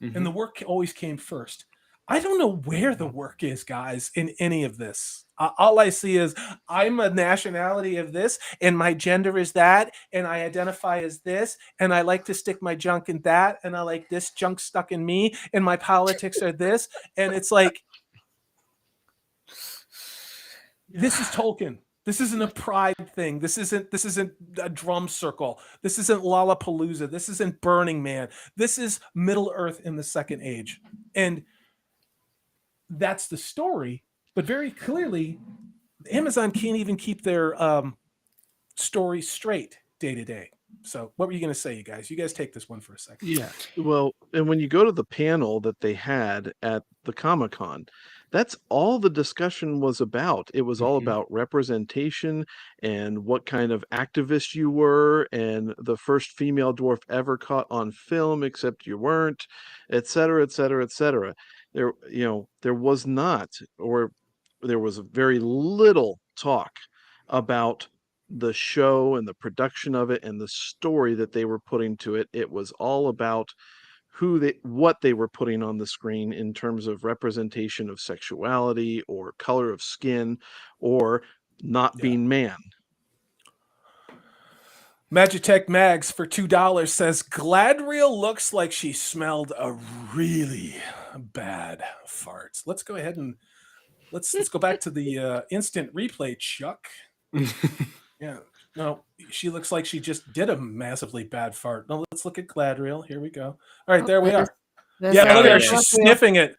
And the work always came first. I don't know where the work is, guys, in any of this. All I see is I'm a nationality of this, and my gender is that, and I identify as this, and I like to stick my junk in that, and I like this junk stuck in me, and my politics are this. And it's like, this is Tolkien. This isn't a pride thing. This isn't a drum circle. This isn't Lollapalooza. This isn't Burning Man. This is Middle Earth in the Second Age. And that's the story. But very clearly, Amazon can't even keep their story straight day to day. So what were you going to say, you guys? You guys take this one for a second. Yeah. Well, and when you go to the panel that they had at the Comic-Con, that's all the discussion was about. It was all about representation and what kind of activist you were, and the first female dwarf ever caught on film, except you weren't, et cetera, et cetera, et cetera. There, there was not, or there was very little talk about the show and the production of it and the story that they were putting to it. It was all about what they were putting on the screen in terms of representation of sexuality or color of skin or not being man. Magitech Mags for $2 says Gladriel looks like she smelled a really bad fart. Let's go ahead and let's go back to the instant replay, Chuck. Yeah. No, she looks like she just did a massively bad fart. No, let's look at Gladriel. Here we go. All right, there we are. Yeah, look at her. She's sniffing it.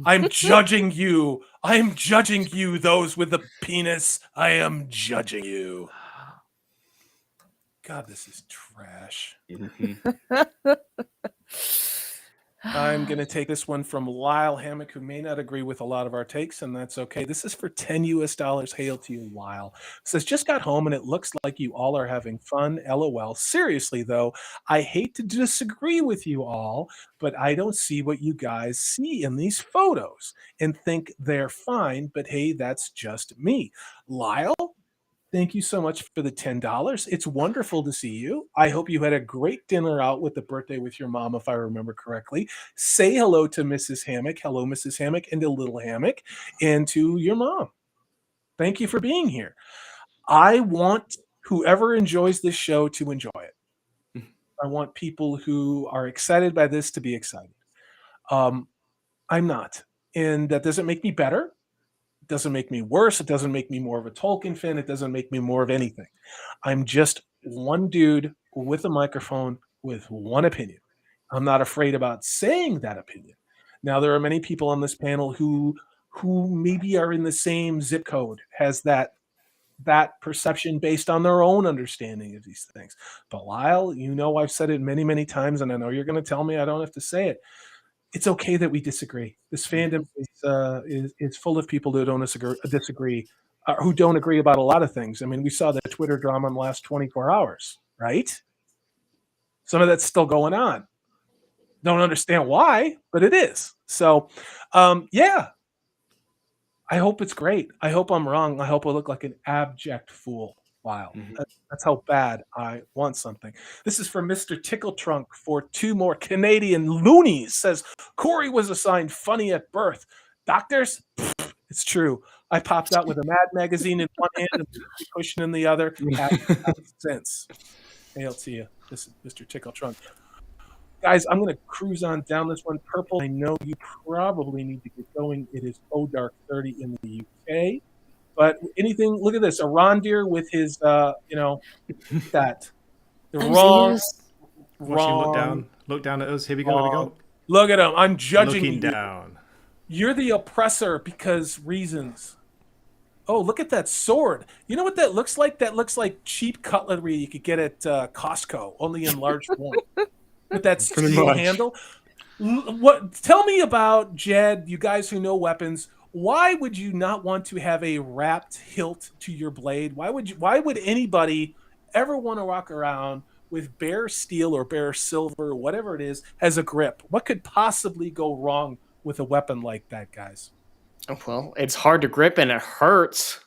I'm judging you. I'm judging you, those with the penis. I am judging you. God, this is trash. I'm going to take this one from Lyle Hammock, who may not agree with a lot of our takes, and that's okay. This is for $10 US. Hail to you, Lyle. It says, just got home, and it looks like you all are having fun. LOL. Seriously, though, I hate to disagree with you all, but I don't see what you guys see in these photos and think they're fine, but hey, that's just me. Lyle, thank you so much for the $10. It's wonderful to see you. I hope you had a great dinner out with the birthday with your mom, if I remember correctly. Say hello to Mrs. Hammock. Hello, Mrs. Hammock, and to Little Hammock, and to your mom. Thank you for being here. I want whoever enjoys this show to enjoy it. I want people who are excited by this to be excited. I'm not. And that doesn't make me better. It doesn't make me worse. It doesn't make me more of a Tolkien fan. It doesn't make me more of anything. I'm just one dude with a microphone with one opinion. I'm not afraid about saying that opinion. Now, there are many people on this panel who maybe are in the same zip code, has that perception based on their own understanding of these things. But Lyle, I've said it many, many times, and I know you're going to tell me I don't have to say it. It's okay that we disagree. This fandom is full of people who don't disagree, who don't agree about a lot of things. I mean, we saw the Twitter drama in the last 24 hours, right? Some of that's still going on. Don't understand why, but it is. So, yeah. I hope it's great. I hope I'm wrong. I hope I look like an abject fool. Wow. That's how bad I want something. This is from Mr. Tickle Trunk for 2 more Canadian loonies. Says, Corey was assigned funny at birth. Doctors? Pfft, it's true. I popped out with a Mad magazine in one hand and a cushion in the other. Since. Hail to you. This is Mr. Tickle Trunk. Guys, I'm going to cruise on down this one. Purple, I know you probably need to get going. It is dark 30 in the UK. But anything, look at this. A Rondeer with his, that. The wrong. Look down at us. Here we go. Look at him. I'm judging you. Looking down. You're the oppressor because reasons. Oh, look at that sword. You know what that looks like? That looks like cheap cutlery you could get at Costco, only in large form. With that steel handle. Tell me about, Jed, you guys who know weapons, why would you not want to have a wrapped hilt to your blade? Why would anybody ever want to walk around with bare steel or bare silver or whatever it is as a grip? What could possibly go wrong with a weapon like that, guys? Well, it's hard to grip and it hurts.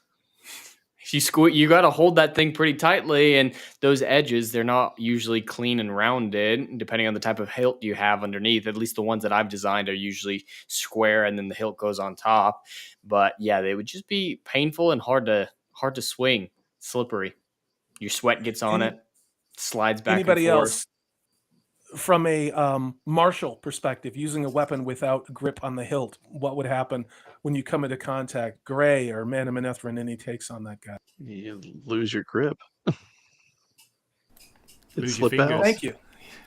You got to hold that thing pretty tightly, and those edges, they're not usually clean and rounded, depending on the type of hilt you have underneath. At least the ones that I've designed are usually square, and then the hilt goes on top. But yeah, they would just be painful and hard to swing, slippery. Your sweat gets on it, slides back and forth. Anybody else? from a martial perspective, using a weapon without grip on the hilt, what would happen when you come into contact? Gray or Mana Manethrin, any takes on that guy? You lose your grip. Lose your Slip out. fingers. Thank you.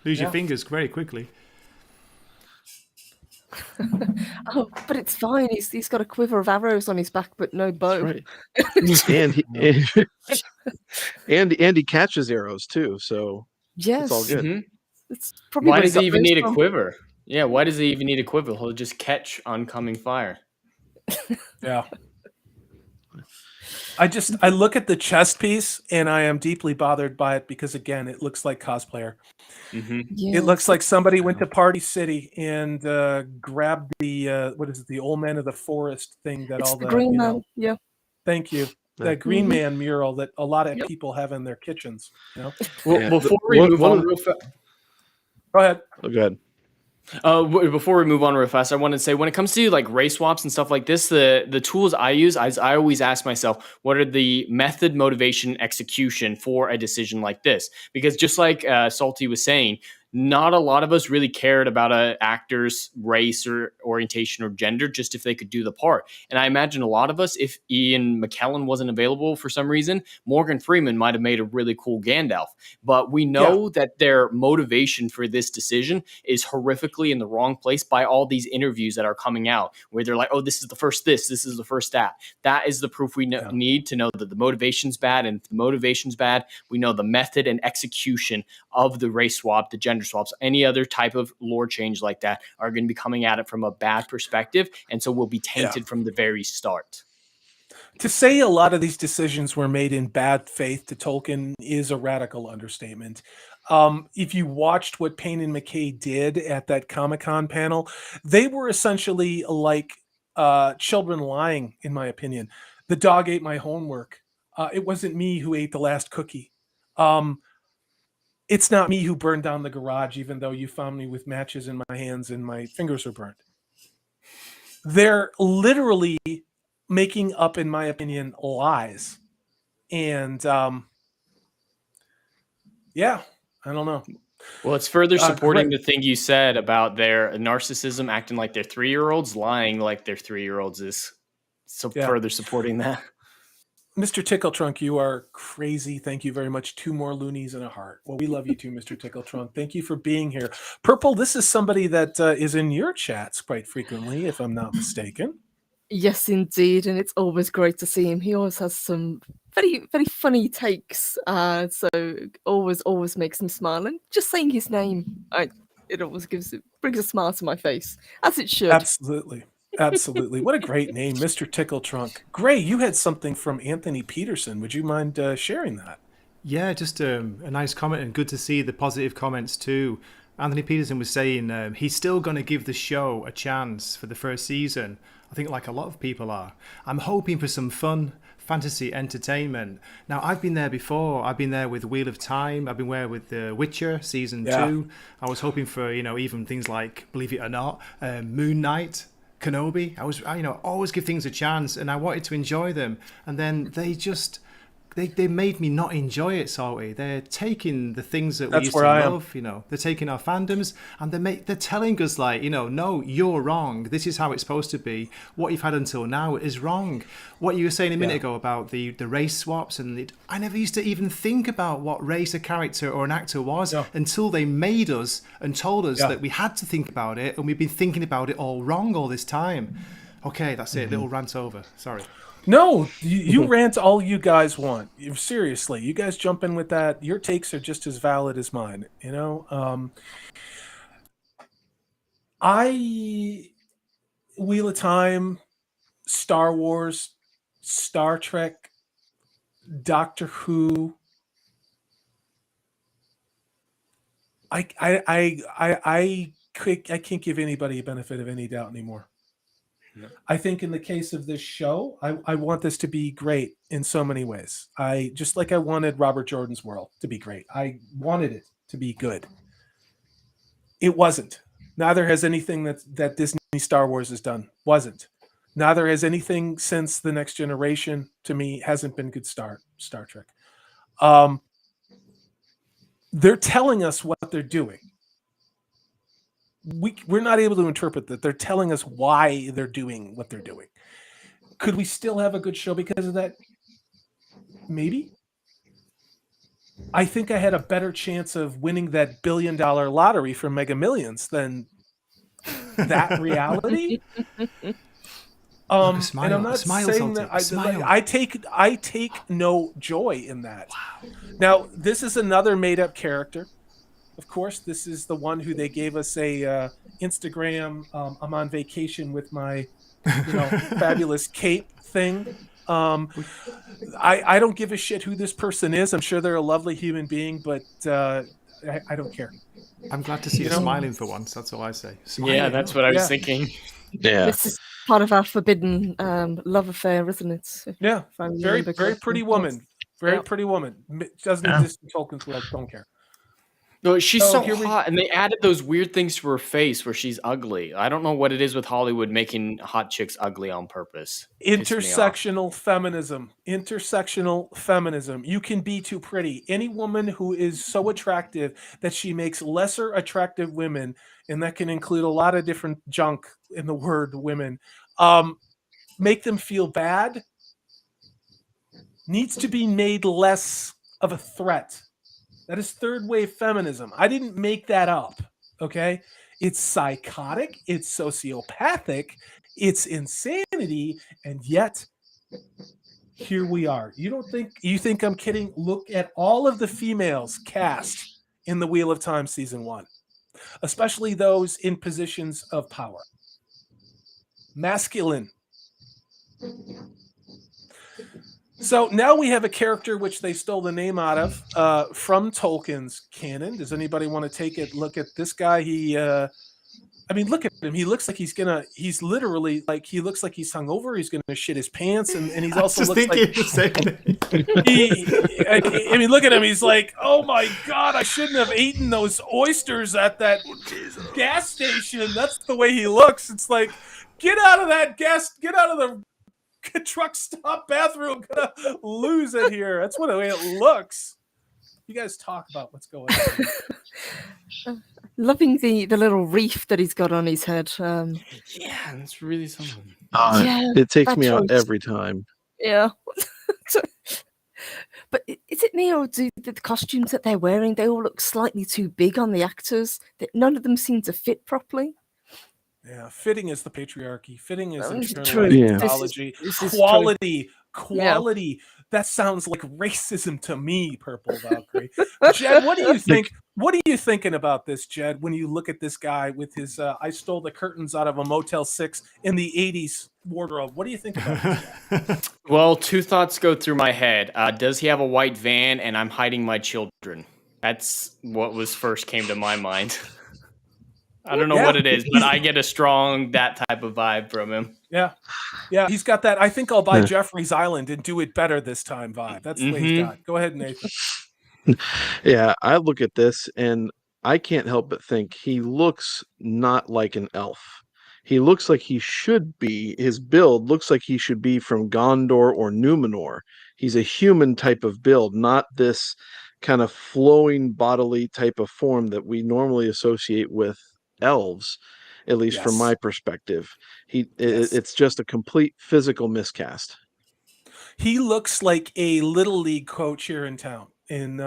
Lose your Yeah. fingers very quickly. Oh, but it's fine. He's got a quiver of arrows on his back, but no bow. That's right. and he catches arrows too, so Yes, it's all good. Mhm. it's probably Why where he does he got even those need a from. quiver? Yeah, why does he even need a quiver? He'll just catch oncoming fire. Yeah. I look at the chest piece and I am deeply bothered by it because, again, it looks like cosplayer. Mm-hmm. It looks like somebody went to Party City and grabbed the what is it, the Old Man of the Forest thing that It's all the the Green Man. Yeah. Thank you. Yeah. That Green Man mural that a lot of Yep. people have in their kitchens. You know? Well, Yeah, before we one- move one on of- real fast. Go ahead. Oh, go ahead. Before we move on real fast, I want to say when it comes to like race swaps and stuff like this, the tools I use, I always ask myself, what are the method, motivation, execution for a decision like this? Because just like Salty was saying, not a lot of us really cared about an actor's race or orientation or gender, just if they could do the part. And I imagine a lot of us, if Ian McKellen wasn't available for some reason, Morgan Freeman might have made a really cool Gandalf. But we know that their motivation for this decision is horrifically in the wrong place by all these interviews that are coming out, where they're like, oh, this is the first this is the first that. That is the proof we need to know that the motivation's bad. And if the motivation's bad, we know the method and execution of the race swap, the gender swaps, any other type of lore change like that are going to be coming at it from a bad perspective. And so we'll be tainted from the very start. To say a lot of these decisions were made in bad faith to Tolkien is a radical understatement. If you watched what Payne and McKay did at that Comic-Con panel, they were essentially like children lying, in my opinion. The dog ate my homework. It wasn't me who ate the last cookie. It's not me who burned down the garage, even though you found me with matches in my hands and my fingers were burnt. They're literally making up, in my opinion, lies. And yeah, I don't know. Well, it's further supporting the thing you said about their narcissism, acting like they're 3-year-olds, lying like they're 3-year-olds is further supporting that. Mr. Tickle Trunk, you are crazy. Thank you very much. 2 more loonies and a heart. Well, we love you too, Mr. Tickle Trunk. Thank you for being here. Purple, this is somebody that is in your chats quite frequently, if I'm not mistaken. Yes, indeed, and it's always great to see him. He always has some very, very funny takes, so always makes me smile. And just saying his name, it always brings a smile to my face, as it should. Absolutely. Absolutely. What a great name, Mr. Tickle Trunk. Gray, you had something from Anthony Peterson. Would you mind sharing that? Yeah, just a nice comment, and good to see the positive comments too. Anthony Peterson was saying he's still going to give the show a chance for the first season. I think like a lot of people are. I'm hoping for some fun fantasy entertainment. Now, I've been there before. I've been there with Wheel of Time. I've been there with The Witcher season 2. I was hoping for, even things like, believe it or not, Moon Knight, Kenobi. I was, always give things a chance, and I wanted to enjoy them. And then they just... They made me not enjoy it, Salty. They're taking the things that we used to love, they're taking our fandoms, and they're telling us like, no, you're wrong. This is how it's supposed to be. What you've had until now is wrong. What you were saying a minute ago about the race swaps, I never used to even think about what race a character or an actor was until they made us and told us that we had to think about it, and we've been thinking about it all wrong all this time. Okay, that's it. Little rant over. Sorry. No, you rant all you guys want. Seriously, you guys jump in with that. Your takes are just as valid as mine. Wheel of Time, Star Wars, Star Trek, Doctor Who. I can't give anybody a benefit of any doubt anymore. No. I think in the case of this show, I want this to be great in so many ways. Just like I wanted Robert Jordan's World to be great. I wanted it to be good. It wasn't. Neither has anything that Disney Star Wars has done. Wasn't. Neither has anything since The Next Generation, to me, hasn't been good Star Trek. They're telling us what they're doing. we're not able to interpret that. They're telling us why they're doing what they're doing. Could we still have a good show because of that? Maybe. I think I had a better chance of winning that $1 billion lottery from Mega Millions than that reality. Smile. And I'm not Smile, saying Salty. that Smile. I take no joy in that. Wow. Now, this is another made-up character. Of course, this is the one who they gave us a Instagram. I'm on vacation with my, fabulous cape thing. I don't give a shit who this person is. I'm sure they're a lovely human being, but I don't care. I'm glad to see you smiling for once. That's all I say. Smiling. Yeah, that's what I was thinking. Yeah. This is part of our forbidden love affair, isn't it? Yeah. Very pretty woman. Very pretty woman. Doesn't exist in Tolkien's world. Don't care. No, she's so hot, and they added those weird things to her face where she's ugly. I don't know what it is with Hollywood making hot chicks ugly on purpose. Intersectional feminism. Intersectional feminism. You can be too pretty. Any woman who is so attractive that she makes lesser attractive women, and that can include a lot of different junk in the word women, make them feel bad, needs to be made less of a threat. That is third wave feminism. I didn't make that up, okay? It's psychotic, it's sociopathic, it's insanity, and yet here we are. You think I'm kidding? Look at all of the females cast in the Wheel of Time season 1, especially those in positions of power. Masculine. So now we have a character which they stole the name out of from Tolkien's canon. Does anybody want to take a look at this guy? Look at him. He looks like he looks like he's hungover. He's going to shit his pants. And he's also looks like, look at him. He's like, oh my God, I shouldn't have eaten those oysters at that gas station. That's the way he looks. It's like, get out of the truck stop bathroom. I'm gonna lose it here. That's the way it looks. You guys talk about what's going on. Loving the little reef that he's got on his head. Yeah, that's really something. It takes me out every time. Yeah. But is it me, or do the costumes that they're wearing, they all look slightly too big on the actors? None of them seem to fit properly. Yeah, fitting is the patriarchy. Fitting is true. Mythology. This is Quality. Yeah. That sounds like racism to me, Purple Valkyrie. Jed, what do you think? What are you thinking about this, Jed, when you look at this guy with his I stole the curtains out of a Motel 6 in the 80s wardrobe? What do you think about this? Well, two thoughts go through my head. Does he have a white van and I'm hiding my children? That's what first came to my mind. I don't know what it is, but I get a strong that type of vibe from him. Yeah, he's got that. I think I'll buy Jeffrey's Island and do it better this time vibe. That's the way he's got. Go ahead, Nathan. Yeah, I look at this and I can't help but think he looks not like an elf. He looks like he should be. His build looks like he should be from Gondor or Numenor. He's a human type of build, not this kind of flowing bodily type of form that we normally associate with elves, at least from my perspective. It's just a complete physical miscast. He looks like a little league coach here in town in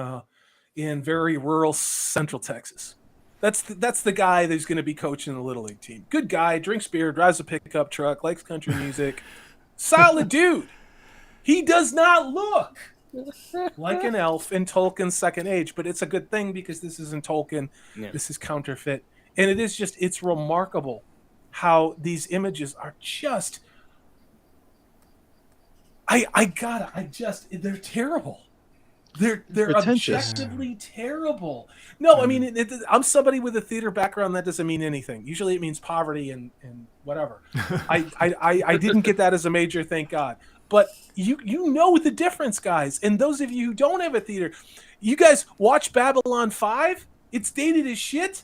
very rural central Texas. That's the guy that's going to be coaching the little league team. Good guy, drinks beer, drives a pickup truck, likes country music. Solid dude. He does not look like an elf in Tolkien's Second Age, but it's a good thing because this isn't Tolkien. Yeah. This is counterfeit. And it's remarkable how these images are just, they're terrible. They're objectively terrible. No, I mean, I'm somebody with a theater background. That doesn't mean anything. Usually it means poverty and whatever. I didn't get that as a major, thank God. But you know the difference, guys. And those of you who don't have a theater, you guys watch Babylon 5. It's dated as shit.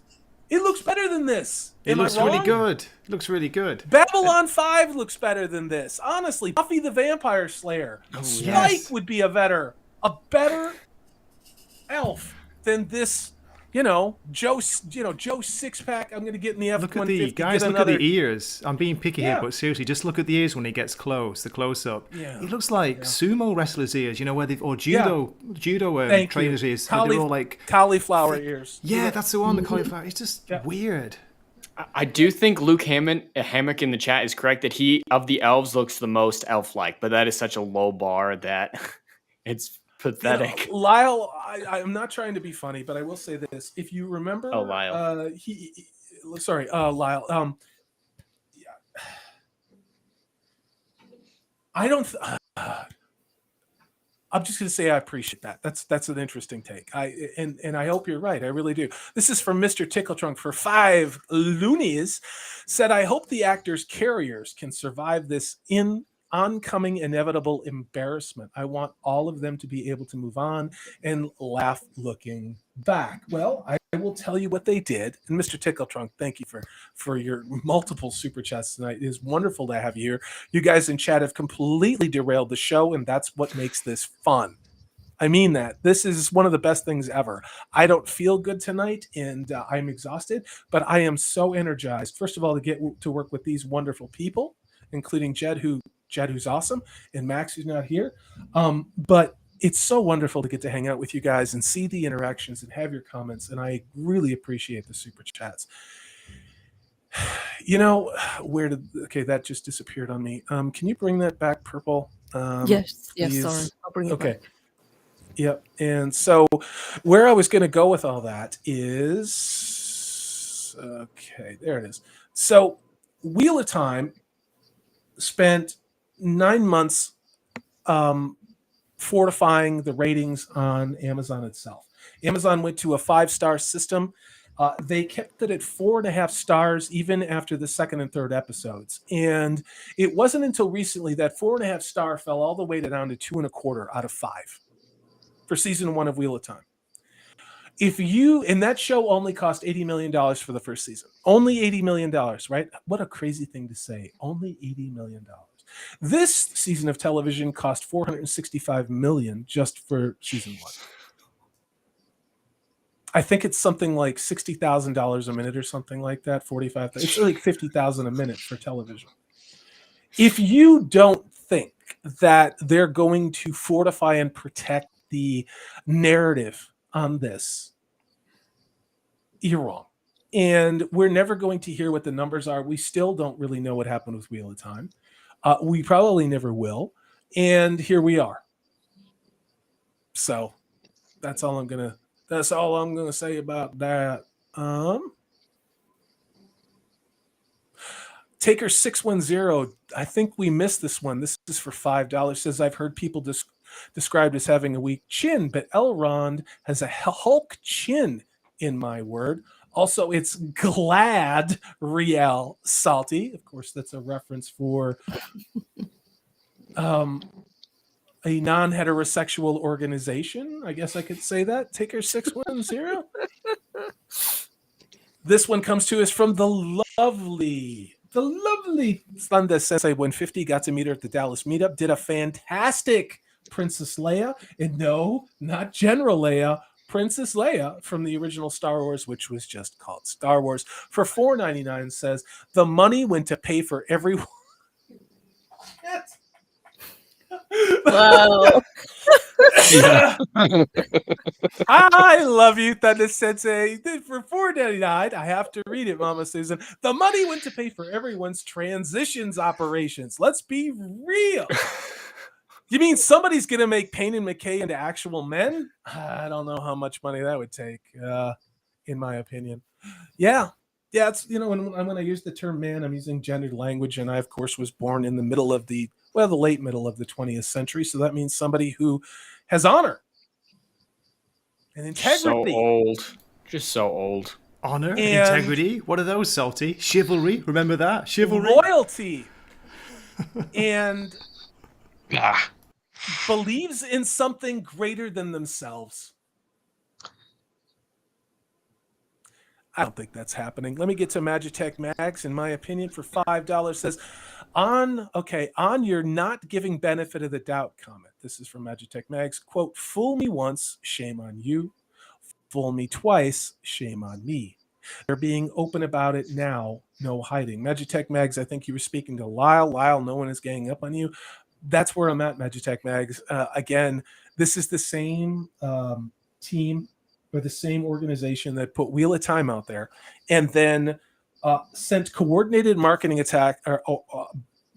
It looks better than this. It looks really good. It looks really good. Babylon 5 looks better than this. Honestly, Buffy the Vampire Slayer. Spike would be a better elf than this Joe Six-Pack, I'm going to get in the Look at F-150. the guys. get Look at another... the ears. I'm being picky Yeah. here, but seriously, just look at the ears when he gets close. The close-up. Yeah. It looks like sumo wrestlers' ears. Where they've or judo Thank trainers' you. ears. They're all like cauliflower ears. Yeah, that's the one. The cauliflower. It's just weird. I do think Luke Hammock in the chat is correct that he, of the elves, looks the most elf-like, but that is such a low bar that it's pathetic. Lyle, I'm not trying to be funny, but I will say this. If you remember... Lyle. Lyle. I don't... I'm just going to say I appreciate that. That's an interesting take. And I hope you're right. I really do. This is from Mr. Tickletrunk for 5 loonies. Said, I hope the actors' carriers can survive this oncoming inevitable embarrassment. I want all of them to be able to move on and laugh looking back. Well, I will tell you what they did. And Mr. Tickletrunk, thank you for your multiple super chats tonight. It is wonderful to have you here. You guys in chat have completely derailed the show, and that's what makes this fun. I mean that. This is one of the best things ever. I don't feel good tonight, and I'm exhausted, but I am so energized. First of all, to get to work with these wonderful people, including Jed, who's awesome, and Max, who's not here. But it's so wonderful to get to hang out with you guys and see the interactions and have your comments, and I really appreciate the super chats. That just disappeared on me. Can you bring that back, Purple? Yes, sorry. I'll bring it back. Yep. And so where I was going to go with all that is... Okay, there it is. So Wheel of Time spent 9 months fortifying the ratings on Amazon itself. Amazon went to a 5-star system. They kept it at 4.5 stars even after the second and third episodes. And it wasn't until recently that 4.5 star fell all the way down to 2.25 out of 5 for season 1 of Wheel of Time. And that show only cost $80 million for the first season. Only $80 million, right? What a crazy thing to say. Only $80 million. This season of television cost $465 million just for season 1. I think it's something like $60,000 a minute or something like that. 45,000. It's like $50,000 a minute for television. If you don't think that they're going to fortify and protect the narrative on this, you're wrong. And we're never going to hear what the numbers are. We still don't really know what happened with Wheel of Time. We probably never will. And here we are. So that's all I'm gonna say about that. Taker 610. I think we missed this one. This is for $5. Says, I've heard people described as having a weak chin, but Elrond has a Hulk chin, in my word. Also, it's Glad Riel Salty. Of course, that's a reference for a non-heterosexual organization. I guess I could say that. Taker 610. This one comes to us from the lovely Thunder Sensei 150. Got to meet her at the Dallas meetup. Did a fantastic Princess Leia. And no, not General Leia. Princess Leia from the original Star Wars, which was just called Star Wars, for $4.99. Says the money went to pay for everyone. Wow. I love you, Thunder Sensei. For $4.99, I have to read it, Mama Susan. The money went to pay for everyone's transitions operations. Let's be real. You mean somebody's going to make Payne and McKay into actual men? I don't know how much money that would take, in my opinion. Yeah, it's, when I use the term man, I'm using gendered language, and I, of course, was born in the late middle of the 20th century, so that means somebody who has honor and integrity. So old. Just so old. Honor, integrity. What are those, Salty? Chivalry. Remember that? Chivalry. Loyalty. And believes in something greater than themselves. I don't think that's happening. Let me get to Magitech Mags, in my opinion, for $5. Says, on your not giving benefit of the doubt comment. This is from Magitech Mags. Quote, fool me once, shame on you. Fool me twice, shame on me. They're being open about it now, no hiding. Magitech Mags, I think you were speaking to Lyle. Lyle, no one is ganging up on you. That's where I'm at, Magitech Mags. Again, this is the same team or the same organization that put Wheel of Time out there and then sent coordinated marketing attack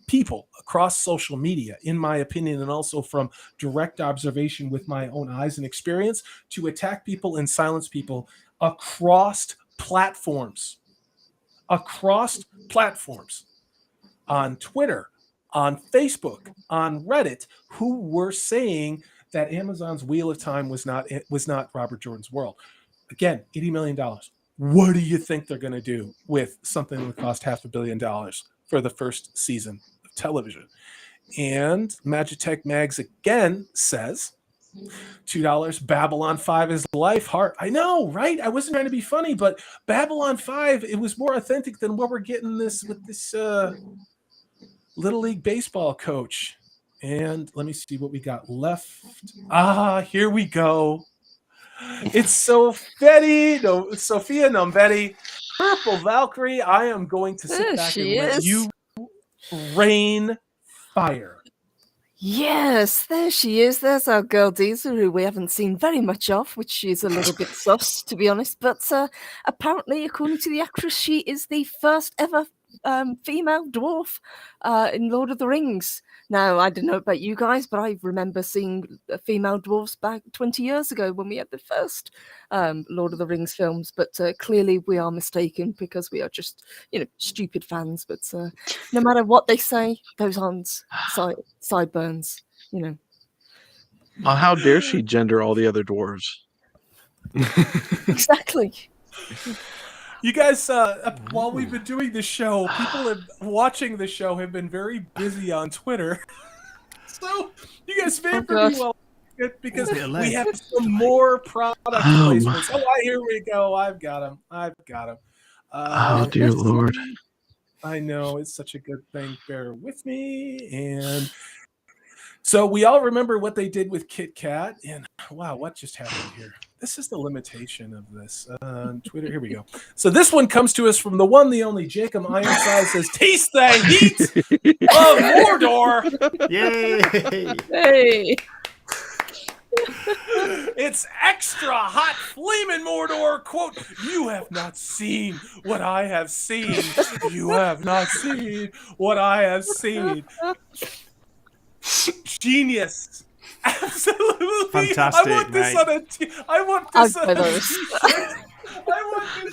people across social media, in my opinion, and also from direct observation with my own eyes and experience, to attack people and silence people across platforms, on Twitter, on Facebook, on Reddit, who were saying that Amazon's Wheel of Time was not Robert Jordan's world. Again, $80 million. What do you think they're going to do with something that cost $500 million for the first season of television? And Magitech Mags again says, $2, Babylon 5 is life, heart. I know, right? I wasn't trying to be funny, but Babylon 5, it was more authentic than what we're getting this with this Little League baseball coach. And let me see what we got left. Here we go. It's Sophia Nombetti, Purple Valkyrie. I am going to sit back and let you rain fire. Yes, there she is. There's our girl Diesel, who we haven't seen very much of, which is a little bit sus, to be honest. But apparently, according to the actress, she is the first ever female dwarf in Lord of the Rings. Now, I don't know about you guys, but I remember seeing female dwarfs back 20 years ago when we had the first Lord of the Rings films. But clearly, we are mistaken because we are just, stupid fans. But no matter what they say, those aren't sideburns, Well, how dare she gender all the other dwarves? Exactly. You guys, while we've been doing the show, people watching the show have been very busy on Twitter. So you guys may pretty well because we have some more product placements. Here we go. I've got them. Oh, dear Lord. I know, it's such a good thing. Bear with me. And so we all remember what they did with Kit Kat. And wow, what just happened here? This is the limitation of this on Twitter. Here we go. So this one comes to us from the one, the only Jacob Ironside says, "Taste the heat of Mordor." Yay! Hey. It's extra hot, flaming Mordor. Quote, "You have not seen what I have seen. You have not seen what I have seen." Genius. Absolutely. Fantastic, I want this mate.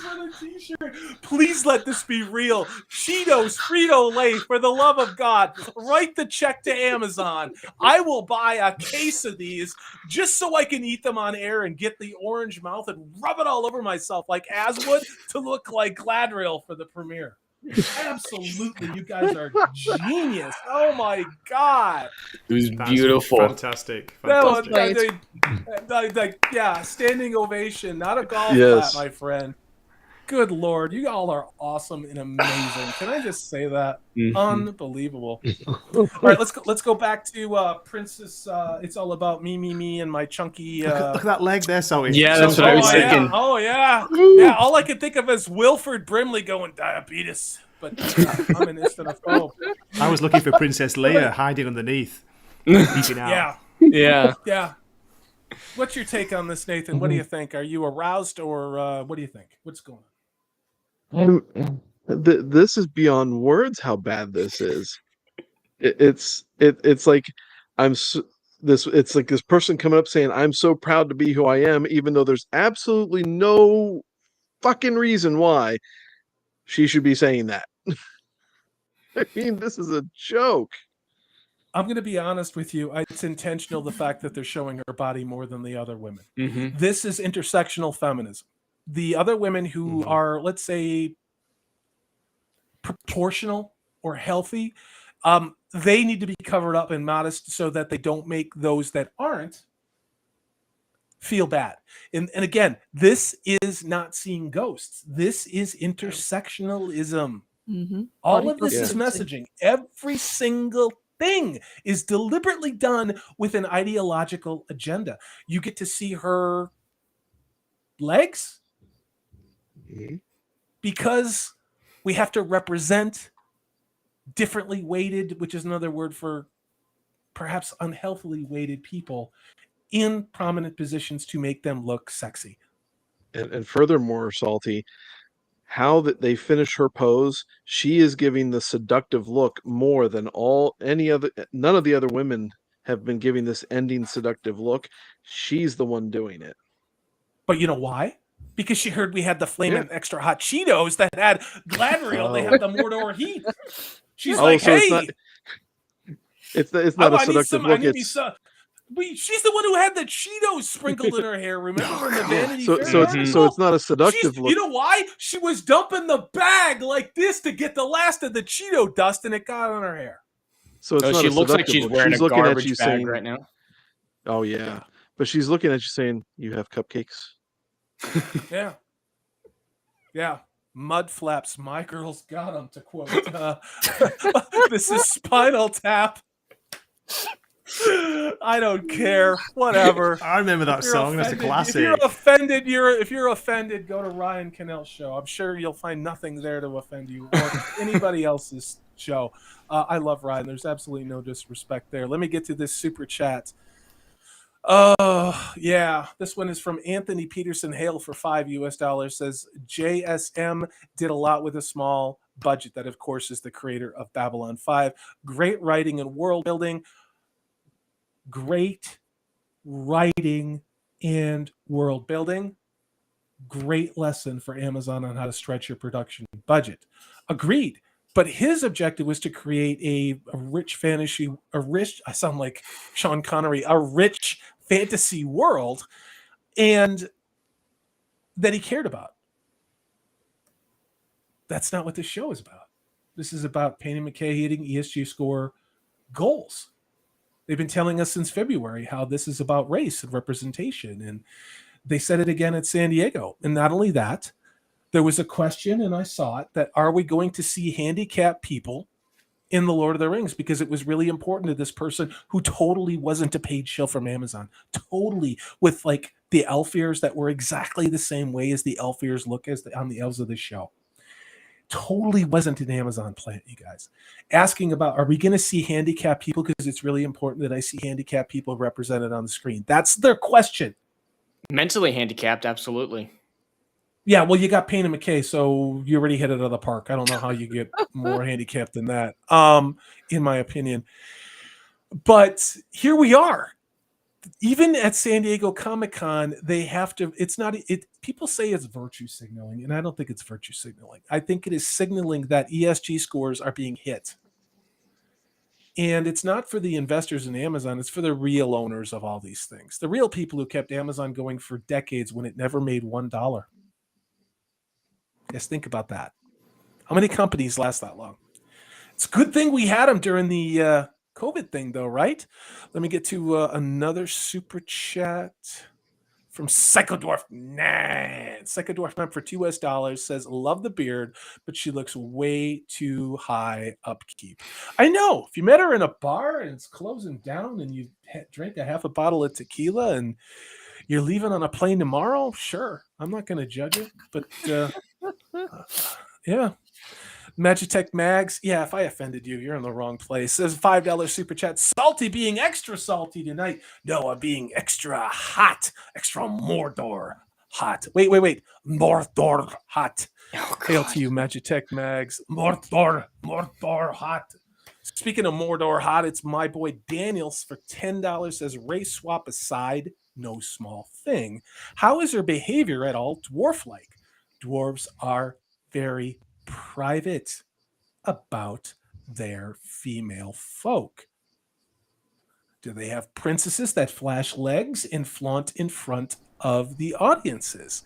on a t-shirt. Please let this be real. Cheetos, Frito-Lay, for the love of God, write the check to Amazon. I will buy a case of these just so I can eat them on air and get the orange mouth and rub it all over myself like Aswood to look like Gladriel for the premiere. Absolutely, you guys are genius. Oh my God, it was beautiful. Fantastic. Standing ovation, not a golf clap, my friend. Good Lord, you all are awesome and amazing. Can I just say that? Unbelievable. All right, let's go back to Princess. It's all about me, and my chunky. Look at that leg there, Zoe. Yeah, that's what I was thinking. Yeah. All I could think of is Wilford Brimley going diabetes, but I'm an instant of I was looking for Princess Leia hiding underneath, peeking out. Yeah. What's your take on this, Nathan? What do you think? Are you aroused, or what do you think? What's going on? This is beyond words how bad this is. It's like it's like this person coming up saying, "I'm so proud to be who I am," even though there's absolutely no fucking reason why she should be saying that. I mean, this is a joke. I'm going to be honest with you. It's intentional, the fact that they're showing her body more than the other women. Mm-hmm. This is intersectional feminism. The other women who are, let's say, proportional or healthy, they need to be covered up and modest so that they don't make those that aren't feel bad. And again, this is not seeing ghosts. This is intersectionalism. Mm-hmm. All of this is messaging. Every single thing is deliberately done with an ideological agenda. You get to see her legs? Mhm. Because we have to represent differently weighted, which is another word for perhaps unhealthily weighted people in prominent positions to make them look sexy. And furthermore, Salty, how that they finish her pose, she is giving the seductive look more than none of the other women have been giving this ending seductive look. She's the one doing it. But you know why? Because she heard we had the Yeah. flaming extra hot Cheetos that had Gladriel. They have the Mordor heat. She's Oh, like, so hey, it's not a I need seductive some. I look. need me It's some. She's the one who had the Cheetos sprinkled in her hair. Remember in the Vanity so Fair so article? it's so it's not a seductive You look. know why? She was dumping the bag like this to get the last of the Cheeto dust, and it got on her hair. So it's not she a looks like seductive she's look. wearing She's a looking at garbage you bag saying, right now. "Oh yeah," but she's looking at you saying, "You have cupcakes." Yeah. Yeah. Mud flaps. My girl's got them, to quote. This is Spinal Tap. I don't care. Whatever. I remember that song. That's a classic. If you're offended, go to Ryan Cannell's show. I'm sure you'll find nothing there to offend you or anybody else's show. I love Ryan. There's absolutely no disrespect there. Let me get to this super chat. Oh, yeah. This one is from Anthony Peterson Hale for $5 says JSM did a lot with a small budget. That, of course, is the creator of Babylon 5. Great writing and world building. Great writing and world building. Great lesson for Amazon on how to stretch your production budget. Agreed. But his objective was to create a rich fantasy, I sound like Sean Connery, a rich fantasy world, and that he cared about. That's not what this show is about. This is about Payne and McKay hitting ESG score goals. They've been telling us since February how this is about race and representation, and they said it again at San Diego. And not only that, there was a question, and I saw it, that are we going to see handicapped people in The Lord of the Rings? Because it was really important to this person who totally wasn't a paid shill from Amazon. Totally, with like the elf ears that were exactly the same way as the elf ears look on the elves of the show. Totally wasn't an Amazon plant, you guys. Asking about, are we going to see handicapped people? Because it's really important that I see handicapped people represented on the screen. That's their question. Mentally handicapped, absolutely. Yeah, well, you got Payne and McKay, so you already hit it out of the park. I don't know how you get more handicapped than that, in my opinion. But here we are. Even at San Diego Comic-Con, they have to, people say it's virtue signaling, and I don't think it's virtue signaling. I think it is signaling that ESG scores are being hit. And it's not for the investors in Amazon, it's for the real owners of all these things. The real people who kept Amazon going for decades when it never made $1. Just think about that. How many companies last that long? It's a good thing we had them during the COVID thing, though, right? Let me get to another super chat from Psychodwarf 9. Psychodwarf 9 for $2 says, love the beard, but she looks way too high upkeep. I know. If you met her in a bar and it's closing down and you drank a half a bottle of tequila and you're leaving on a plane tomorrow, sure. I'm not going to judge it, but yeah. Magitech Mags, yeah, if I offended you, you're in the wrong place. Says $5 super chat. Salty being extra salty tonight. No, I'm being extra hot. Extra Mordor hot. Wait. Mordor hot. Hail to you, Magitech Mags. Mordor hot. Speaking of Mordor hot, it's my boy Daniels for $10. Says race swap aside, no small thing. How is her behavior at all dwarf-like? Dwarves are very private about their female folk. Do they have princesses that flash legs and flaunt in front of the audiences?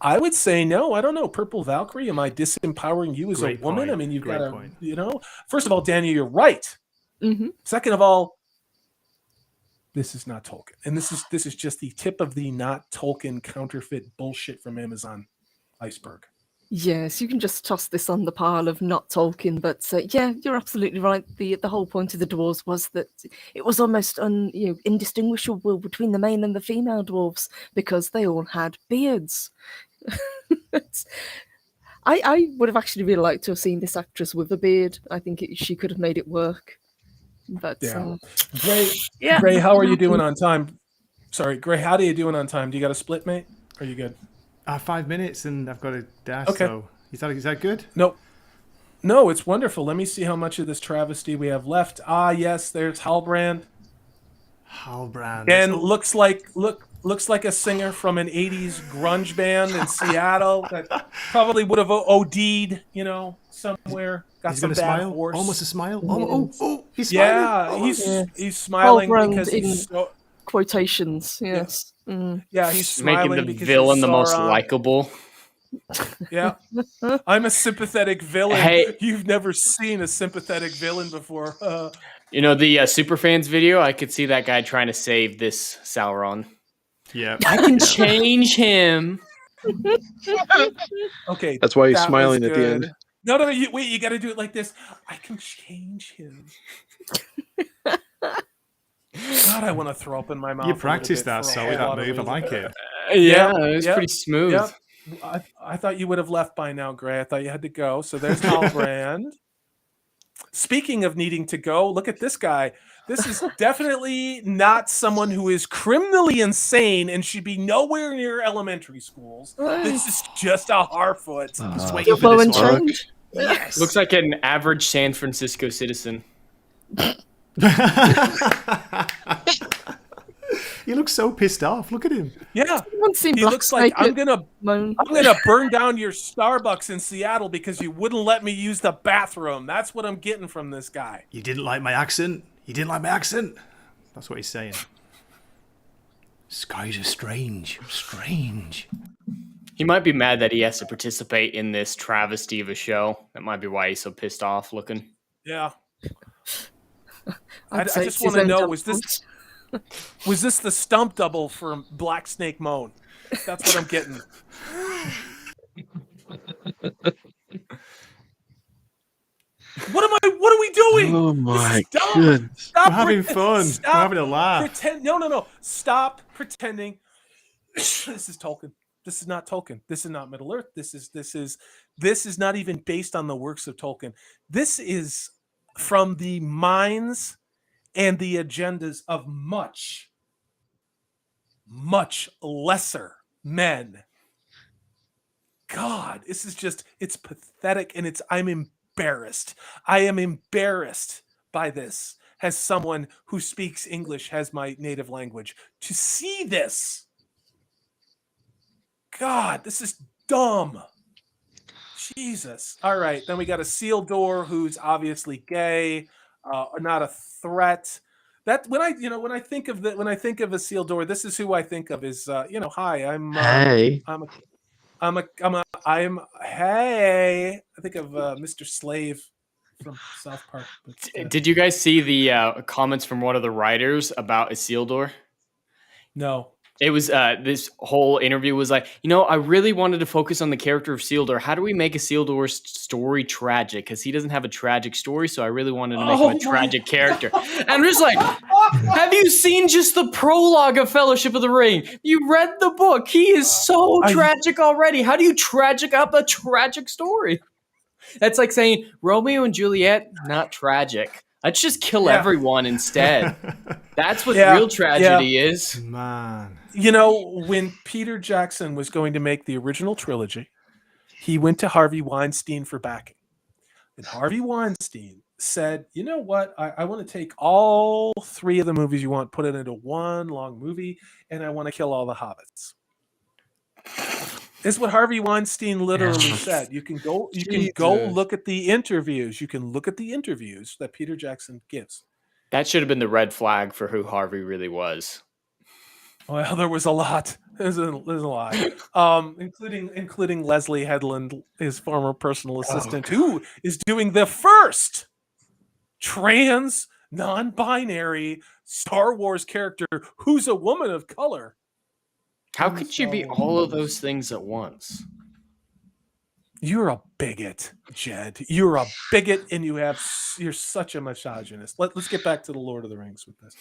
I would say no. I don't know. Purple Valkyrie, am I disempowering you as Great a woman? point. I mean, you've Great got to, point. First of all, Daniel, you're right. Mm-hmm. Second of all, this is not Tolkien. And this is just the tip of the not Tolkien counterfeit bullshit from Amazon iceberg. Yes, you can just toss this on the pile of not Tolkien, but yeah, you're absolutely right. The whole point of the dwarves was that it was almost indistinguishable between the male and the female dwarves because they all had beards. I would have actually really liked to have seen this actress with a beard. I think she could have made it work. But Yeah. yeah. Gray, how are you doing on time? Sorry, Gray, how are you doing on time? Do you got a split, mate? Are you good? 5 minutes and I've got to dash. Okay. So is that good? No, it's wonderful. Let me see how much of this travesty we have left. Ah, yes, there's Halbrand. And looks like a singer from an 80s grunge band in Seattle that probably would have OD'd, somewhere. Got some bad smile. horse. Almost a smile. Oh, he's smiling. Yeah, he's smiling Halbrand because he's in quotations. Yes. Yeah, he's smiling making the because villain he's the most Sauron. likable. Yeah, I'm a sympathetic villain. Hey. You've never seen a sympathetic villain before. The Superfans video, I could see that guy trying to save this Sauron. Yeah. I can change him. Okay. That's why he's that smiling was at the good. end. No, wait, you got to do it like this. I can change him. God, I want to throw up in my mouth. You practiced that, so that move. I like it. Yeah, it was pretty smooth. Yep. I thought you would have left by now, Gray. I thought you had to go. So there's Halbrand. Speaking of needing to go, look at this guy. This is definitely not someone who is criminally insane and should be nowhere near elementary schools. This is just a Harfoot. Just waiting for this one. Yes. Looks like an average San Francisco citizen. He looks so pissed off. Look at him. Yeah, he looks like I'm gonna burn down your Starbucks in Seattle because you wouldn't let me use the bathroom. That's what I'm getting from this guy. You didn't like my accent. You didn't like my accent. That's what he's saying. Skies are strange. Strange. He might be mad that he has to participate in this travesty of a show. That might be why he's so pissed off looking. Yeah. I just want to know, was this the stump double for Black Snake Moan? That's what I'm getting. What are we doing? Oh my goodness. Stop We're having fun. We're having a laugh. No. Stop pretending. This is Tolkien. This is not Tolkien. This is not Middle Earth. This is not even based on the works of Tolkien. This is from the minds and the agendas of much lesser men. God, this is it's pathetic, and I'm embarrassed. I am embarrassed by this as someone who speaks English as my native language. To see this. God, this is dumb. Jesus. All right, then we got a Isildur who's obviously gay, not a threat. That when I think of Isildur, this is who I think of is hi, I'm Hey. hey. I think of Mr. Slave from South Park. But, Did you guys see the comments from one of the writers about Isildur? No. It was this whole interview was like, I really wanted to focus on the character of Isildur. How do we make Isildur's story tragic? Because he doesn't have a tragic story, so I really wanted to make him a tragic character. And I'm just like, have you seen just the prologue of Fellowship of the Ring? You read the book. He is so tragic already. How do you tragic up a tragic story? That's like saying Romeo and Juliet, not tragic. Let's just kill everyone instead. That's what real tragedy is. Man. When Peter Jackson was going to make the original trilogy, he went to Harvey Weinstein for backing. And Harvey Weinstein said, you know what? I want to take all 3 of the movies you want, put it into one long movie, and I want to kill all the hobbits. It's what Harvey Weinstein literally said. You can go look at the interviews. You can look at the interviews that Peter Jackson gives. That should have been the red flag for who Harvey really was. Well, there was a lot. There's a lot, including Leslie Headland, his former personal assistant, who is doing the first trans, non-binary Star Wars character who's a woman of color. How could she be all of those things at once? You're a bigot, Jed. You're a bigot, and you're such a misogynist. Let's get back to the Lord of the Rings with this.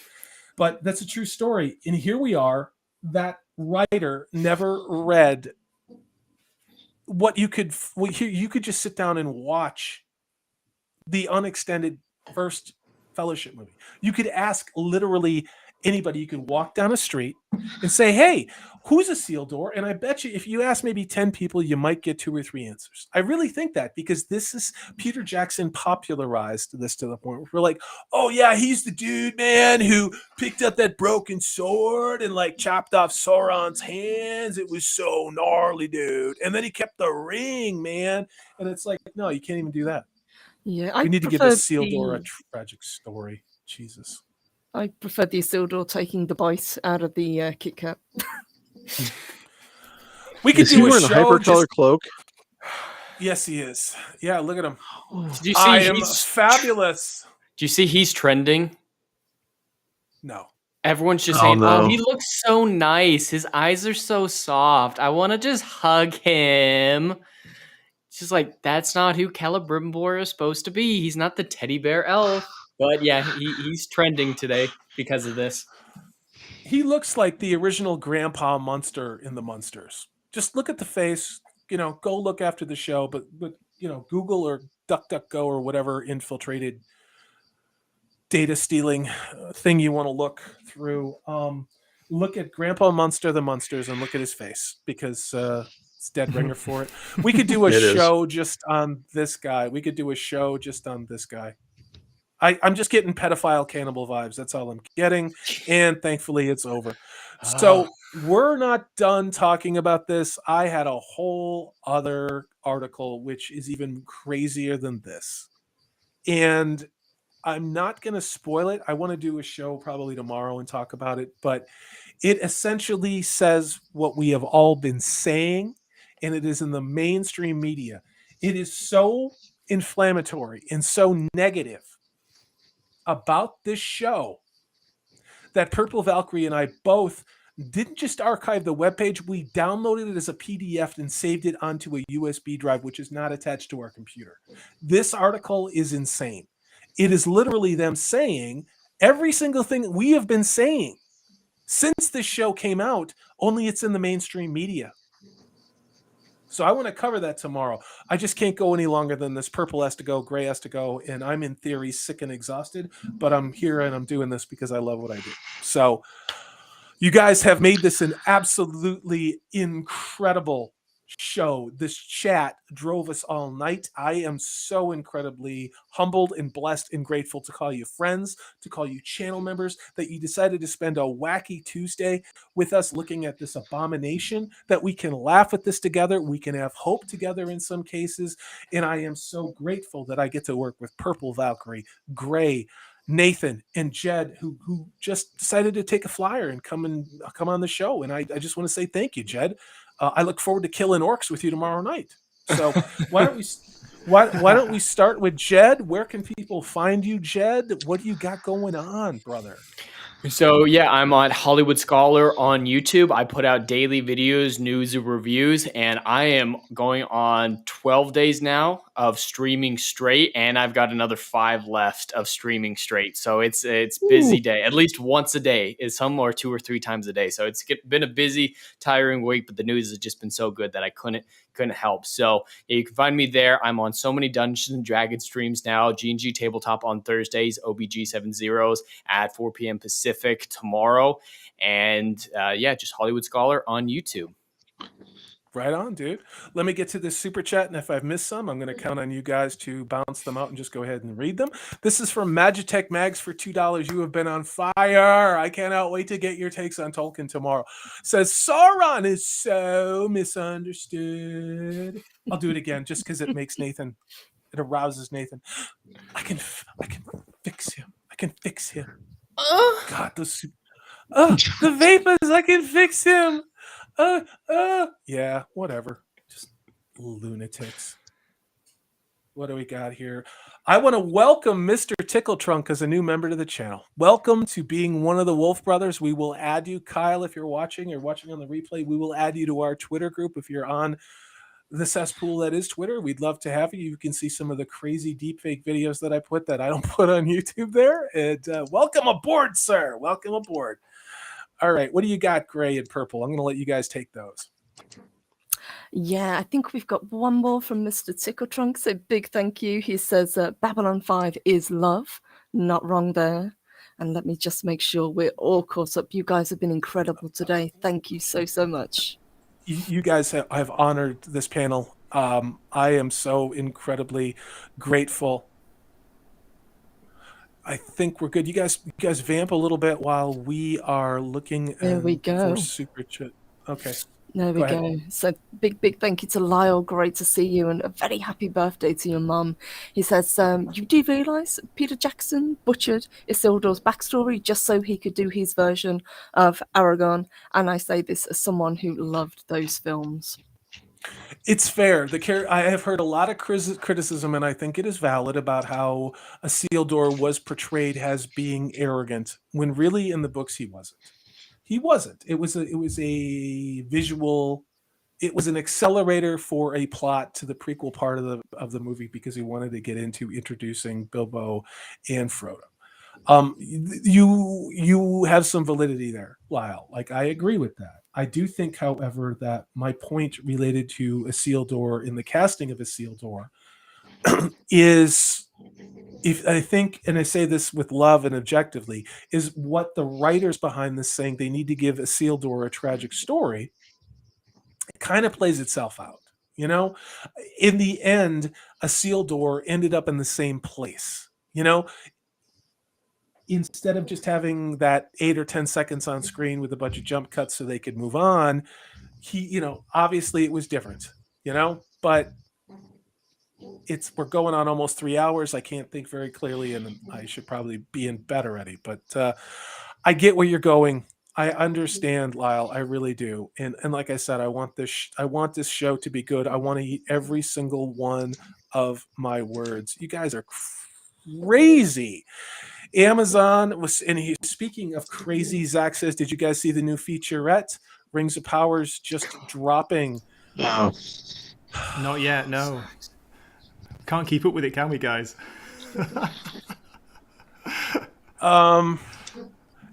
But that's a true story. And here we are. That writer never read what you could just sit down and watch the unextended first Fellowship movie. You could ask literally anybody. You could walk down a street and say, hey, who's Isildur? And I bet you if you ask maybe 10 people, you might get 2 or 3 answers. I really think that, because this is Peter Jackson popularized this to the point where we're like, oh yeah, he's the dude, man, who picked up that broken sword and like chopped off Sauron's hands. It was so gnarly, dude. And then he kept the ring, man. And it's like, no, you can't even do that. Yeah, we need to give Isildur a tragic story. Jesus. I prefer the Isildur taking the bite out of the Kit Kat. We could do a show. A hypercolor cloak. Yes, he is. Yeah, look at him. Did you see I am fabulous. Do you see he's trending? No. Everyone's just saying, oh, he looks so nice. His eyes are so soft. I want to just hug him. It's just like, that's not who Celebrimbor is supposed to be. He's not the teddy bear elf. But yeah, he's trending today because of this. He looks like the original Grandpa Munster in the Munsters. Just look at the face. Go look after the show. But Google or DuckDuckGo or whatever infiltrated data stealing thing you want to look through. Look at Grandpa Munster, the Munsters, and look at his face, because it's dead ringer for it. We could do a show just on this guy. I'm just getting pedophile cannibal vibes. That's all I'm getting. And thankfully it's over. So we're not done talking about this. I had a whole other article, which is even crazier than this. And I'm not going to spoil it. I want to do a show probably tomorrow and talk about it. But it essentially says what we have all been saying, and it is in the mainstream media. It is so inflammatory and so negative about this show that Purple Valkyrie and I both didn't just archive the webpage, we downloaded it as a PDF and saved it onto a USB drive, which is not attached to our computer. This article is insane. It is literally them saying every single thing we have been saying since this show came out, only it's in the mainstream media. So I want to cover that tomorrow. I just can't go any longer than this. Purple has to go, Gray has to go, and I'm in theory sick and exhausted, but I'm here and I'm doing this because I love what I do. So you guys have made this an absolutely incredible show. This chat drove us all night. I am so incredibly humbled and blessed and grateful to call you friends, to call you channel members, that you decided to spend a wacky Tuesday with us looking at this abomination, that we can laugh at this together. We can have hope together in some cases. And I am so grateful that I get to work with Purple Valkyrie, Gray, Nathan, and Jed, who just decided to take a flyer and come on the show. And I just want to say thank you, Jed. I look forward to killing orcs with you tomorrow night. So why don't we start with Jed? Where can people find you, Jed? What do you got going on, brother? So yeah, I'm on Hollywood Scholar on YouTube. I put out daily videos, news, and reviews, and I am going on 12 days now of streaming straight, and I've got another 5 left of streaming straight. So it's busy day. At least once a day is some, or 2 or 3 times a day. So it's been a busy, tiring week, but the news has just been so good that I couldn't help. So yeah, you can find me there. I'm on so many Dungeons and Dragons streams now. G&G Tabletop on Thursdays, OBG 70s at 4 p.m. Pacific tomorrow. And just Hollywood Scholar on YouTube. Right on, dude. Let me get to this super chat, and if I've missed some, I'm going to count on you guys to bounce them out and just go ahead and read them. This is from Magitech Mags for $2. You have been on fire. I cannot wait to get your takes on Tolkien tomorrow. Says Sauron is so misunderstood. I'll do it again just because it makes Nathan. It arouses Nathan. I can fix him. I can fix him. God, the vapors. I can fix him. Yeah, whatever. Just lunatics. What do we got here? I want to welcome Mr. Tickle Trunk as a new member to the channel. Welcome to being one of the Wolf Brothers. We will add you, Kyle, if you're watching or watching on the replay. We will add you to our Twitter group if you're on the cesspool that is Twitter. We'd love to have you. You can see some of the crazy deepfake videos that I put that I don't put on YouTube there. And welcome aboard, sir. Welcome aboard. All right. What do you got, Gray and Purple? I'm going to let you guys take those. Yeah, I think we've got one more from Mr. Tickle Trunk. So big thank you. He says Babylon 5 is love. Not wrong there. And let me just make sure we're all caught up. You guys have been incredible today. Thank you so much. You guys have honored this panel. I am so incredibly grateful. I think we're good. You guys vamp a little bit while we are looking for super chat. Okay. There we go. So big thank you to Lyle. Great to see you, and a very happy birthday to your mum. He says, you do realise Peter Jackson butchered Isildur's backstory just so he could do his version of Aragorn, and I say this as someone who loved those films. It's fair. I have heard a lot of criticism, and I think it is valid, about how Isildur was portrayed as being arrogant, when really in the books he wasn't. He wasn't. It was a visual. It was an accelerator for a plot to the prequel part of the movie, because he wanted to get into introducing Bilbo and Frodo. You have some validity there, Lyle. Like, I agree with that. I do think, however, that my point related to Isildur in the casting of Isildur is, if I think, and I say this with love and objectively, is what the writers behind this saying they need to give Isildur a tragic story. It kind of plays itself out, you know. In the end, Isildur ended up in the same place, you know. Instead of just having that 8 or 10 seconds on screen with a bunch of jump cuts so they could move on, obviously it was different, you know, but we're going on almost 3 hours. I can't think very clearly, and I should probably be in bed already, but I get where you're going. I understand, Lyle. I really do. And like I said, I want this show to be good. I want to eat every single one of my words. You guys are crazy. Amazon was, and speaking of crazy, Zach says, did you guys see the new featurette? Rings of Power's just dropping. No. Not yet, no. Can't keep up with it, can we, guys?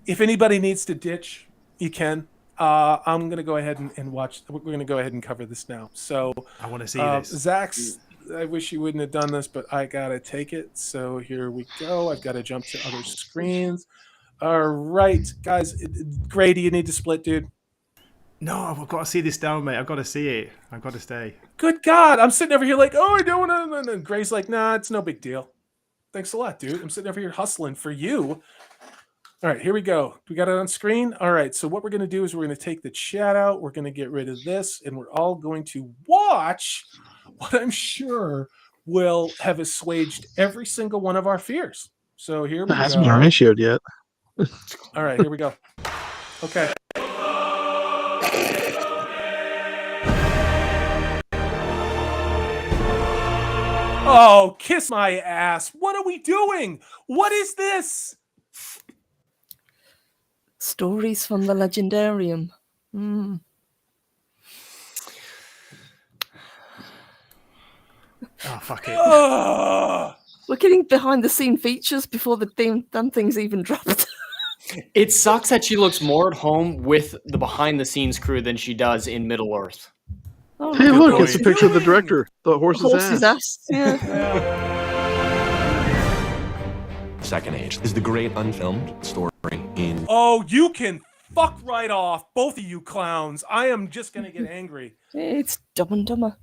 If anybody needs to ditch, you can. I'm going to go ahead and watch. We're going to go ahead and cover this now. So I want to see this. Zach's, I wish you wouldn't have done this, but I got to take it. So here we go. I've got to jump to other screens. All right, guys. Gray, do you need to split, dude? No, I've got to see this down, mate. I've got to see it. I've got to stay. Good God. I'm sitting over here like, I don't want to. And Gray's like, nah, it's no big deal. Thanks a lot, dude. I'm sitting over here hustling for you. All right, here we go. We got it on screen. All right, so what we're going to do is we're going to take the chat out. We're going to get rid of this, and we're all going to watch what I'm sure will have assuaged every single one of our fears. So here we go. It hasn't been ratioed yet. All right, here we go. Okay. Oh, kiss my ass. What are we doing? What is this? Stories from the Legendarium. Mm. Oh, fuck it. We're getting behind the scene features before the damn thing's even dropped. It sucks that she looks more at home with the behind the scenes crew than she does in Middle Earth. Oh, hey, look, it's a picture of the director. The horse's ass. Yeah. Second Age is the great unfilmed story in... Oh, you can fuck right off, both of you clowns. I am just going to get angry. It's Dumb and Dumber.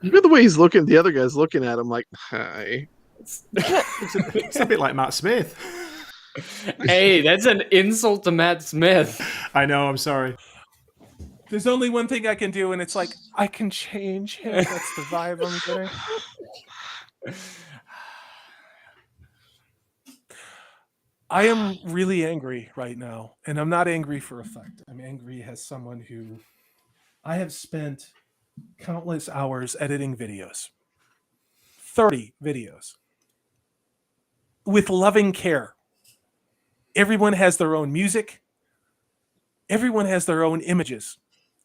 Look at the way he's looking. The other guy's looking at him like, hi. It's a bit like Matt Smith. Hey, that's an insult to Matt Smith. I know, I'm sorry. There's only one thing I can do, and it's like, I can change him. That's the vibe I'm getting. I am really angry right now, and I'm not angry for effect. I'm angry as someone who I have spent countless hours editing videos. 30 videos. With loving care. Everyone has their own music. Everyone has their own images.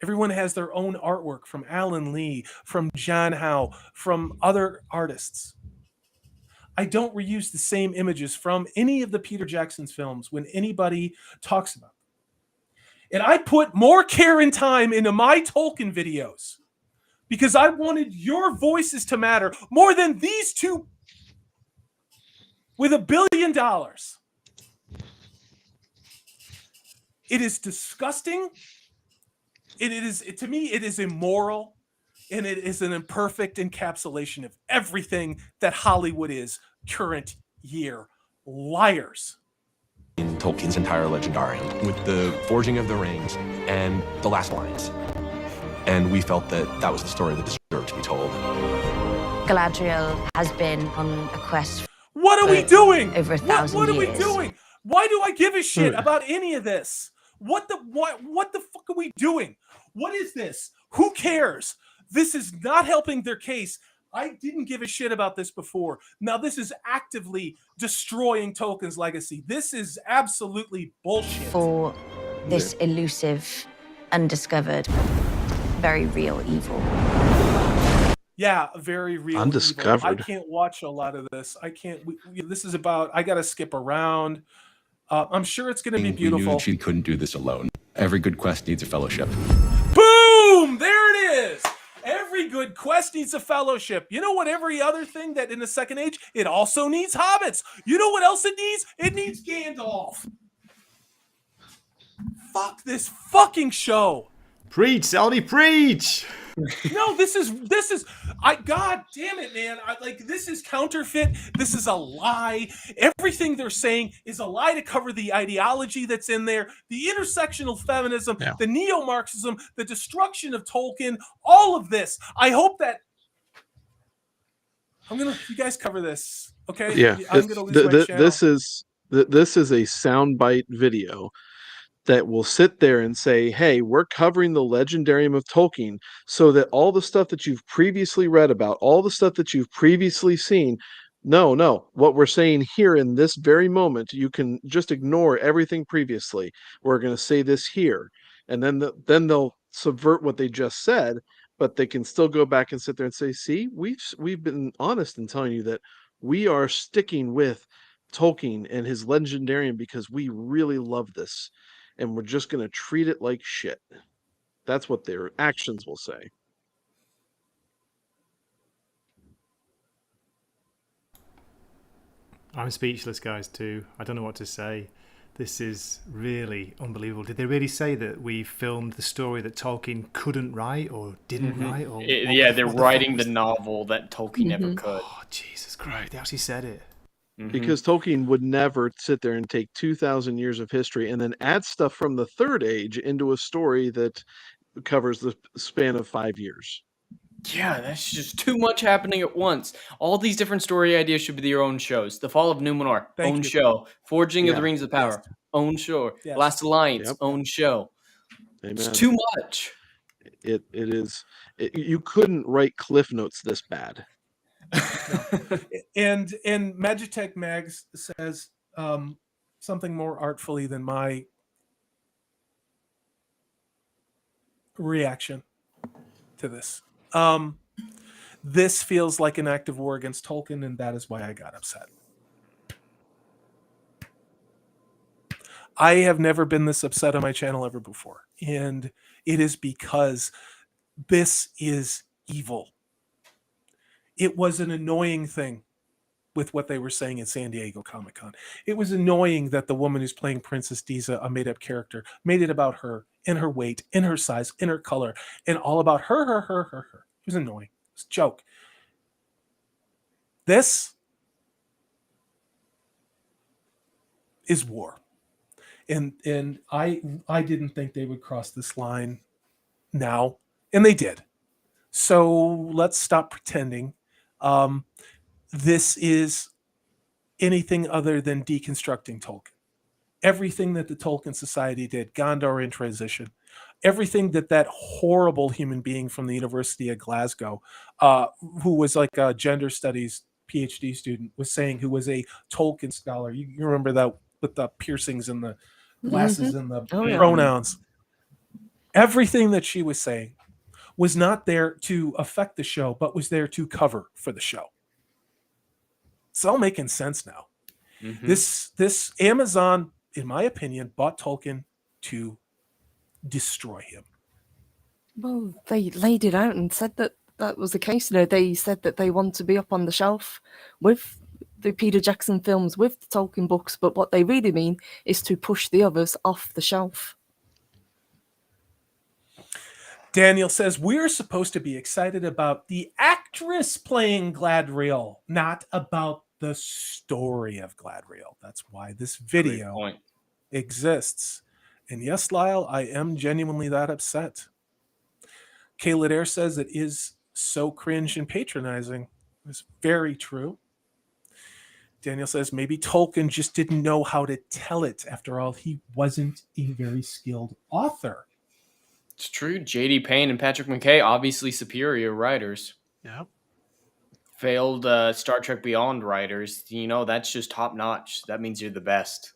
Everyone has their own artwork from Alan Lee, from John Howe, from other artists. I don't reuse the same images from any of the Peter Jackson's films when anybody talks about them. And I put more care and time into my Tolkien videos because I wanted your voices to matter more than these two with $1 billion. It is disgusting. To me, it is immoral, and it is an imperfect encapsulation of everything that Hollywood is current year. Liars. In Tolkien's entire legendarium, with the forging of the rings and the last lines. And we felt that that was the story that deserved to be told. Galadriel has been on a quest. What are we doing? Over 1,000 What are years. we doing? Why do I give a shit about any of this? What the fuck are we doing? What is this? Who cares? This is not helping their case. I didn't give a shit about this before. Now this is actively destroying Tolkien's legacy. This is absolutely bullshit. For this elusive, undiscovered, very real evil. Yeah, very real. Undiscovered. Evil. I can't watch a lot of this. I can't. This is about. I got to skip around. I'm sure it's going to be beautiful. We knew she couldn't do this alone. Every good quest needs a fellowship. Boom! There it is. Every good quest needs a fellowship. You know what? Every other thing that in the Second Age, it also needs hobbits. You know what else it needs? It needs Gandalf. Fuck this fucking show. Preach, Salty, preach. No, this is God damn it, man. This is counterfeit. This is a lie. Everything they're saying is a lie to cover the ideology that's in there, the intersectional feminism, the neo-Marxism, the destruction of Tolkien, all of this. I hope that you guys cover this. Okay? Yeah. I'm gonna lose my channel. This is a soundbite video that will sit there and say, hey, we're covering the legendarium of Tolkien so that all the stuff that you've previously read about, all the stuff that you've previously seen, no, what we're saying here in this very moment, you can just ignore everything previously. We're going to say this here. And then they'll subvert what they just said, but they can still go back and sit there and say, see, we've been honest in telling you that we are sticking with Tolkien and his legendarium because we really love this. And we're just going to treat it like shit. That's what their actions will say. I'm speechless, guys, too. I don't know what to say. This is really unbelievable. Did they really say that we filmed the story that Tolkien couldn't write or didn't write? Or they're writing the novel that Tolkien never could. Oh, Jesus Christ. They actually said it. Because Tolkien would never sit there and take 2,000 years of history and then add stuff from the Third Age into a story that covers the span of 5 years. Yeah, that's just too much happening at once. All these different story ideas should be their own shows. The Fall of Numenor, own show. Forging of the Rings of Power, own show. Last Alliance, own show. Amen. It's too much. It is. You couldn't write Cliff Notes this bad. And Magitech Mags says something more artfully than my reaction to this. This feels like an act of war against Tolkien, and that is why I got upset. I have never been this upset on my channel ever before, and it is because this is evil. It was an annoying thing with what they were saying at San Diego Comic-Con. It was annoying that the woman who's playing Princess Diza, a made-up character, made it about her, in her weight, in her size, in her color, and all about her. It was annoying. It was a joke. This is war. And I didn't think they would cross this line now, and they did. So let's stop pretending. This is anything other than deconstructing Tolkien. Everything that the Tolkien Society did, Gondor in transition, everything that horrible human being from the University of Glasgow, who was like a gender studies PhD student, was saying, who was a Tolkien scholar. You remember that with the piercings and the glasses and the pronouns. Everything that she was saying was not there to affect the show, but was there to cover for the show. It's all making sense now. Mhm. This Amazon, in my opinion, bought Tolkien to destroy him. Well, they laid it out and said that that was the case. You know, they said that they want to be up on the shelf with the Peter Jackson films, with the Tolkien books, but what they really mean is to push the others off the shelf. Daniel says, we're supposed to be excited about the actress playing Gladriel, not about the story of Gladriel. That's why this video exists. And yes, Lyle, I am genuinely that upset. Kayla Dare says it is so cringe and patronizing. It's very true. Daniel says maybe Tolkien just didn't know how to tell it. After all, he wasn't a very skilled author. It's true. J.D. Payne and Patrick McKay, obviously superior writers. Yep. Failed Star Trek Beyond writers. You know, that's just top notch. That means you're the best.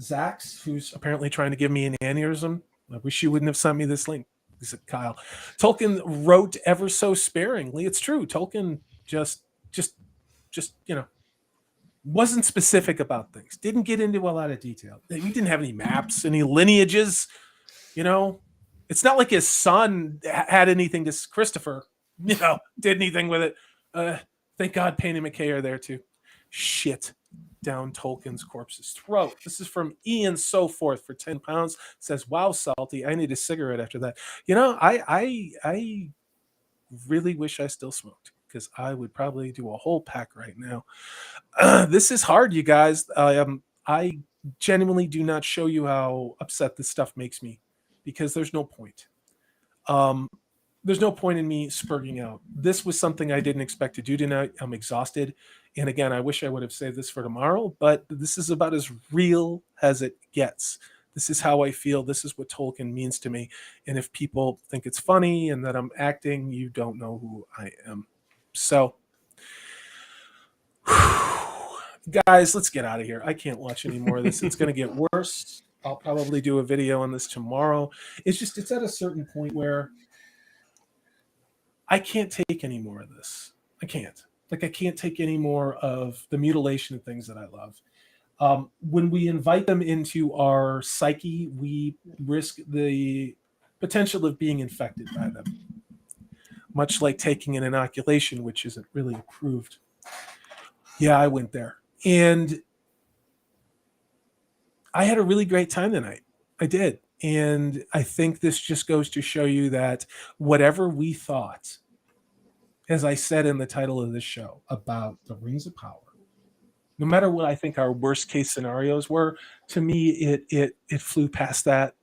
Zax, who's apparently trying to give me an aneurysm. I wish you wouldn't have sent me this link. He said, Kyle, Tolkien wrote ever so sparingly. It's true. Tolkien just, you know, wasn't specific about things. Didn't get into a lot of detail. We didn't have any maps, any lineages, you know. It's not like his son had anything to Christopher, you know, did anything with it. Thank God Payne and McKay are there too. Shit down Tolkien's corpse's throat. This is from Ian Soforth for 10 pounds. Says, wow, Salty, I need a cigarette after that. You know, I really wish I still smoked, because I would probably do a whole pack right now. This is hard, you guys. I genuinely do not show you how upset this stuff makes me, because there's no point. There's no point in me spurting out. This was something I didn't expect to do tonight. I'm exhausted. And again, I wish I would have saved this for tomorrow, but this is about as real as it gets. This is how I feel. This is what Tolkien means to me. And if people think it's funny and that I'm acting, you don't know who I am. So, guys, let's get out of here. I can't watch any more of this. It's going to get worse. I'll probably do a video on this tomorrow. It's at a certain point where I can't take any more of this. I can't. I can't take any more of the mutilation of things that I love. When we invite them into our psyche, we risk the potential of being infected by them. Much like taking an inoculation, which isn't really approved. Yeah, I went there. And I had a really great time tonight. I did. And I think this just goes to show you that whatever we thought, as I said in the title of this show, about the Rings of Power, no matter what I think our worst case scenarios were, to me, it flew past that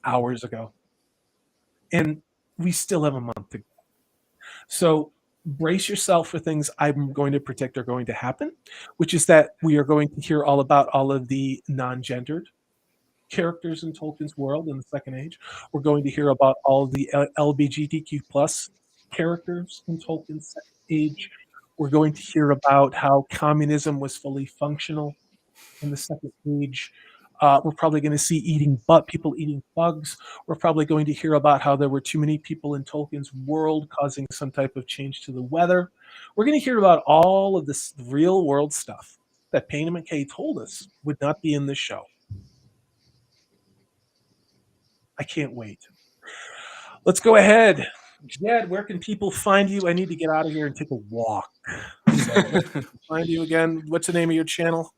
hours ago. And we still have a month to go. So brace yourself for things I'm going to predict are going to happen, which is that we are going to hear all about all of the non-gendered characters in Tolkien's world in the Second Age. We're going to hear about all the LGBTQ plus characters in Tolkien's Second Age. We're going to hear about how communism was fully functional in the Second Age. We're probably going to see people eating bugs. We're probably going to hear about how there were too many people in Tolkien's world causing some type of change to the weather. We're going to hear about all of this real world stuff that Payne and McKay told us would not be in this show. I can't wait. Let's go ahead. Jed, where can people find you? I need to get out of here and take a walk. So, find you again. What's the name of your channel?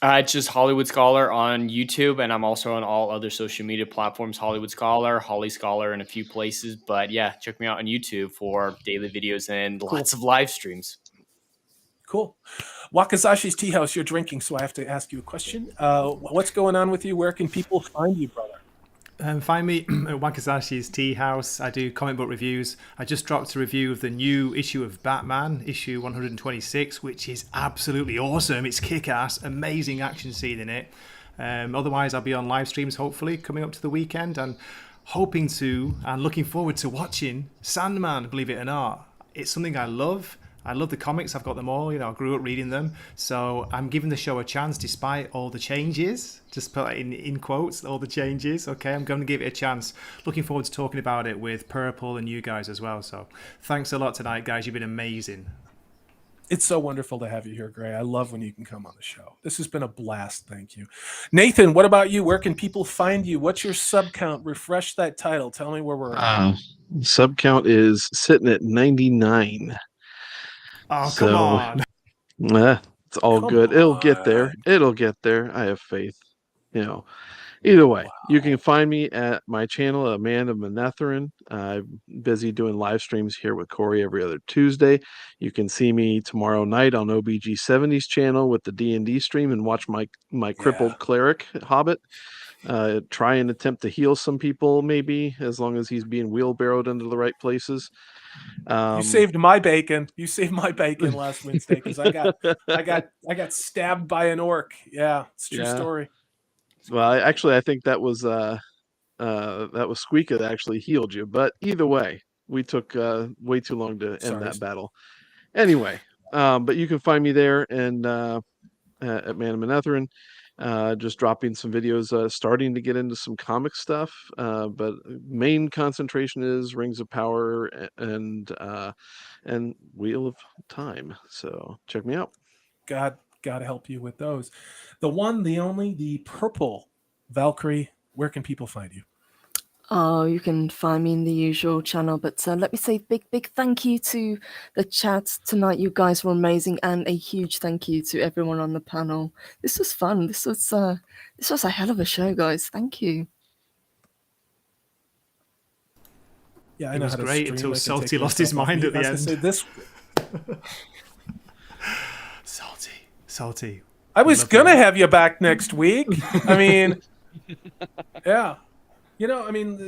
It's just Hollywood Scholar on YouTube, and I'm also on all other social media platforms, Hollywood Scholar, Holly Scholar, and a few places. But yeah, check me out on YouTube for daily videos and lots of live streams. Cool. Wakazashi's Tea House, you're drinking, so I have to ask you a question. What's going on with you? Where can people find you, brother? Find me at Wakazashi's Tea House. I do comic book reviews. I just dropped a review of the new issue of Batman, issue 126, which is absolutely awesome. It's kick-ass, amazing action scene in it. Otherwise, I'll be on live streams, hopefully, coming up to the weekend, and hoping to and looking forward to watching Sandman, believe it or not. It's something I love. I love the comics. I've got them all. I grew up reading them. So I'm giving the show a chance despite all the changes. Just put in quotes, all the changes. Okay, I'm going to give it a chance. Looking forward to talking about it with Purple and you guys as well. So thanks a lot tonight, guys. You've been amazing. It's so wonderful to have you here, Gray. I love when you can come on the show. This has been a blast. Thank you. Nathan, what about you? Where can people find you? What's your sub count? Refresh that title. Tell me where we're at. Sub count is sitting at 99. Oh, come on. It's all good. It'll get there. It'll get there. I have faith. Either way, you can find me at my channel, Amanda Manetherin. I'm busy doing live streams here with Corey every other Tuesday. You can see me tomorrow night on OBG70's channel with the D&D stream and watch my crippled cleric hobbit try and attempt to heal some people, maybe, as long as he's being wheelbarrowed into the right places. You saved my bacon. You saved my bacon last Wednesday because I got stabbed by an orc. Yeah, it's a true story. Well, I think that was Squeaka that actually healed you. But either way, we took way too long to end that battle. Anyway, but you can find me there and at Man of Manetherin, just dropping some videos, starting to get into some comic stuff. But main concentration is Rings of Power and Wheel of Time. So check me out. God help you with those. The one, the only, the Purple Valkyrie. Where can people find you? Oh, you can find me in the usual channel, but let me say big thank you to the chat tonight. You guys were amazing, and a huge thank you to everyone on the panel. This was fun. This was a hell of a show, guys. Thank you. Yeah, I it know was how to great stream. until Salty lost his mind at the end. Say this. Salty. I was gonna have you back next week. I mean, yeah.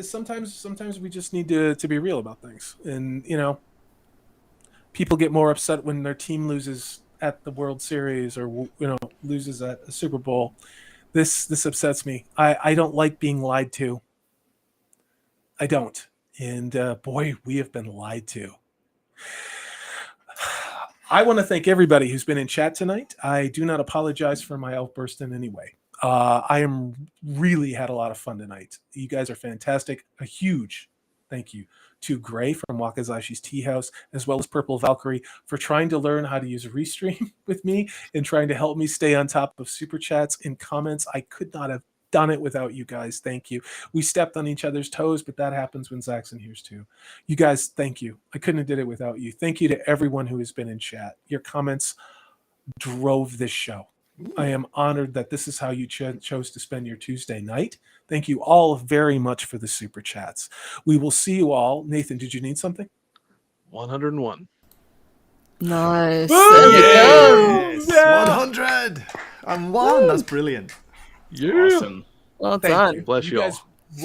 Sometimes we just need to be real about things. And, people get more upset when their team loses at the World Series or, loses at a Super Bowl. This upsets me. I don't like being lied to. I don't. And, boy, we have been lied to. I want to thank everybody who's been in chat tonight. I do not apologize for my outburst in any way. I am really had a lot of fun tonight. You guys are fantastic. A huge thank you to Gray from Wakazashi's Tea House, as well as Purple Valkyrie, for trying to learn how to use Restream with me and trying to help me stay on top of super chats and comments. I could not have done it without you guys. Thank you. We stepped on each other's toes, but that happens when Zach's in here too. You guys, thank you. I couldn't have did it without you. Thank you to everyone who has been in chat. Your comments drove this show. I am honored that this is how you chose to spend your Tuesday night. Thank you all very much for the super chats. We will see you all. Nathan, did you need something? 101. Nice. Yes. 100 and 1. That's brilliant. Yeah. Awesome. Well Thank done. you. Bless you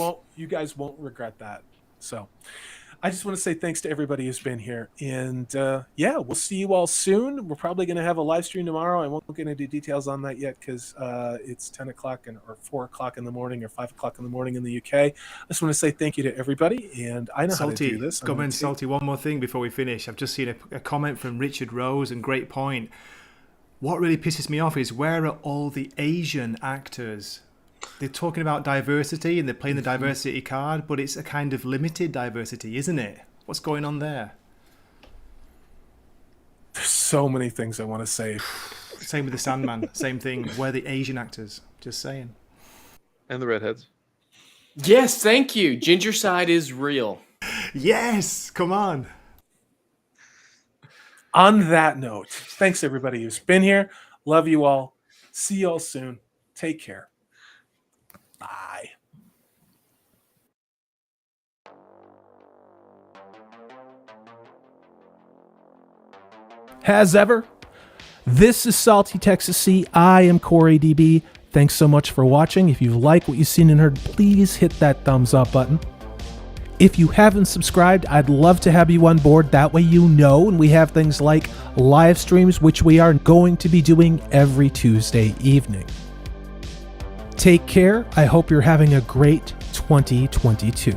all. You guys won't regret that. So I just want to say thanks to everybody who's been here. And we'll see you all soon. We're probably going to have a live stream tomorrow. I won't get into details on that yet because it's 10 o'clock or 4 o'clock in the morning or 5 o'clock in the morning in the UK. I just want to say thank you to everybody. And I know how to do this. Salty, one more thing before we finish. I've just seen a comment from Richard Rose, and great point. What really pisses me off is where are all the Asian actors? They're talking about diversity and they're playing the diversity card, but it's a kind of limited diversity, isn't it? What's going on there? There's so many things I want to say. Same with the Sandman. Same thing. Where are the Asian actors? Just saying. And the redheads. Yes, thank you. Ginger side is real. Yes, come on. On that note, thanks everybody who's been here. Love you all. See you all soon. Take care. Bye. As ever, this is Salty Texas Sea. I am Corey DB. Thanks so much for watching. If you like what you've seen and heard, please hit that thumbs up button. If you haven't subscribed, I'd love to have you on board. That way you know, and we have things like live streams, which we are going to be doing every Tuesday evening. Take care. I hope you're having a great 2022.